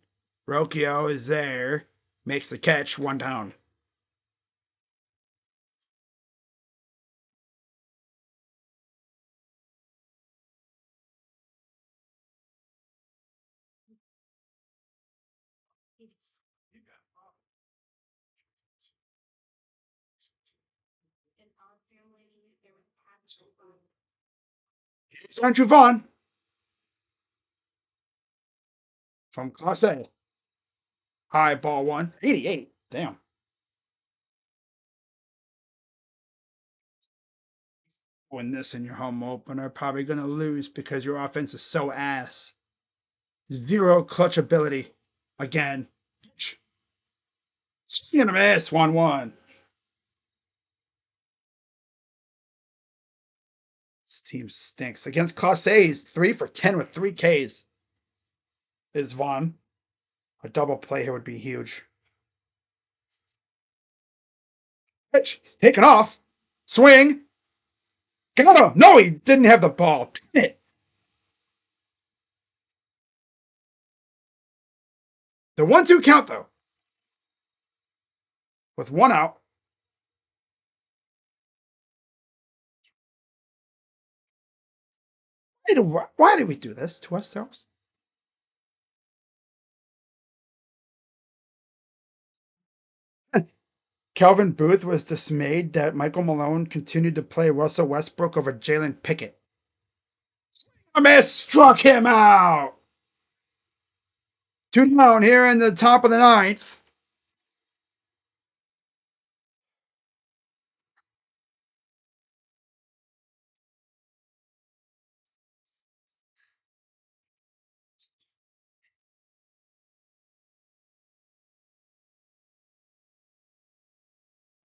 Speaker 1: Rocchio is there, makes the catch, one down. It's Andrew Vaughn from Class A. High ball one. 88. Damn. Win this in your home opener. Probably going to lose because your offense is so ass. Zero clutch ability. Again. Swing and a miss. 1-1. This team stinks. Against Class A's, 3 for 10 with 3 Ks is Vaughn. A double play here would be huge. Pitch. He's taken off. Swing. Got him. No, he didn't have the ball. Damn it. The 1-2 count, though. With one out. Why did we do this to ourselves? Calvin Booth was dismayed that Michael Malone continued to play Russell Westbrook over Jalen Pickett. A miss struck him out. 2 down here in the top of the ninth.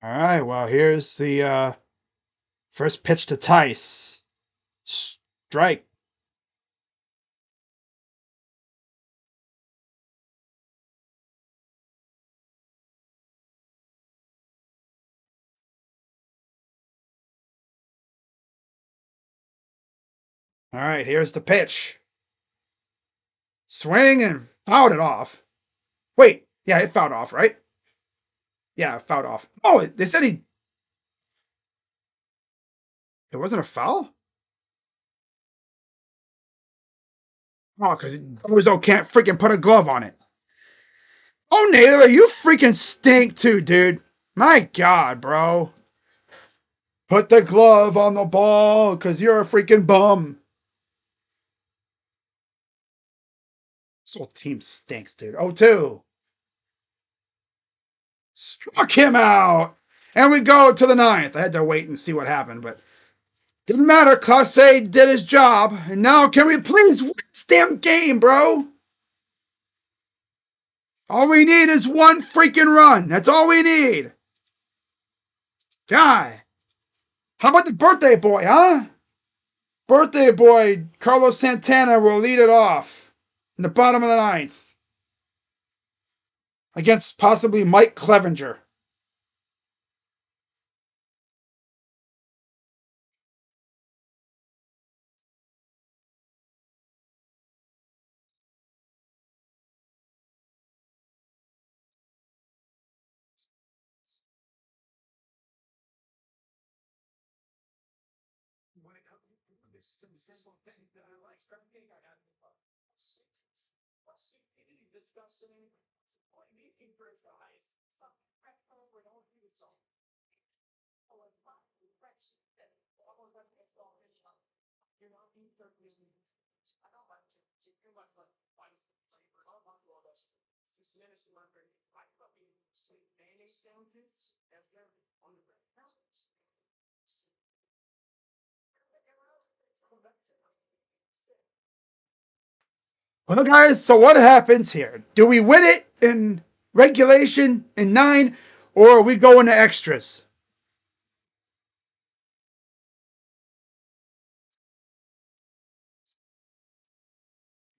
Speaker 1: All right, well, here's the first pitch to Tice. Strike. All right, here's the pitch. Swing and fouled it off. Wait, yeah, it fouled off, right? Yeah, it fouled off. Oh, they said it wasn't a foul? Oh, because Bozo can't freaking put a glove on it. Oh, Naylor, you freaking stink too, dude. My God, bro. Put the glove on the ball because you're a freaking bum. This whole team stinks, dude. 0-2. Struck him out. And we go to the ninth. I had to wait and see what happened, but didn't matter. Class A did his job. And now can we please win this damn game, bro? All we need is one freaking run. That's all we need. God. How about the birthday boy, huh? Birthday boy Carlos Santana will lead it off in the bottom of the ninth against possibly Mike Clevenger. Well, guys, so what happens here? Do we win it in regulation in 9, or are we going to extras?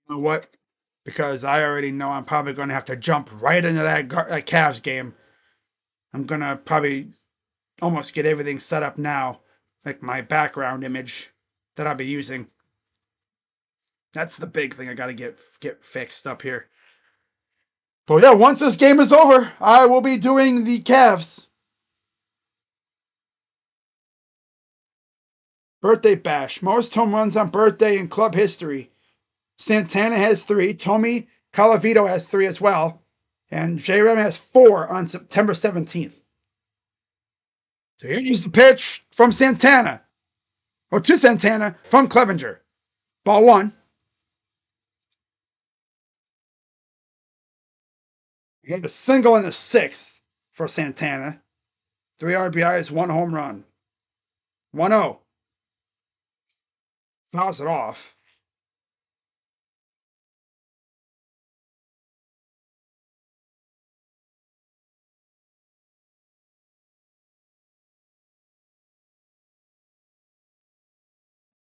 Speaker 1: You know what? Because I already know I'm probably going to have to jump right into that Cavs game. I'm going to probably almost get everything set up now, like my background image that I'll be using. That's the big thing I got to get fixed up here. But yeah, once this game is over, I will be doing the Cavs birthday bash. Most home runs on birthday in club history. Santana has 3. Tommy Calavito has 3 as well. And J-Ram has 4 on September 17th. So here's the pitch from Santana. Or to Santana from Clevenger. Ball 1. He had a single in the 6th for Santana. 3 RBIs, 1 home run. 1-0. Fouls it off.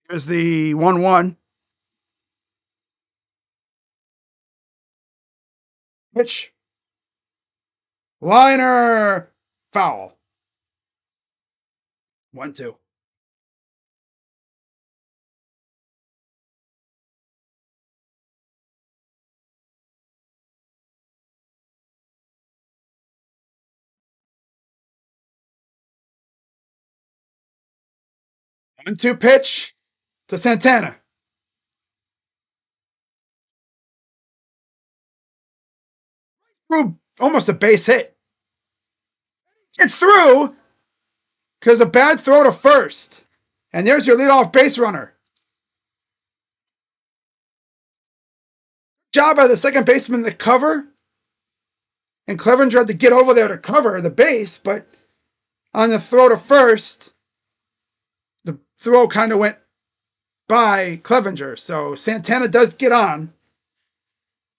Speaker 1: Here's the 1-1. Pitch. Liner. Foul. 1-2. One-two pitch to Santana. Through almost a base hit. It's through because a bad throw to first. And there's your leadoff base runner. Job by the second baseman to cover. And Clevenger had to get over there to cover the base, but on the throw to first, the throw kind of went by Clevenger. So Santana does get on.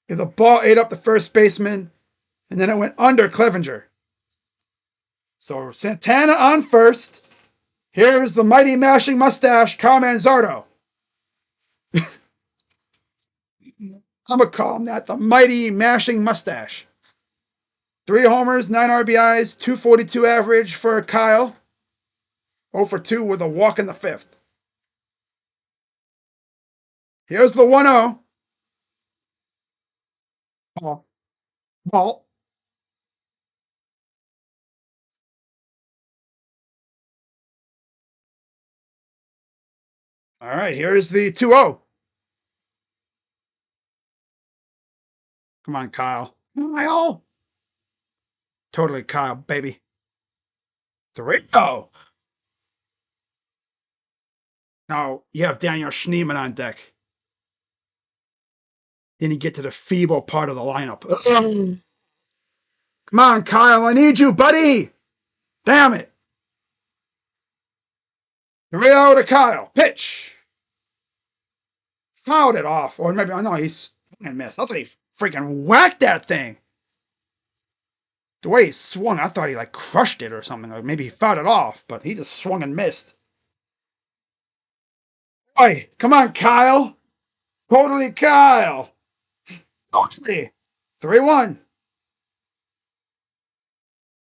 Speaker 1: The ball ate up the first baseman, and then it went under Clevenger. So Santana on first. Here's the mighty mashing mustache, Kyle Manzardo. I'm going to call him that, the mighty mashing mustache. 3 homers, 9 RBIs, 242 average for Kyle. 0 for 2 with a walk in the 5th. Here's the 1-0. Ball. Ball. All right, here's the 2-0. Come on, Kyle. Kyle. Totally Kyle, baby. 3-0. Now you have Daniel Schneemann on deck. Then you get to the feeble part of the lineup. Come on, Kyle. I need you, buddy. Damn it. 3-0 to Kyle. Pitch. Fouled it off. Or maybe, no, he's missed. I thought he freaking whacked that thing. The way he swung, I thought he like crushed it or something. Or maybe he fouled it off, but he just swung and missed. Hey, come on, Kyle. Totally Kyle. Totally. 3-1.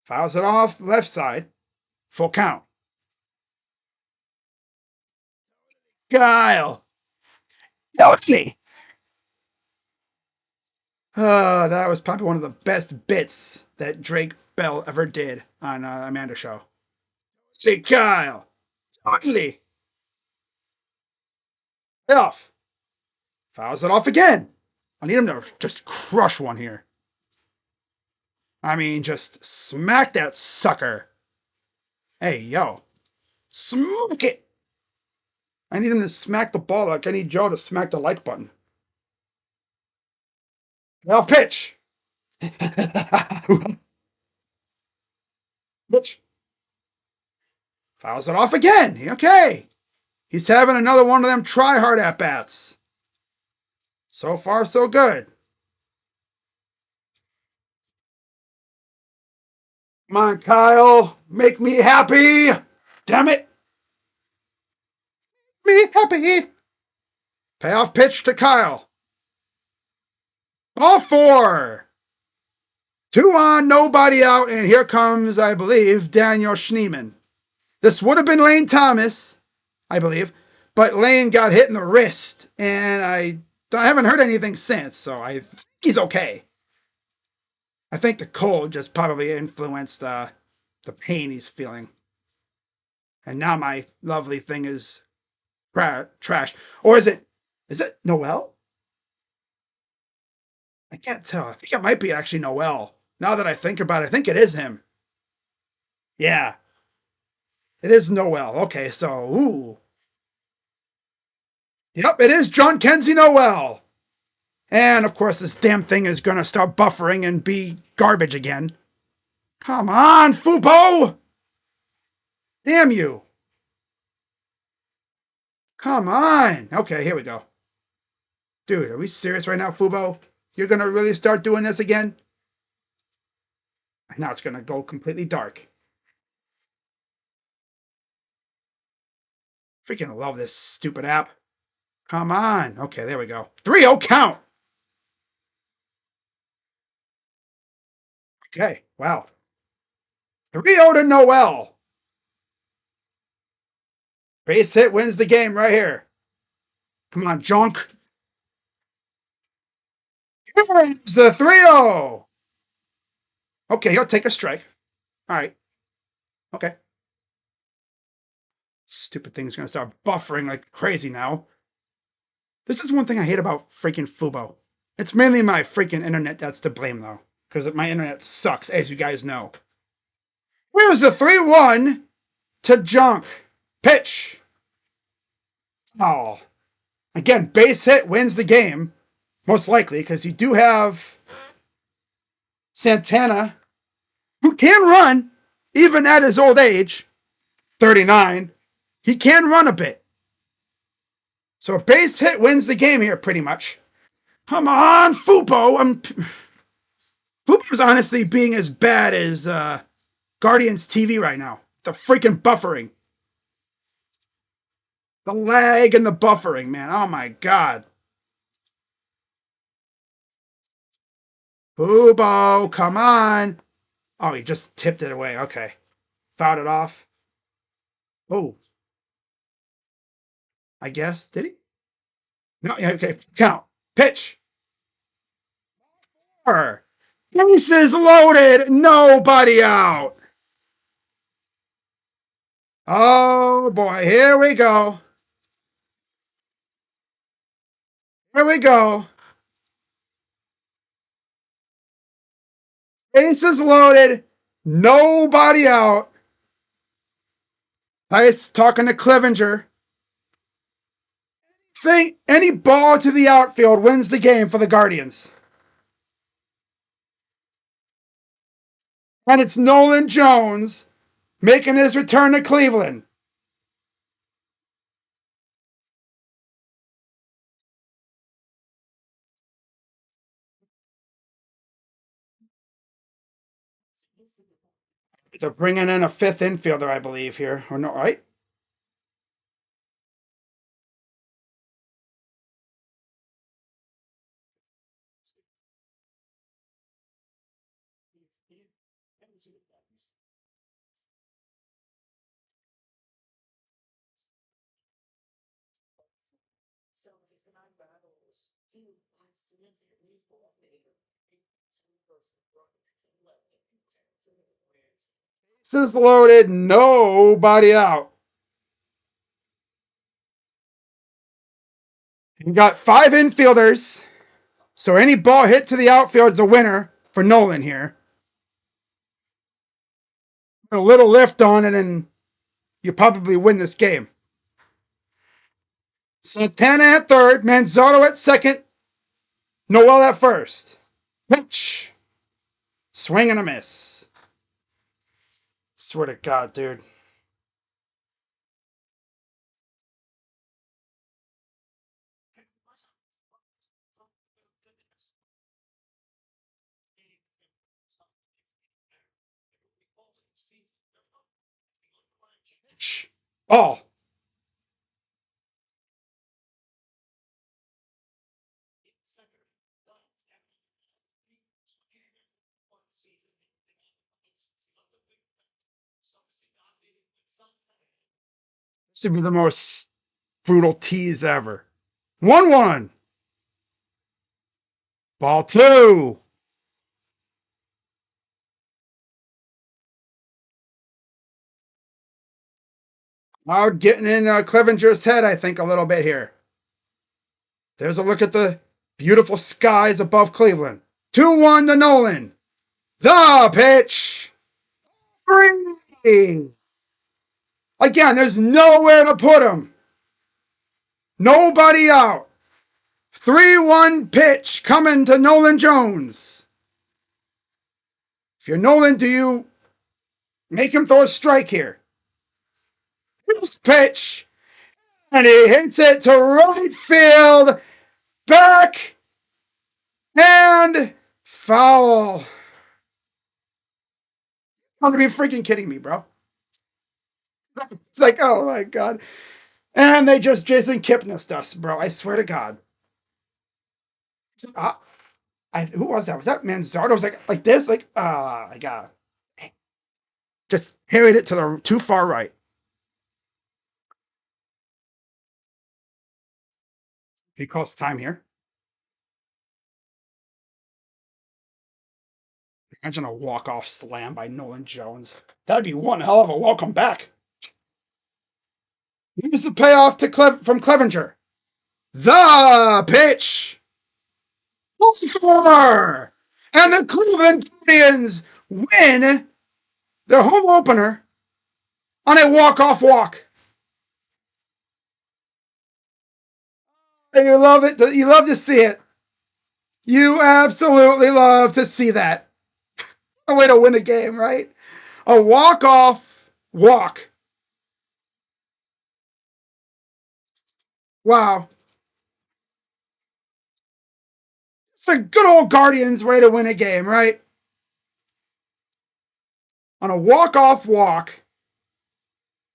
Speaker 1: Fouls it off left side. Full count. Kyle. Totally. That was probably one of the best bits that Drake Bell ever did on Amanda Show. Hey, Kyle. Totally. Off. Fouls it off again. I need him to just crush one here. I mean, just smack that sucker. Hey, yo. Smack it. I need him to smack the ball like I need Joe to smack the like button. Off pitch. Pitch. Fouls it off again. Okay. He's having another one of them try hard at bats. So far, so good. Come on, Kyle. Make me happy. Damn it. Me happy. Payoff pitch to Kyle. Ball four. 2 on, nobody out, and here comes, I believe, Daniel Schneemann. This would have been Lane Thomas, I believe, but Lane got hit in the wrist, and I haven't heard anything since, so I think he's okay. I think the cold just probably influenced the pain he's feeling. And now my lovely thing is trash. Or is it Noel? I can't tell. I think it might be actually Noel. Now that I think about it, I think it is him. Yeah, it is Noel. Okay, so, ooh. Yep, it is John Kenzie Noel. And, of course, this damn thing is going to start buffering and be garbage again. Come on, Fubo! Damn you. Come on. Okay, here we go. Dude, are we serious right now, Fubo? You're going to really start doing this again? Now it's going to go completely dark. Freaking love this stupid app. Come on. Okay, there we go. 3-0 count. Okay, wow. 3-0 to Noel. Base hit wins the game right here. Come on, junk. Here's the 3-0. Okay, he'll take a strike. All right. Okay. Stupid thing's going to start buffering like crazy now. This is one thing I hate about freaking Fubo. It's mainly my freaking internet that's to blame, though. Because my internet sucks, as you guys know. Here's the 3-1 to junk. Pitch. Oh. Again, base hit wins the game. Most likely, because you do have Santana, who can run, even at his old age, 39. He can run a bit. So a base hit wins the game here, pretty much. Come on, Fubo. Fubo's honestly being as bad as Guardians TV right now. The freaking buffering. The lag and the buffering, man. Oh my god. Fubo, come on. Oh, he just tipped it away. Okay. Fouled it off. Oh. I guess. Did he? No, yeah, okay. Count. Pitch. Bases loaded. Nobody out. Oh boy, here we go. Here we go. Bases loaded. Nobody out. Tice talking to Clevenger. Think any ball to the outfield wins the game for the Guardians. And it's Nolan Jones making his return to Cleveland. They're bringing in a fifth infielder, I believe, here. Or no, right? Bases loaded. Nobody out. You got 5 infielders, so any ball hit to the outfield is a winner for Nolan here. A little lift on it, and you probably win this game. Santana at third, Manzardo at second, Noel at first. Pitch. Swing and a miss. Swear to God, dude. Pitch. Ball. This would be the most brutal tease ever. 1-1. Ball 2. Cloud getting in Clevenger's head, I think, a little bit here. There's a look at the beautiful skies above Cleveland. 2-1 to Nolan. The pitch. 3. Again, there's nowhere to put him. Nobody out. 3-1 pitch coming to Nolan Jones. If you're Nolan, do you make him throw a strike here? This pitch. And he hits it to right field. Back. And foul. I'm going to be freaking kidding me, bro. It's like, oh my God. And they just Jason Kipnis us, bro. I swear to God. Who was that? Was that Manzardo? Was like this? Like, I got just hit it to the too far right. He calls time here. Imagine a walk-off slam by Nolan Jones. That'd be one hell of a welcome back. Here's the payoff to from Clevenger. The pitch. 4. And the Cleveland Indians win their home opener on a walk-off walk. And you love it. You love to see it. You absolutely love to see that. A way to win a game, right? A walk-off walk. Wow. It's a good old Guardians way to win a game, right? On a walk-off walk,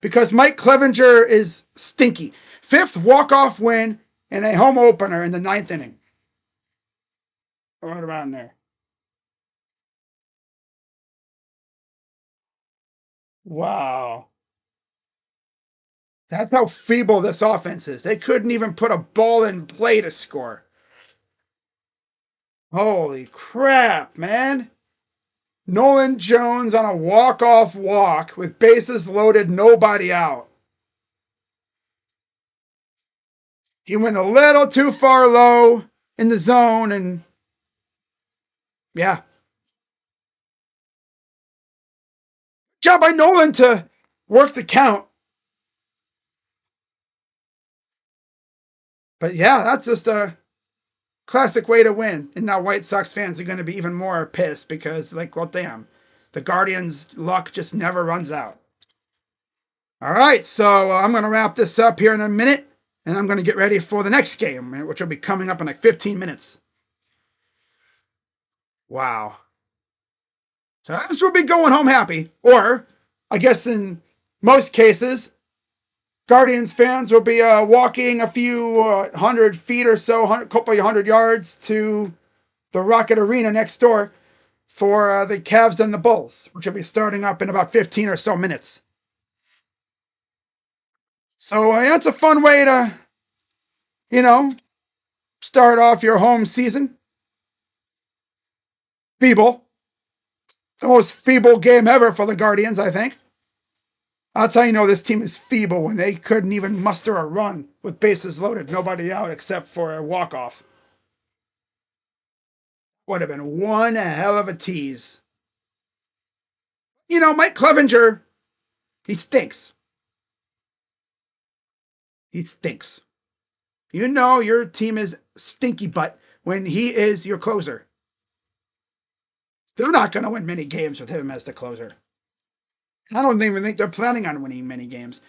Speaker 1: because Mike Clevenger is stinky. 5th walk-off win and a home opener in the 9th inning. Right around there. Wow. That's how feeble this offense is. They couldn't even put a ball in play to score. Holy crap, man. Nolan Jones on a walk-off walk with bases loaded, nobody out. He went a little too far low in the zone, and yeah. Job by Nolan to work the count. But yeah, that's just a classic way to win. And now White Sox fans are going to be even more pissed because, like, well, damn, the Guardians' luck just never runs out. All right, so I'm going to wrap this up here in a minute, and I'm going to get ready for the next game, which will be coming up in like 15 minutes. Wow. So this will be going home happy. Or, I guess in most cases, Guardians fans will be walking a few 100 feet or so, a couple of 100 yards to the Rocket Arena next door for the Cavs and the Bulls, which will be starting up in about 15 or so minutes. So that's a fun way to, start off your home season. Feeble. The most feeble game ever for the Guardians, I think. That's how you know this team is feeble when they couldn't even muster a run with bases loaded, nobody out except for a walk-off. Would have been one hell of a tease. You know, Mike Clevenger, he stinks. He stinks. You know your team is stinky butt when he is your closer. They're not going to win many games with him as the closer. I don't even think they're planning on winning many games.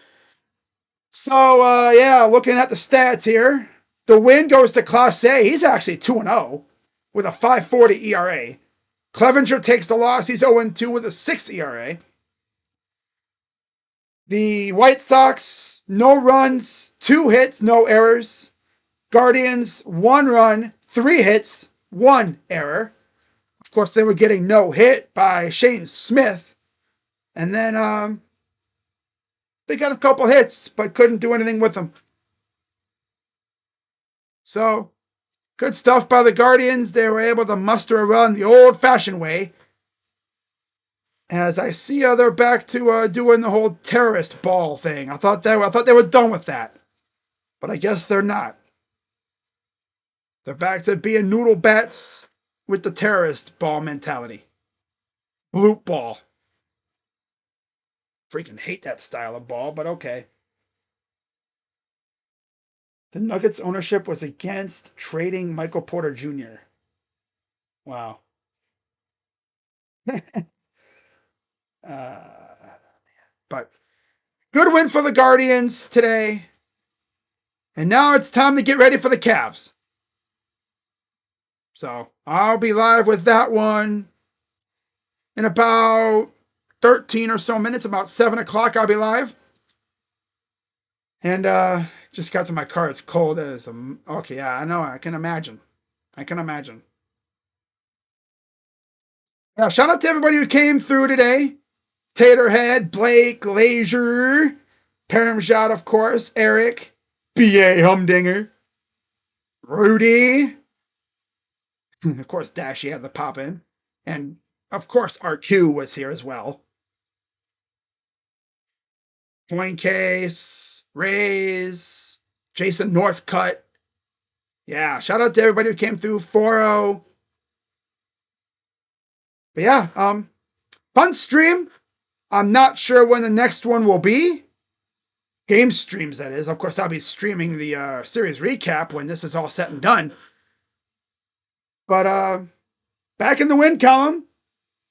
Speaker 1: So, yeah, looking at the stats here, the win goes to Clase. He's actually 2-0 with a 5.40 ERA. Clevenger takes the loss. He's 0-2 with a 6 ERA. The White Sox, no runs, 2 hits, no errors. Guardians, 1 run, 3 hits, 1 error. Of course, they were getting no hit by Shane Smith. And then they got a couple hits, but couldn't do anything with them. So, good stuff by the Guardians. They were able to muster a run the old-fashioned way. As I see they're back to doing the whole terrorist ball thing. I thought they were done with that. But I guess they're not. They're back to being noodle bats with the terrorist ball mentality. Loop ball. Freaking hate that style of ball, but okay. The Nuggets ownership was against trading Michael Porter Jr. Wow. But good win for the Guardians today. And now it's time to get ready for the Cavs. So I'll be live with that one in about 13 or so minutes. About 7 o'clock I'll be live. And just got to my car. It's cold as okay, yeah, I know. I can imagine. Yeah, shout out to everybody who came through today. Taterhead, Blake, Lazier, Paramshot, of course, Eric, B.A. Humdinger, Rudy, of course, Dashy had the pop in, and of course, RQ was here as well. Point Case, Rays, Jason Northcutt. Yeah, shout out to everybody who came through. 4-0. But yeah, fun stream. I'm not sure when the next one will be. Game streams, that is. Of course, I'll be streaming the series recap when this is all set and done. But back in the win column.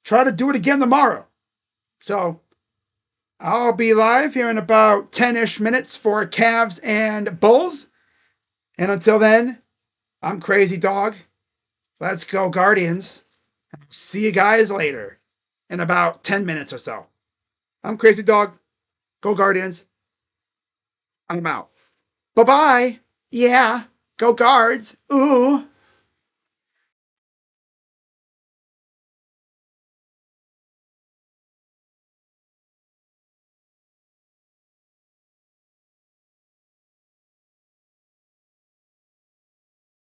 Speaker 1: Try to do it again tomorrow. So I'll be live here in about 10-ish minutes for Cavs and Bulls. And until then, I'm Crazy Dog. Let's go Guardians. See you guys later in about 10 minutes or so. I'm Crazy Dog. Go Guardians. I'm out. Bye-bye. Yeah. Go Guards. Ooh.